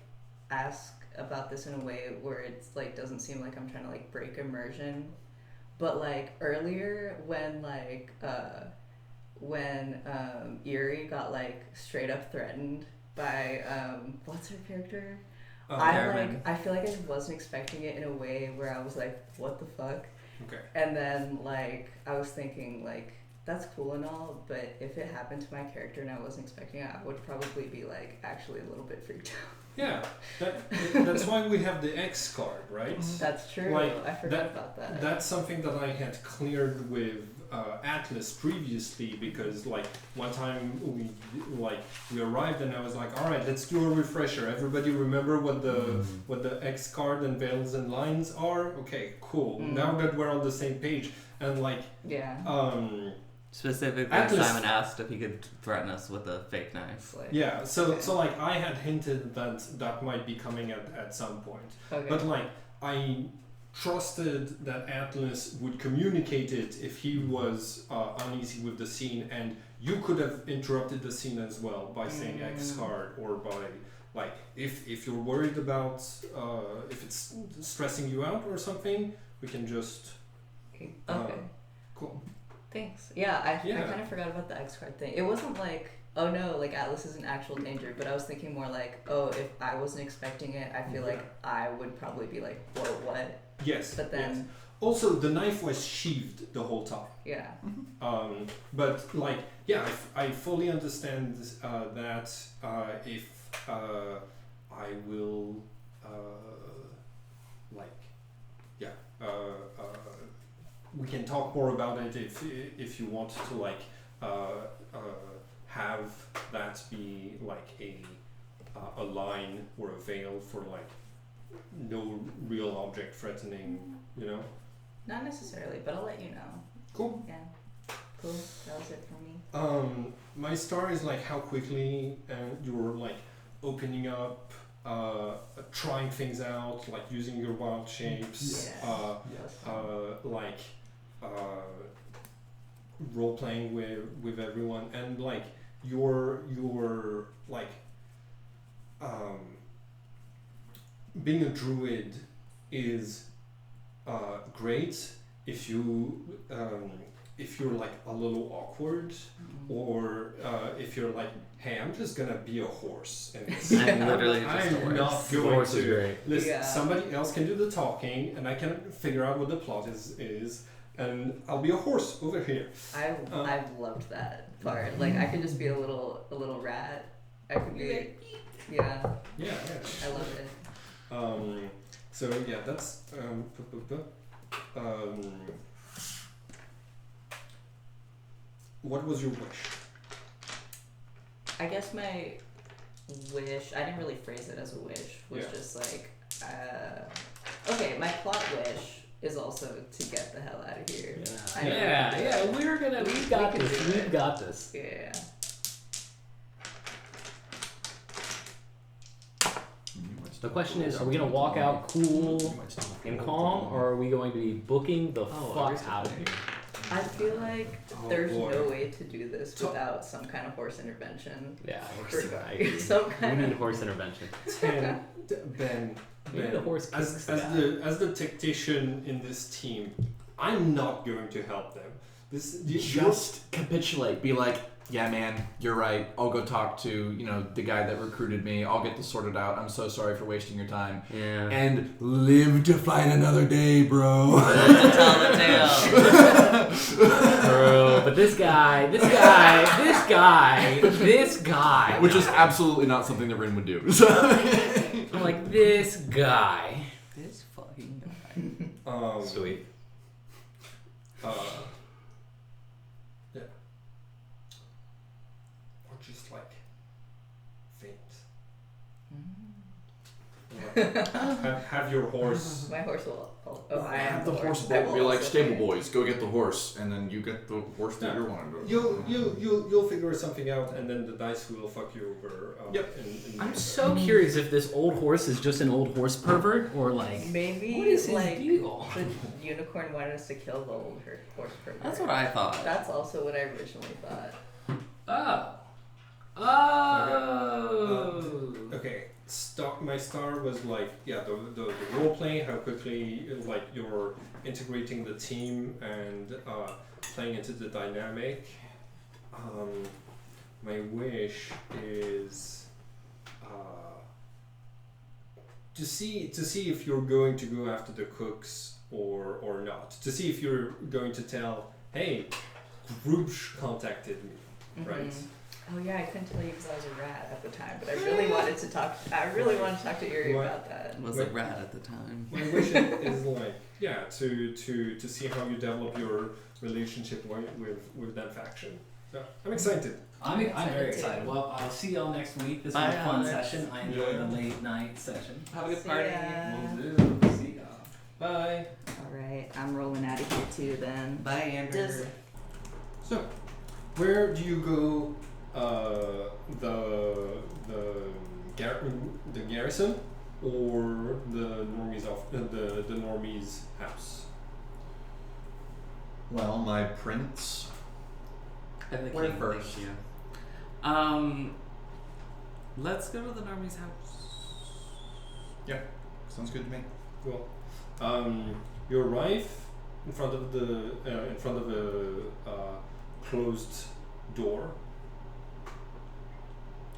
ask about this in a way where it's like doesn't seem like I'm trying to like break immersion, but like earlier when Eerie got like straight up threatened by what's her character? I feel like I wasn't expecting it in a way where I was like, what the fuck? Okay. And then like I was thinking like that's cool and all, but if it happened to my character and I wasn't expecting it, I would probably be like actually a little bit freaked out. Yeah, that's why we have the X card, right? That's true. Like, I forgot about that. That's something that I had cleared with Atlas previously, because like one time we arrived and I was like, all right, let's do a refresher. Everybody remember what the X card and veils and lines are? Okay, cool. Now that we're on the same page, and like Specifically, Atlas, Simon asked if he could threaten us with a fake knife. Like, yeah, so like I had hinted that might be coming at some point, okay. but like I trusted that Atlas would communicate it if he was uneasy with the scene, and you could have interrupted the scene as well by saying X card, or by like if you're worried about if it's stressing you out or something, we can just Okay. Cool. Thanks. Yeah, I Yeah. kind of forgot about the X card thing. It wasn't like, oh no, like Atlas is in actual danger, but I was thinking more like, oh, if I wasn't expecting it, I feel like I would probably be like, whoa, what? Yes. But then, yes. Also, the knife was sheathed the whole time. yeah. But like, yeah, I fully understand that if I will, we can talk more about it if you want to like have that be like a line or a veil for like no real object threatening, you know. Not necessarily, but I'll let you know. Cool. Yeah. Cool. That was it for me. My star is like how quickly you're like opening up, trying things out, like using your wild shapes, like role playing with everyone, and like you're like being a druid is great if you're like a little awkward, or if you're like, hey, I'm just gonna be a horse, and I'm literally just a I'm horse. not The going horse is to great. listen. Yeah. Somebody else can do the talking, and I can figure out what the plot is, and I'll be a horse over here. I've loved that part. Like I could just be a little rat. I could be, yeah. Yeah. I love it. So yeah, that's what was your wish? I guess my wish, I didn't really phrase it as a wish, was Yeah. just like, Okay, my plot wish is also to get the hell out of here. I know Yeah, we can do it. we've got We can this. do it. We've got this. Yeah. The question is, are we gonna walk out cool and calm, or are we going to be booking the fuck out of here? I feel like Oh, there's boy. no way to do this without some kind of horse intervention. Yeah, I agree. Some We kind need of. horse intervention. Ben, Maybe the horse kicks as the tactician in this team, I'm not going to help them. Just capitulate. Be like, yeah, man, you're right. I'll go talk to, the guy that recruited me. I'll get this sorted out. I'm so sorry for wasting your time. Yeah. And live to fight another day, bro. Tell the tale. Bro, but this guy. Which is absolutely not something that Rin would do. So. I'm like, this guy. This fucking guy. Sweet. Yeah. Or just like faint. Have your horse. My horse will. I am Have the horse I book will be like, also stable faint. boys, go get the horse, and then you get the horse that you're wanting to. You'll figure something out, and then the dice will fuck you over. Yep. I'm so curious if this old horse is just an old horse pervert, or like, Maybe what is his like deal? the unicorn wanted us to kill the old horse pervert. That's what I thought. That's also what I originally thought. Okay. My star was like, the role play, how quickly like you're integrating the team and playing into the dynamic. My wish is to see if you're going to go after the cooks or not. To see if you're going to tell, hey, Groosh contacted me, right? Oh yeah, I couldn't tell you because I was a rat at the time, but I really wanted to talk. I really wanted to talk to Eerie What? about that. Was a rat at the time. My wish is like, to see how you develop your relationship with that faction. So I'm excited. I'm excited very too. excited. Well, I'll see y'all next week. This was Bye, a fun Alex. session. I enjoyed the late night session. Have a good See party. ya. Will do. See y'all. Bye. All right, I'm rolling out of here too. Then. Bye, Amber. Does So, where do you go? The garrison or the normies' house? Well, my prince. And the Where king, first? thank you. Let's go to the Normie's house. Sounds good to me. Cool. You arrive in front of a closed door.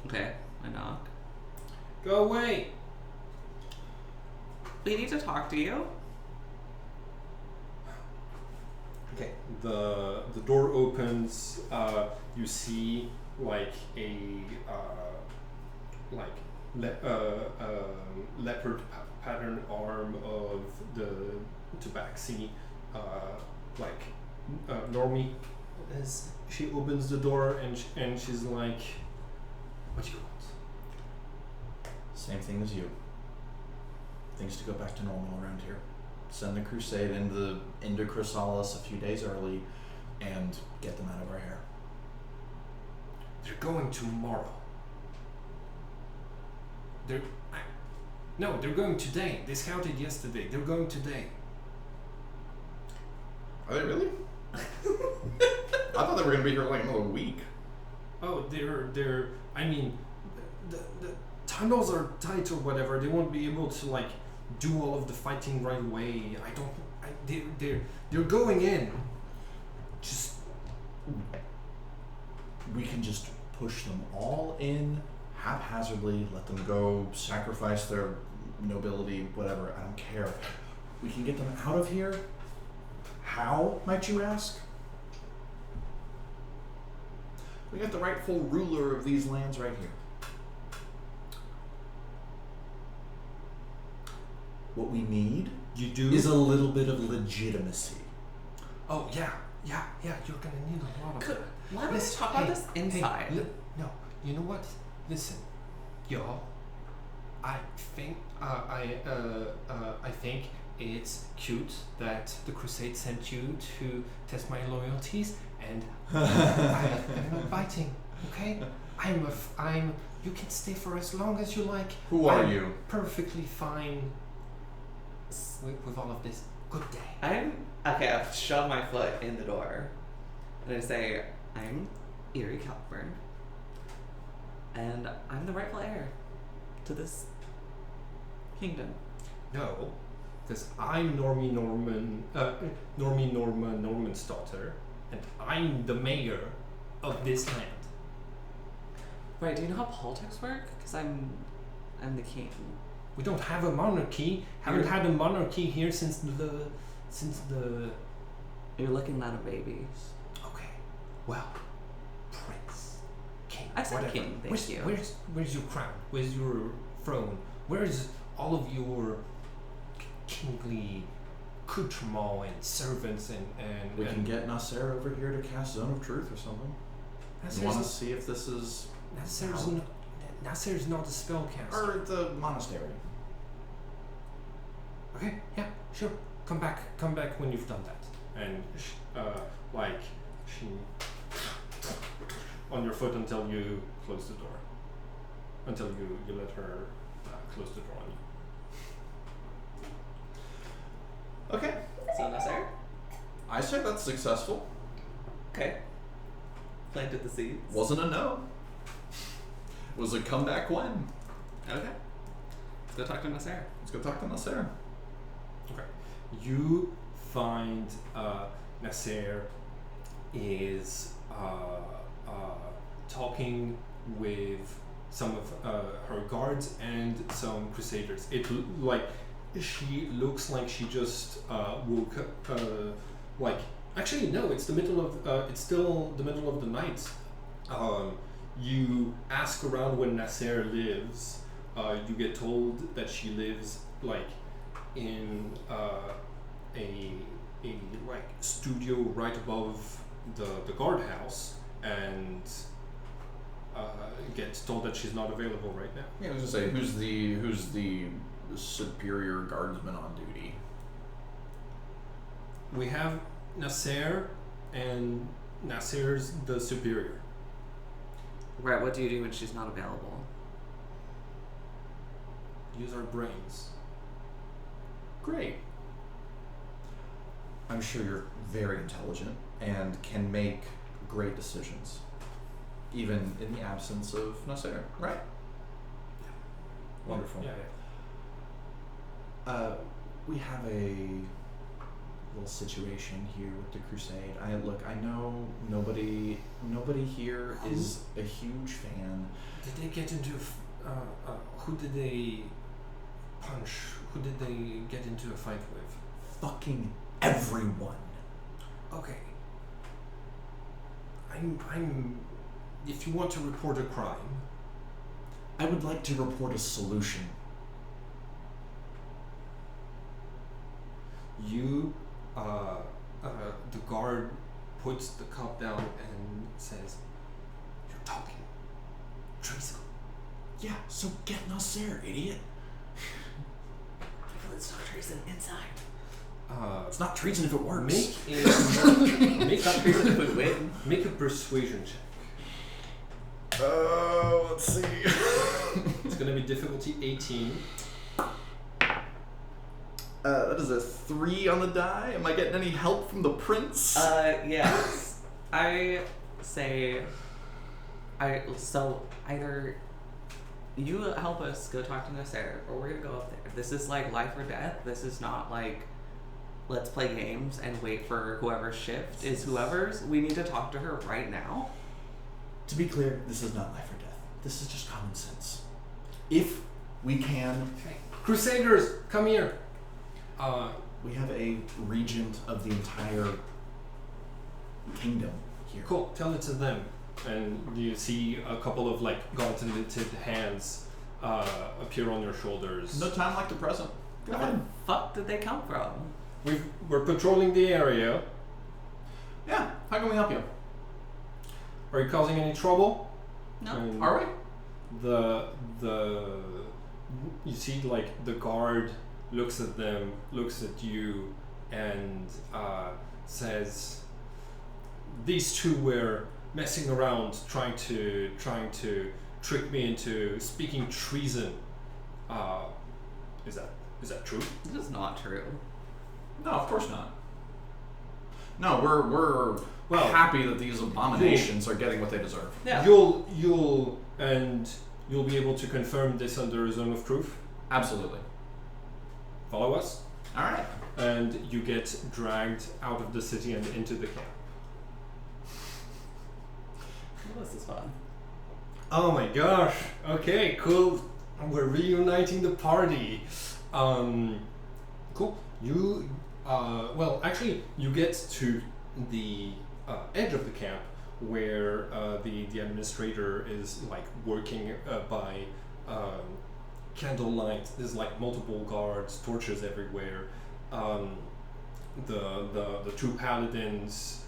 Okay, I knock. Go away. We need to talk to you. Okay. The door opens. You see like a leopard pattern arm of the tabaxi, Normie. As she opens the door and she's like, "What do you want?" Same thing as you. Things to go back to normal around here. Send the crusade into Cryssalis a few days early and get them out of our hair. They're going tomorrow. They're going today. They scouted yesterday. They're going today. Are they really? I thought they were going to be here like another week. Oh, they're. I mean, the tunnels are tight or whatever. They won't be able to like do all of the fighting right away. They're going in. Just We can just push them all in haphazardly, let them go, sacrifice their nobility, whatever. I don't care. We can get them out of here. How, might you ask? We got the rightful ruler of these lands right here. What we need you do. is a little bit of legitimacy. Oh yeah. You're gonna need a lot of that. Why don't we Listen, talk about this inside? No, you know what? Listen, y'all. I think it's cute that the Crusade sent you to test my loyalties, and I'm not biting. Okay, You can stay for as long as you like. Who are I'm you? Perfectly fine with all of this. Good day. I've shoved my foot in the door, and I say, I'm Eerie Caliburn, and I'm the rightful heir to this kingdom. No, because I'm Norman's daughter, and I'm the mayor of this land. Right, do you know how politics work? Because I'm the king. We don't have a monarchy. Haven't had a monarchy here since the. You're looking at a babies. Okay, well, prince, king. I said whatever. king, thank you. Where's your crown? Where's your throne? Where's all of your kingly accoutrements and servants and We can get Nasser over here to cast Zone of Truth or something. You want to see if this is Nasser's not a spellcaster. or the monastery. Okay, yeah, sure. Come back when you've done that. And she on your foot until you close the door. Until you let her close the door on you. Okay, So Nasser? I say that's successful. Okay. Planted the seeds. Wasn't a no. Was a comeback win. Okay. Let's go talk to Nasser. Let's go talk to Nasser. Okay. You find Nasser is talking with some of her guards and some crusaders. She looks like she just woke up. Actually, no. It's it's still the middle of the night. You ask around when Nasser lives. You get told that she lives in a studio right above the guardhouse, and gets told that she's not available right now. Yeah, I was gonna say, who's the superior guardsman on duty? We have Nasser, and Nasser's the superior. Right, what do you do when she's not available? Use our brains. Great. I'm sure you're very intelligent and can make great decisions, even in the absence of Nasser, right? Wonderful. Yeah. We have a little situation here with the Crusade. I know nobody here is a huge fan. Did they get into? Who did they punch? Who did they get into a fight with? Fucking everyone. Okay. I'm. If you want to report a crime, I would like to report a solution. you, the guard puts the cup down and says, "You're talking treason." Yeah, so get Nasser, idiot. It's not treason inside. It's not treason if it works. Make a persuasion check. Let's see. It's gonna be difficulty 18. That is a 3 on the die. Am I getting any help from the prince? Yes. I say, so either you help us go talk to Nasser, or we're gonna go up there. This is like life or death. This is not like, let's play games and wait for whoever's shift is whoever's. We need to talk to her right now. To be clear, this is not life or death. This is just common sense. If we can... Crusaders, come here! We have a regent of the entire kingdom here. Cool, tell it to them. And you see a couple of gauntleted hands appear on your shoulders. No time like the present. Go Where ahead. the fuck did they come from? We're patrolling the area. Yeah, how can we help you? Are you causing any trouble? No. And Are we? The you see like the guard looks at them, looks at you, and says, "These two were messing around, trying to trick me into speaking treason. Is that true?" This is not true. No, of course not. No, we're Well, happy that these abominations are getting what they deserve. Yeah. You'll be able to confirm this under a zone of truth. Absolutely. Follow us, All right. and you get dragged out of the city and into the camp. Well, this is fun. Oh my gosh. Okay, cool. We're reuniting the party. Cool. You, well, actually, you get to the edge of the camp where the administrator is like working by candlelight. There's like multiple guards, torches everywhere. The two paladins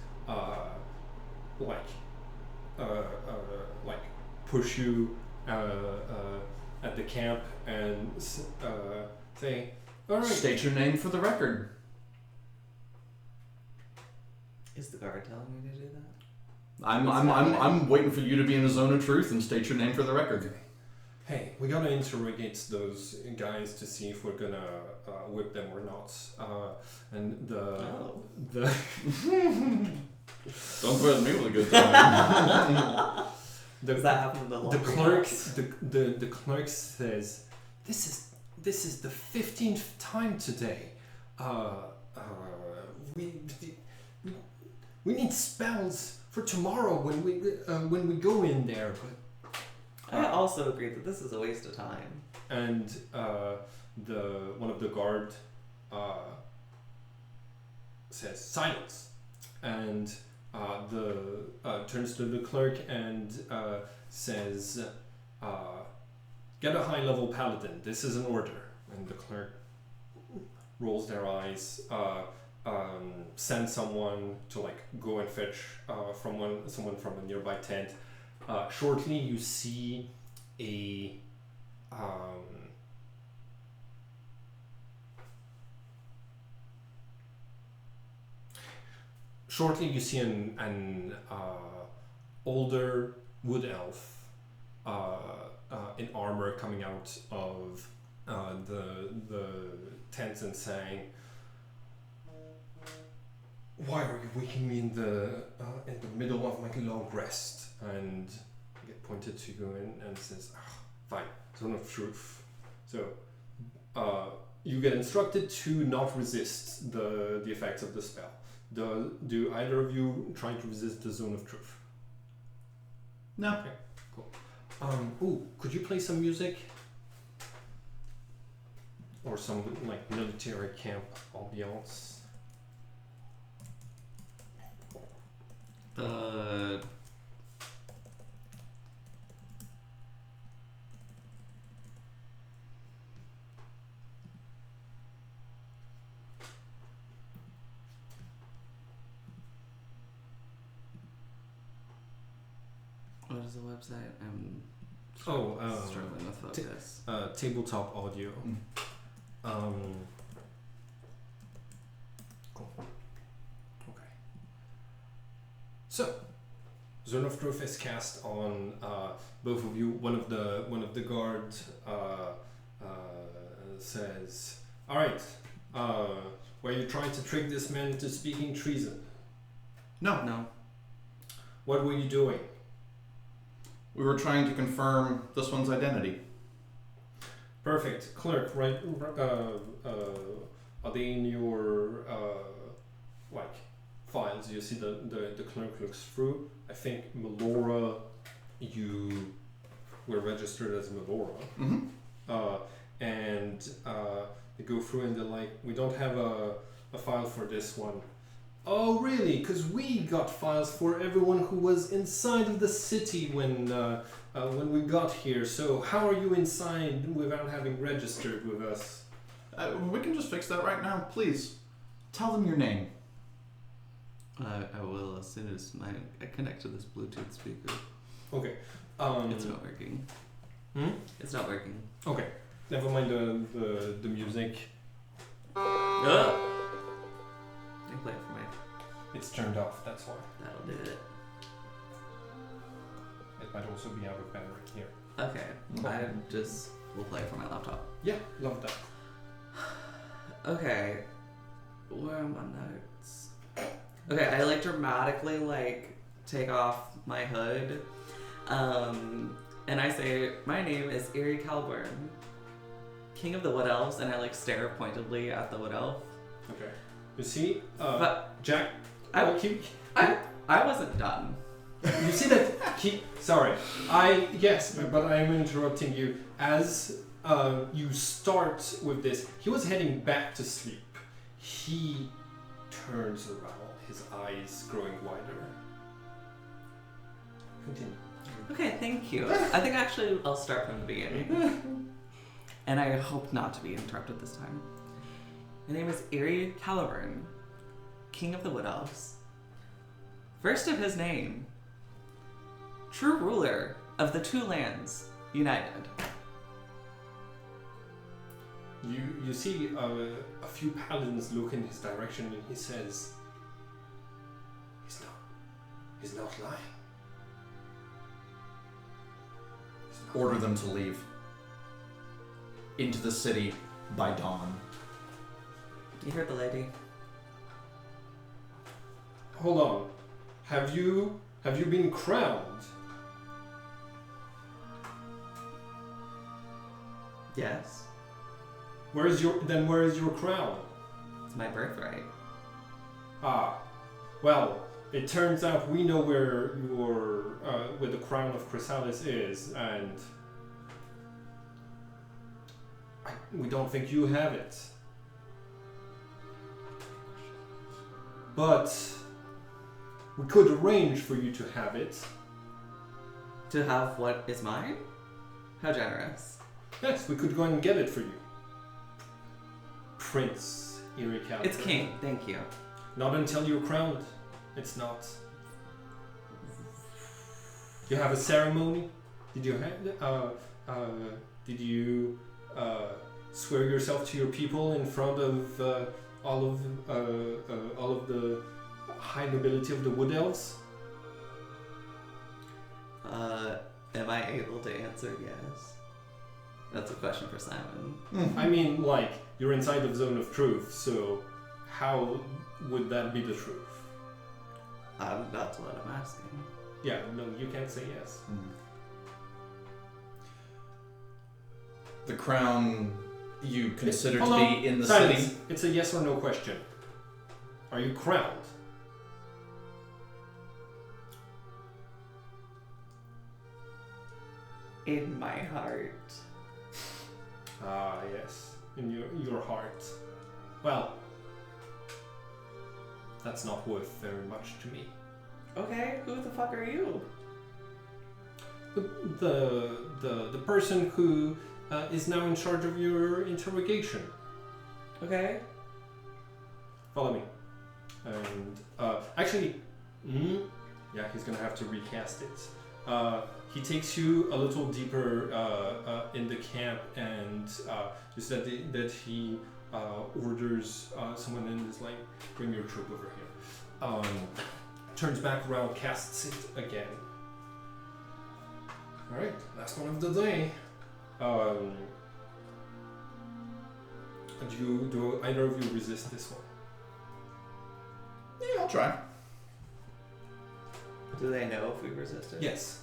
like push you at the camp and say, "All right." State your name for the record. Is the guard telling me to do that? I'm waiting for you to be in a zone of truth and state your name for the record. Hey, we gotta interrogate those guys to see if we're gonna whip them or not. And the Don't threaten me with a good time. Does that happen in the the clerk the clerk says, "This is the 15th time today. We need spells for tomorrow when we go in there." But I also agree that this is a waste of time. and one of the guard says, "Silence," and turns to the clerk and says, "Get a high-level paladin. This is an order." And the clerk rolls their eyes, sends someone to like go and fetch someone from a nearby tent. Shortly, you see a an older wood elf in armor coming out of the tent and saying, "Why are you waking me in the middle of my long rest?" And get pointed to you and says, "Fine, zone of truth." So you get instructed to not resist the effects of the spell. Do either of you try to resist the zone of truth? No. Okay, cool. Could you play some music? Or some like military camp ambiance? What is the website? I'm struggling with focus. Tabletop audio. Cool. Okay. So, Zone of Truth is cast on both of you. One of the guards says, "All right, were you trying to trick this man into speaking treason?" No. What were you doing? We were trying to confirm this one's identity. Perfect. Clerk, right? Are they in your files? You see the clerk looks through. I think Melora, you were registered as Melora. Mm-hmm. And they go through and they're like, "We don't have a file for this one." "Oh, really? Because we got files for everyone who was inside of the city when we got here. So how are you inside without having registered with us?" We can just fix that right now. Please, tell them your name. I will as soon as I connect to this Bluetooth speaker. Okay. It's not working. Hmm? It's not working. Okay. Never mind the music. Ugh. You play it for me. It's turned off, that's why. That'll do it. It might also be out of battery here. Okay. Cool. I just will play it for my laptop. Yeah, love that. Okay. Where are my notes? Okay, I like dramatically like take off my hood. And I say, my name is Eerie, Caliburn, King of the Wood Elves, and I like stare pointedly at the Wood Elf. Okay. You see, But Jack. I wasn't done. You see that he. Sorry, but I am interrupting you as you start with this. He was heading back to sleep. He turns around, his eyes growing wider. Continue. Okay, thank you. I think actually I'll start from the beginning. And I hope not to be interrupted this time. My name is Eerie Caliburn, King of the Wood Elves. First of his name, true ruler of the two lands united. You see a few paladins look in his direction, and he says, "He's not lying." Order them to leave. Into the city by dawn. You heard the lady. Hold on. Have you been crowned? Yes, Where is your crown? it's my birthright. Ah, well, it turns out we know where where the crown of Cryssalis is, and we don't think you have it. But we could arrange for you to have it. To have what is mine? How generous. Yes, we could go and get it for you. Prince Eerie Caliburn. It's king, thank you. Not until you're crowned. It's not. You have a ceremony? Did you swear yourself to your people in front of all of the high nobility of the Wood Elves? Am I able to answer yes? That's a question for Simon. I mean, like, you're inside of Zone of Truth, so how would that be the truth? That's what I'm asking. Yeah, no, you can't say yes. The crown you consider Hold to on. be in the Silence. city. It's a yes or no question. Are you crowned? In my heart. Ah, yes. In your heart. Well, that's not worth very much to me. Okay, who the fuck are you? The person who is now in charge of your interrogation. Okay. Follow me. And actually, yeah, he's gonna have to recast it. He takes you a little deeper in the camp, and you said that he orders someone in, is like, bring your troop over here. Turns back around, casts it again. All right, last one of the day. Do either of you resist this one? Yeah, I'll try. Do they know if we resisted? Yes.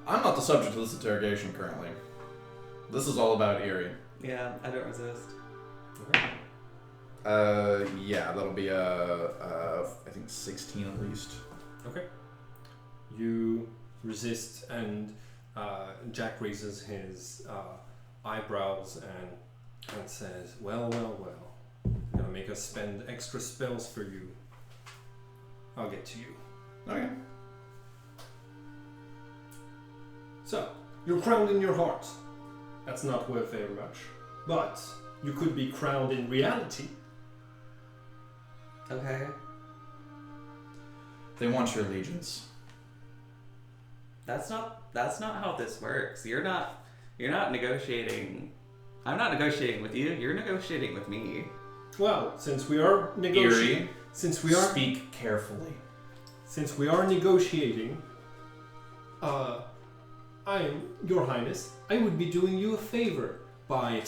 I'm not the subject of this interrogation currently. This is all about Eerie. Yeah, I don't resist. Okay. Yeah, that'll be I think 16 at least. Okay. You resist, and Jack raises his eyebrows and says, well. You're gonna make us spend extra spells for you. I'll get to you. Okay. So, you're crowned in your heart. That's not worth very much. But you could be crowned in reality. Okay. They want your allegiance. That's not how this works. You're not You're not negotiating. I'm not negotiating with you. You're negotiating with me. Well, since we are negotiating, Eerie, speak carefully. since we are negotiating, Your Highness, I would be doing you a favor by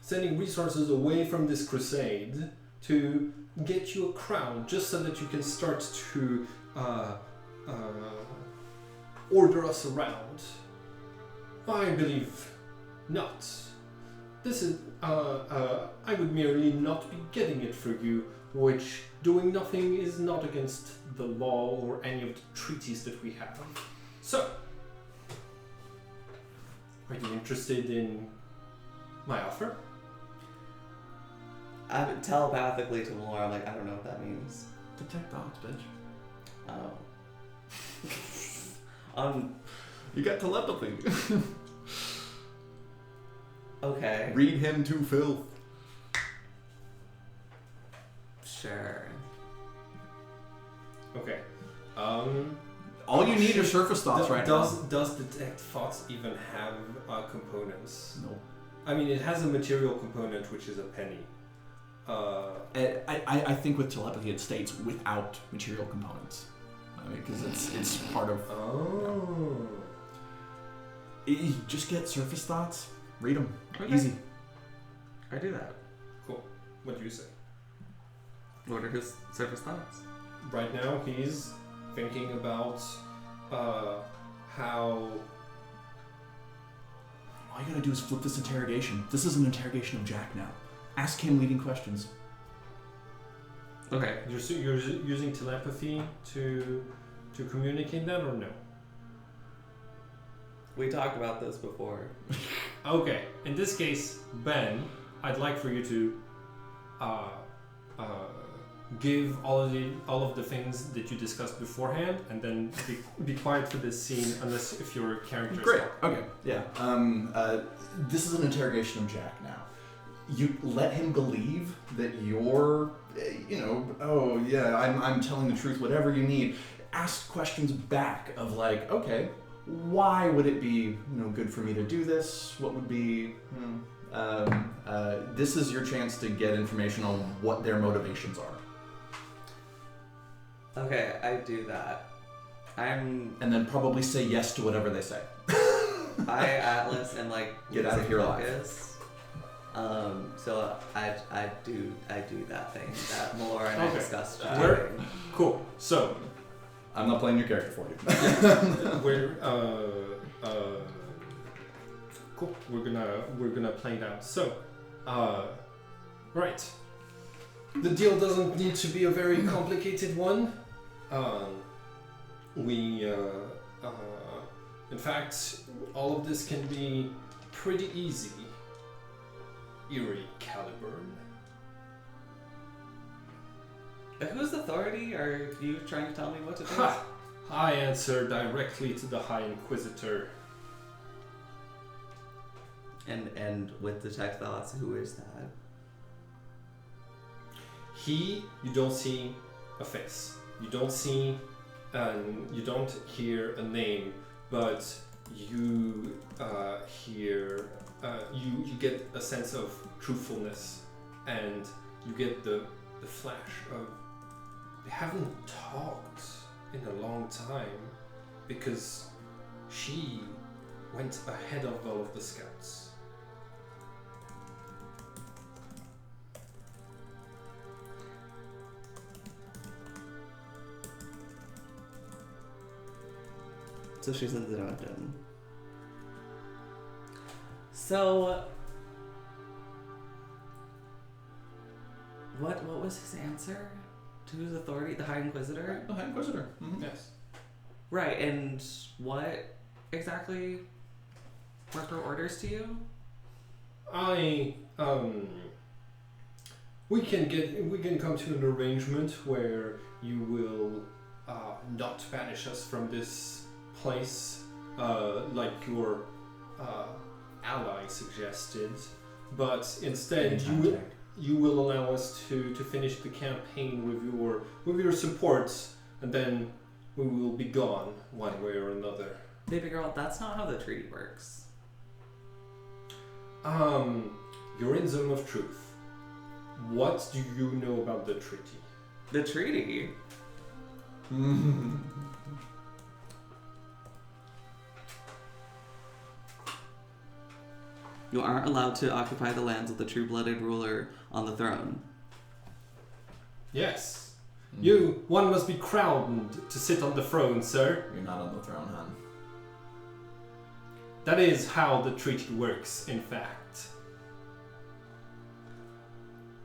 sending resources away from this crusade to get you a crown, just so that you can start to order us around. I believe not. This is, I would merely not be getting it for you, which doing nothing is not against the law or any of the treaties that we have. So, are you interested in my offer? I'm telepathically to Laura. I'm like, I don't know what that means. Detect thoughts, bitch. Oh. You got telepathy. Okay. Read him to filth. Sure. Okay. All you need are surface thoughts right now. Does detect thoughts even have components? No. I mean, it has a material component, which is a penny. I think with telepathy it states without material components. I mean, because it's part of. Oh. You just get surface thoughts. Read them. Okay. Easy. I do that. Cool. What do you say? What are his surface thoughts? Right now, he's thinking about how. All you gotta do is flip this interrogation. This is an interrogation of Jack now. Ask him leading questions. Okay. You're using telepathy to communicate that, or no? We talked about this before. Okay. In this case, Ben, I'd like for you to give all of the things that you discussed beforehand, and then be quiet for this scene, unless if your character. Great. Okay. Yeah. This is an interrogation of Jack now. You let him believe that you're, oh yeah, I'm telling the truth. Whatever you need. Ask questions back of like, okay, why would it be good for me to do this? What would be? This is your chance to get information on what their motivations are. Okay, I do that. And then probably say yes to whatever they say. I Atlas and like Get out of here alive. focus. So I do that thing that Melora and I Okay. discussed. Where- Cool. So I'm not playing your character for you. we're cool. We're gonna play it out. So, right. The deal doesn't need to be a very complicated one. In fact, all of this can be pretty easy. Eerie, Caliburn. Whose authority are you trying to tell me what to do? Ha! I answer directly to the High Inquisitor. And with detect thoughts, who is that? You don't see a face. You don't see, you don't hear a name, but you hear, you get a sense of truthfulness, and you get the flash of, they haven't talked in a long time, because she went ahead of all of the scouts. So she's in the dungeon. So what was his answer? To whose authority? The High Inquisitor? The High Inquisitor. Mm-hmm. Yes. Right, and what exactly were her orders to you? We can come to an arrangement where you will not banish us from this place, like your ally suggested, but instead you will allow us to finish the campaign with your support, and then we will be gone one way or another. Baby girl, that's not how the treaty works. You're in zone of truth. What do you know about the treaty? The treaty? You aren't allowed to occupy the lands of the true-blooded ruler on the throne. Yes. One must be crowned to sit on the throne, sir. You're not on the throne, hon. That is how the treaty works, in fact.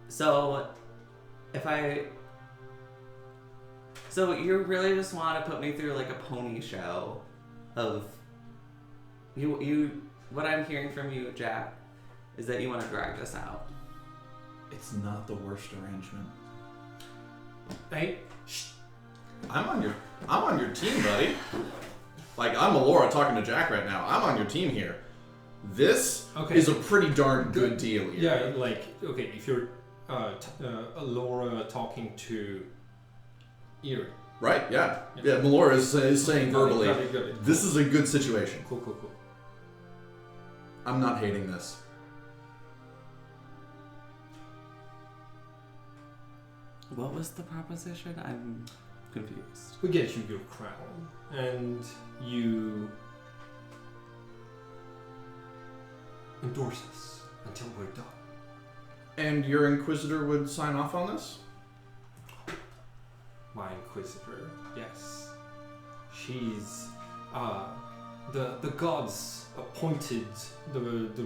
So, So you really just want to put me through like a pony show of... What I'm hearing from you, Jack, is that you want to drag this out. It's not the worst arrangement. Hey, I'm on your team, buddy. Like, I'm Melora talking to Jack right now. I'm on your team here. This is a pretty darn good deal here. Yeah, like, okay, if you're Laura talking to Eerie. Right, yeah. Yeah, Melora is saying verbally, Got it. this is a good situation. Cool. I'm not hating this. What was the proposition? I'm confused. We get you your crown, and you endorse us until we're done. And your Inquisitor would sign off on this? My Inquisitor, yes. She's the gods appointed the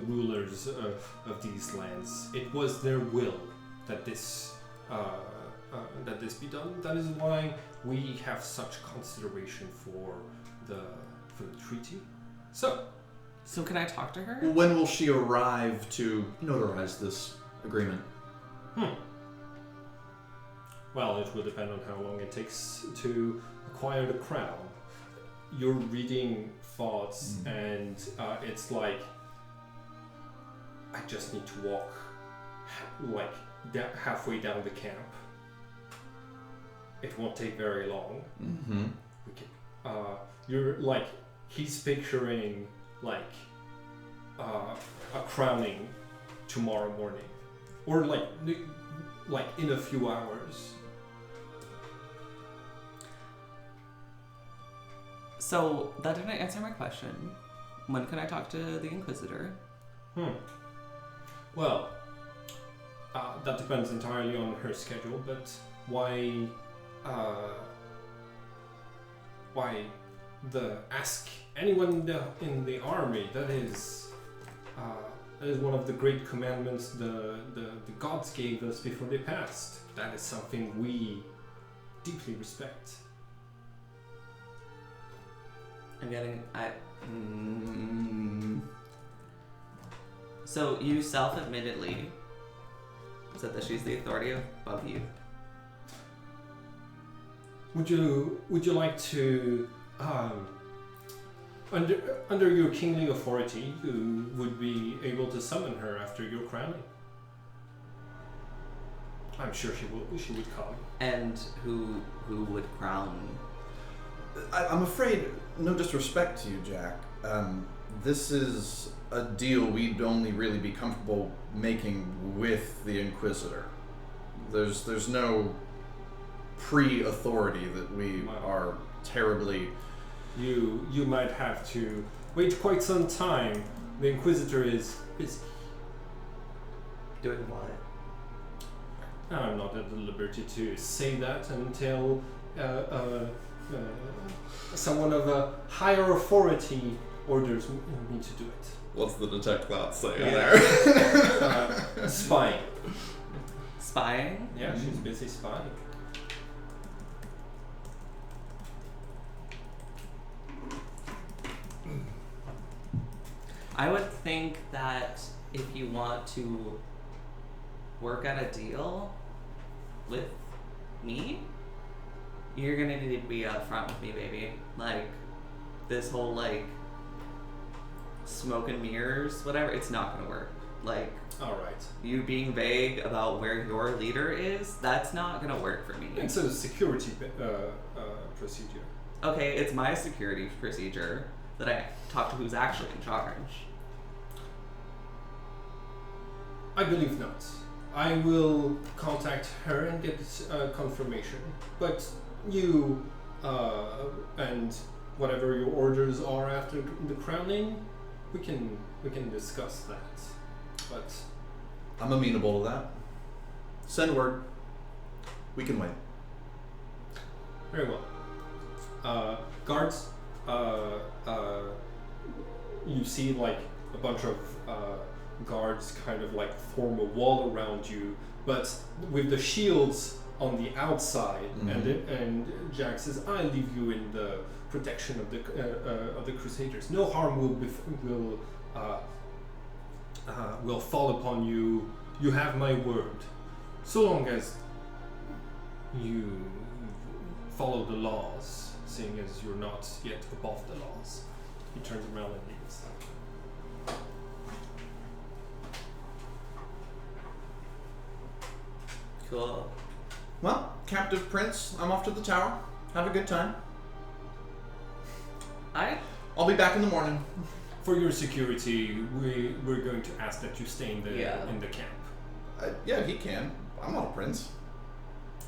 rulers of these lands. It was their will that this be done. That is why we have such consideration for the treaty. So can I talk to her? When will she arrive to notarize this agreement? Well, it will depend on how long it takes to acquire the crown. You're reading thoughts, and it's like I just need to walk like halfway down the camp. It won't take very long. Mm-hmm. We can, you're like he's picturing like a crowning tomorrow morning, or like in a few hours. So, that didn't answer my question. When can I talk to the Inquisitor? Well, that depends entirely on her schedule, but why ask anyone in the army? That is one of the great commandments the gods gave us before they passed. That is something we deeply respect. So you self-admittedly said that she's the authority above you. Would you like to, under your kingly authority, you would be able to summon her after your crowning? I'm sure she would come. And who would crown? I'm afraid, no disrespect to you, Jack, this is a deal we'd only really be comfortable making with the Inquisitor. There's no pre-authority that we are terribly... You might have to wait quite some time. The Inquisitor is busy. Doing what? I'm not at the liberty to say that until someone of a higher authority orders me to do it. What's the detect cloud say there? Spying. Spying? Yeah, she's busy spying. I would think that if you want to work out a deal with me, you're gonna need to be upfront with me, baby. Like, this whole, like, smoke and mirrors, whatever, it's not gonna work. Like, alright. You being vague about where your leader is, that's not gonna work for me. It's a security procedure. Okay, it's my security procedure that I talk to who's actually in charge. I believe not. I will contact her and get confirmation. But you and whatever your orders are after the crowning, we can discuss that. But I'm amenable to that. Send word. We can wait. very well. Guards, you see like a bunch of guards kind of like form a wall around you, but with the shields on the outside, and Jack says, "I leave you in the protection of the Crusaders. No harm will fall upon you. You have my word, so long as you follow the laws, seeing as you're not yet above the laws." He turns around and leaves. Cool. Well, Captive Prince, I'm off to the tower. Have a good time. I'll be back in the morning. For your security, we're going to ask that you stay in the camp. Yeah, he can. I'm not a prince.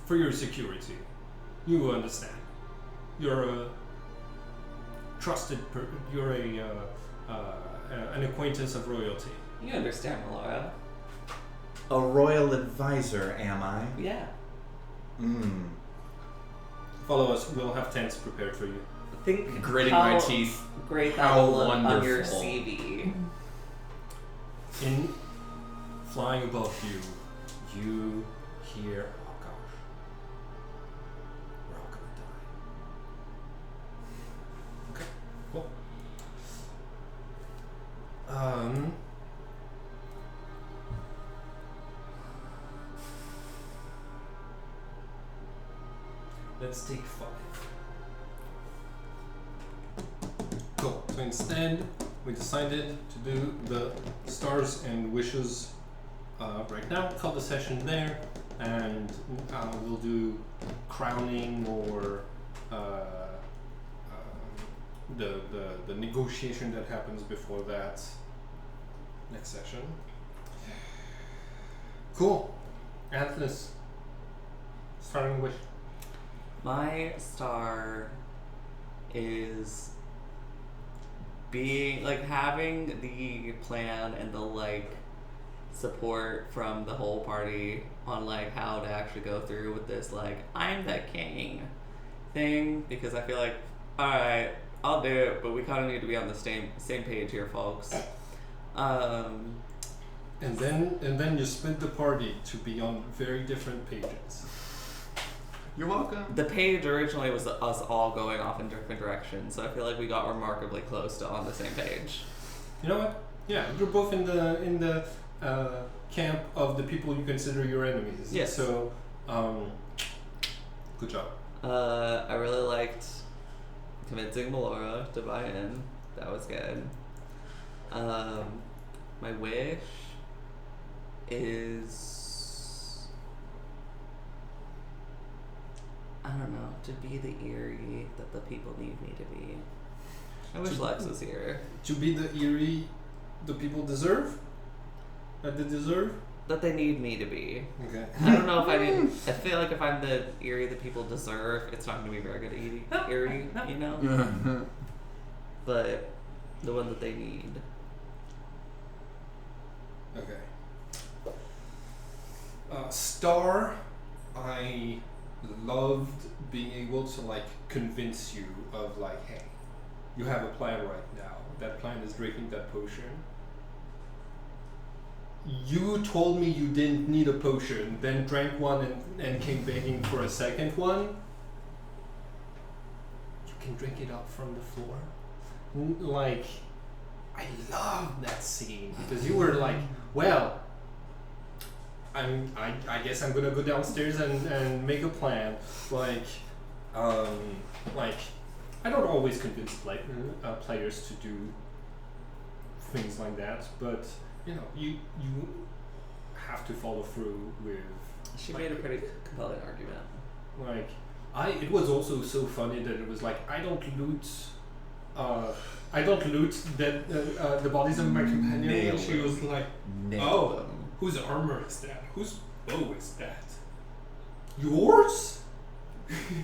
For your security, you understand. You're a trusted. You're an acquaintance of royalty. You understand, Melora. A royal advisor, am I? Yeah. Follow us. We'll have tents prepared for you. Think Gritting how my teeth. Great that How will look on your wonderful. CV. In flying above you, you hear, "Oh gosh, we're all gonna die." Okay, cool. Let's take 5. Cool. So instead, we decided to do the stars and wishes right now. Cut the session there, and we'll do crowning or the negotiation that happens before that next session. Cool. Atlas, starting wish. My star is being like having the plan and the like support from the whole party on like how to actually go through with this like I'm the king thing, because I feel like alright, I'll do it, but we kind of need to be on the same page here, folks. And then you split the party to be on very different pages. You're welcome. The page originally was us all going off in different directions, so I feel like we got remarkably close to on the same page. You know what? Yeah, you're both in the camp of the people you consider your enemies. Yes. So, good job. I really liked convincing Melora to buy in. That was good. My wish is, I don't know, to be the Eerie that the people need me to be. I wish Lex was here. To be the Eerie the people deserve? That they deserve? That they need me to be. Okay. I don't know if I need. I feel like if I'm the Eerie that people deserve, it's not going to be very good Eerie, you know? But the one that they need. Okay. Star, I loved being able to like convince you of like, hey, you have a plan right now. That plan is drinking that potion. You told me you didn't need a potion, then drank one and came begging for a second one. You can drink it up from the floor. Like, I love that scene because you were like, well, I guess I'm gonna go downstairs and make a plan. Like I don't always convince players to do things like that, but you know, you have to follow through with. She made a pretty compelling argument. Like, It was also so funny that it was like I don't loot the bodies of my companion. Nailed And she it. was like, Nailed oh, them. whose armor is that? Whose bow is that? Yours?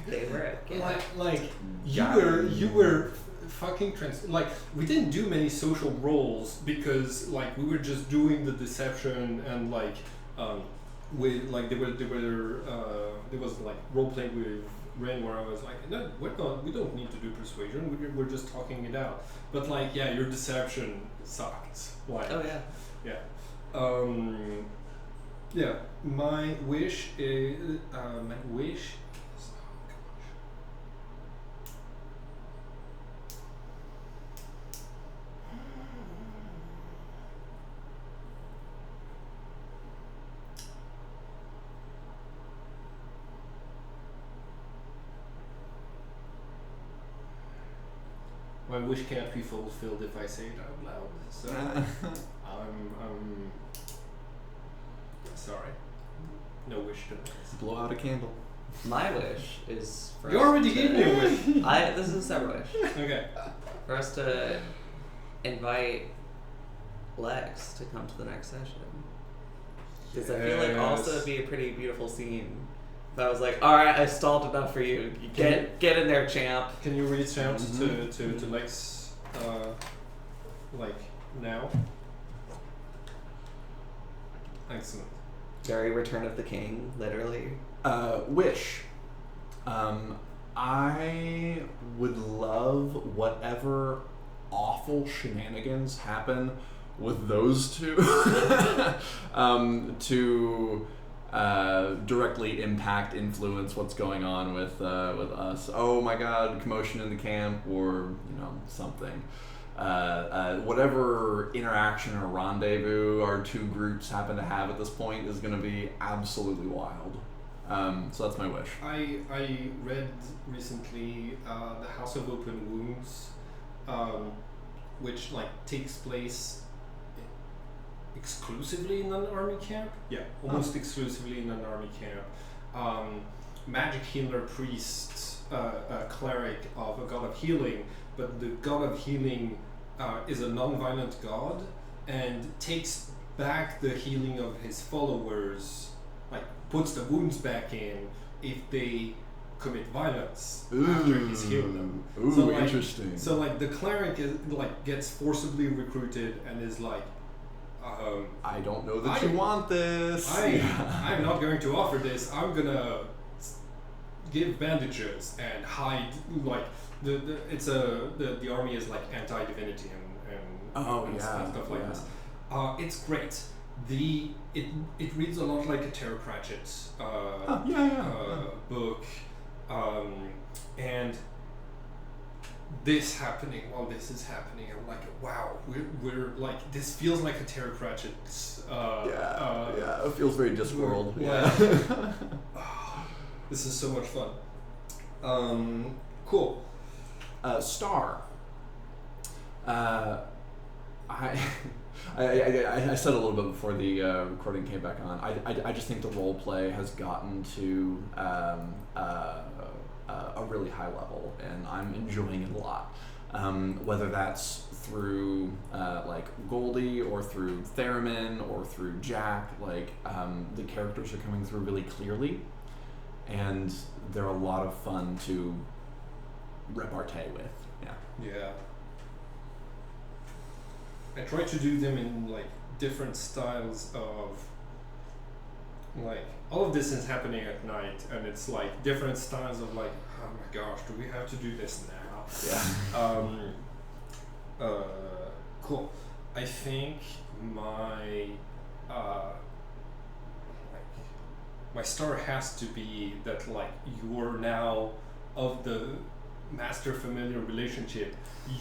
They were a gift. Like Yeah. you were fucking like we didn't do many social roles because like we were just doing the deception and like with like there was like role playing with Ren where I was like no we don't need to do persuasion, we're just talking it out, but like yeah, your deception sucked, like Oh yeah. yeah, my wish is my wish can't be fulfilled if I say it out loud. So I'm sorry. No wish tonight. Blow out a candle. My wish is for You us already to- gave me a wish. This is a separate wish. Okay. For us to invite Lex to come to the next session. Because I feel like also it'd be a pretty beautiful scene. If I was like, alright, I stalled enough for you. Get in there, champ. Can you reach out to Lex like now? Excellent. Very Return of the King, literally. Wish. I would love whatever awful shenanigans happen with those two to directly influence what's going on with us. Oh my God, commotion in the camp, or something. Whatever interaction or rendezvous our two groups happen to have at this point is going to be absolutely wild. So that's my wish. I read recently The House of Open Wounds, which like takes place exclusively in an army camp. Yeah, almost exclusively in an army camp. Magic healer priest, cleric of a god of healing, but the god of healing is a non-violent god and takes back the healing of his followers, like puts the wounds back in if they commit violence after he's healed them. Ooh, So, like, interesting. So like the cleric is like gets forcibly recruited and is like, I don't know that you want this. I'm not going to offer this. I'm gonna give bandages and hide. Like the army is like anti-divinity and stuff like this. It's great. It reads a lot like a Terror Pratchett book, and this is happening, I'm like, wow, we're like, this feels like a Terror Pratchett. It feels very Discworld. This is so much fun. Cool. Star. I said a little bit before the recording came back on. I just think the role play has gotten to a really high level, and I'm enjoying it a lot. Whether that's through like Goldie or through Theremin or through Jack, like the characters are coming through really clearly, and they're a lot of fun to repartee with. Yeah. I try to do them in like different styles of like all of this is happening at night, and it's like different styles of like, oh my gosh, do we have to do this now? Cool. I think my my star has to be that like you're now of the master familiar relationship,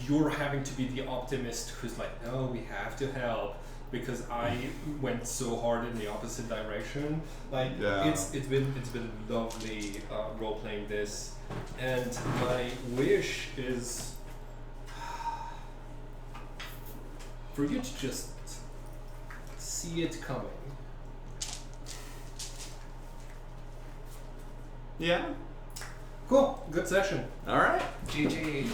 you're having to be the optimist who's like, no, we have to help, because I went so hard in the opposite direction. Like it's been lovely role playing this, and my wish is for you to just see it coming. Cool. Good session. All right. GG.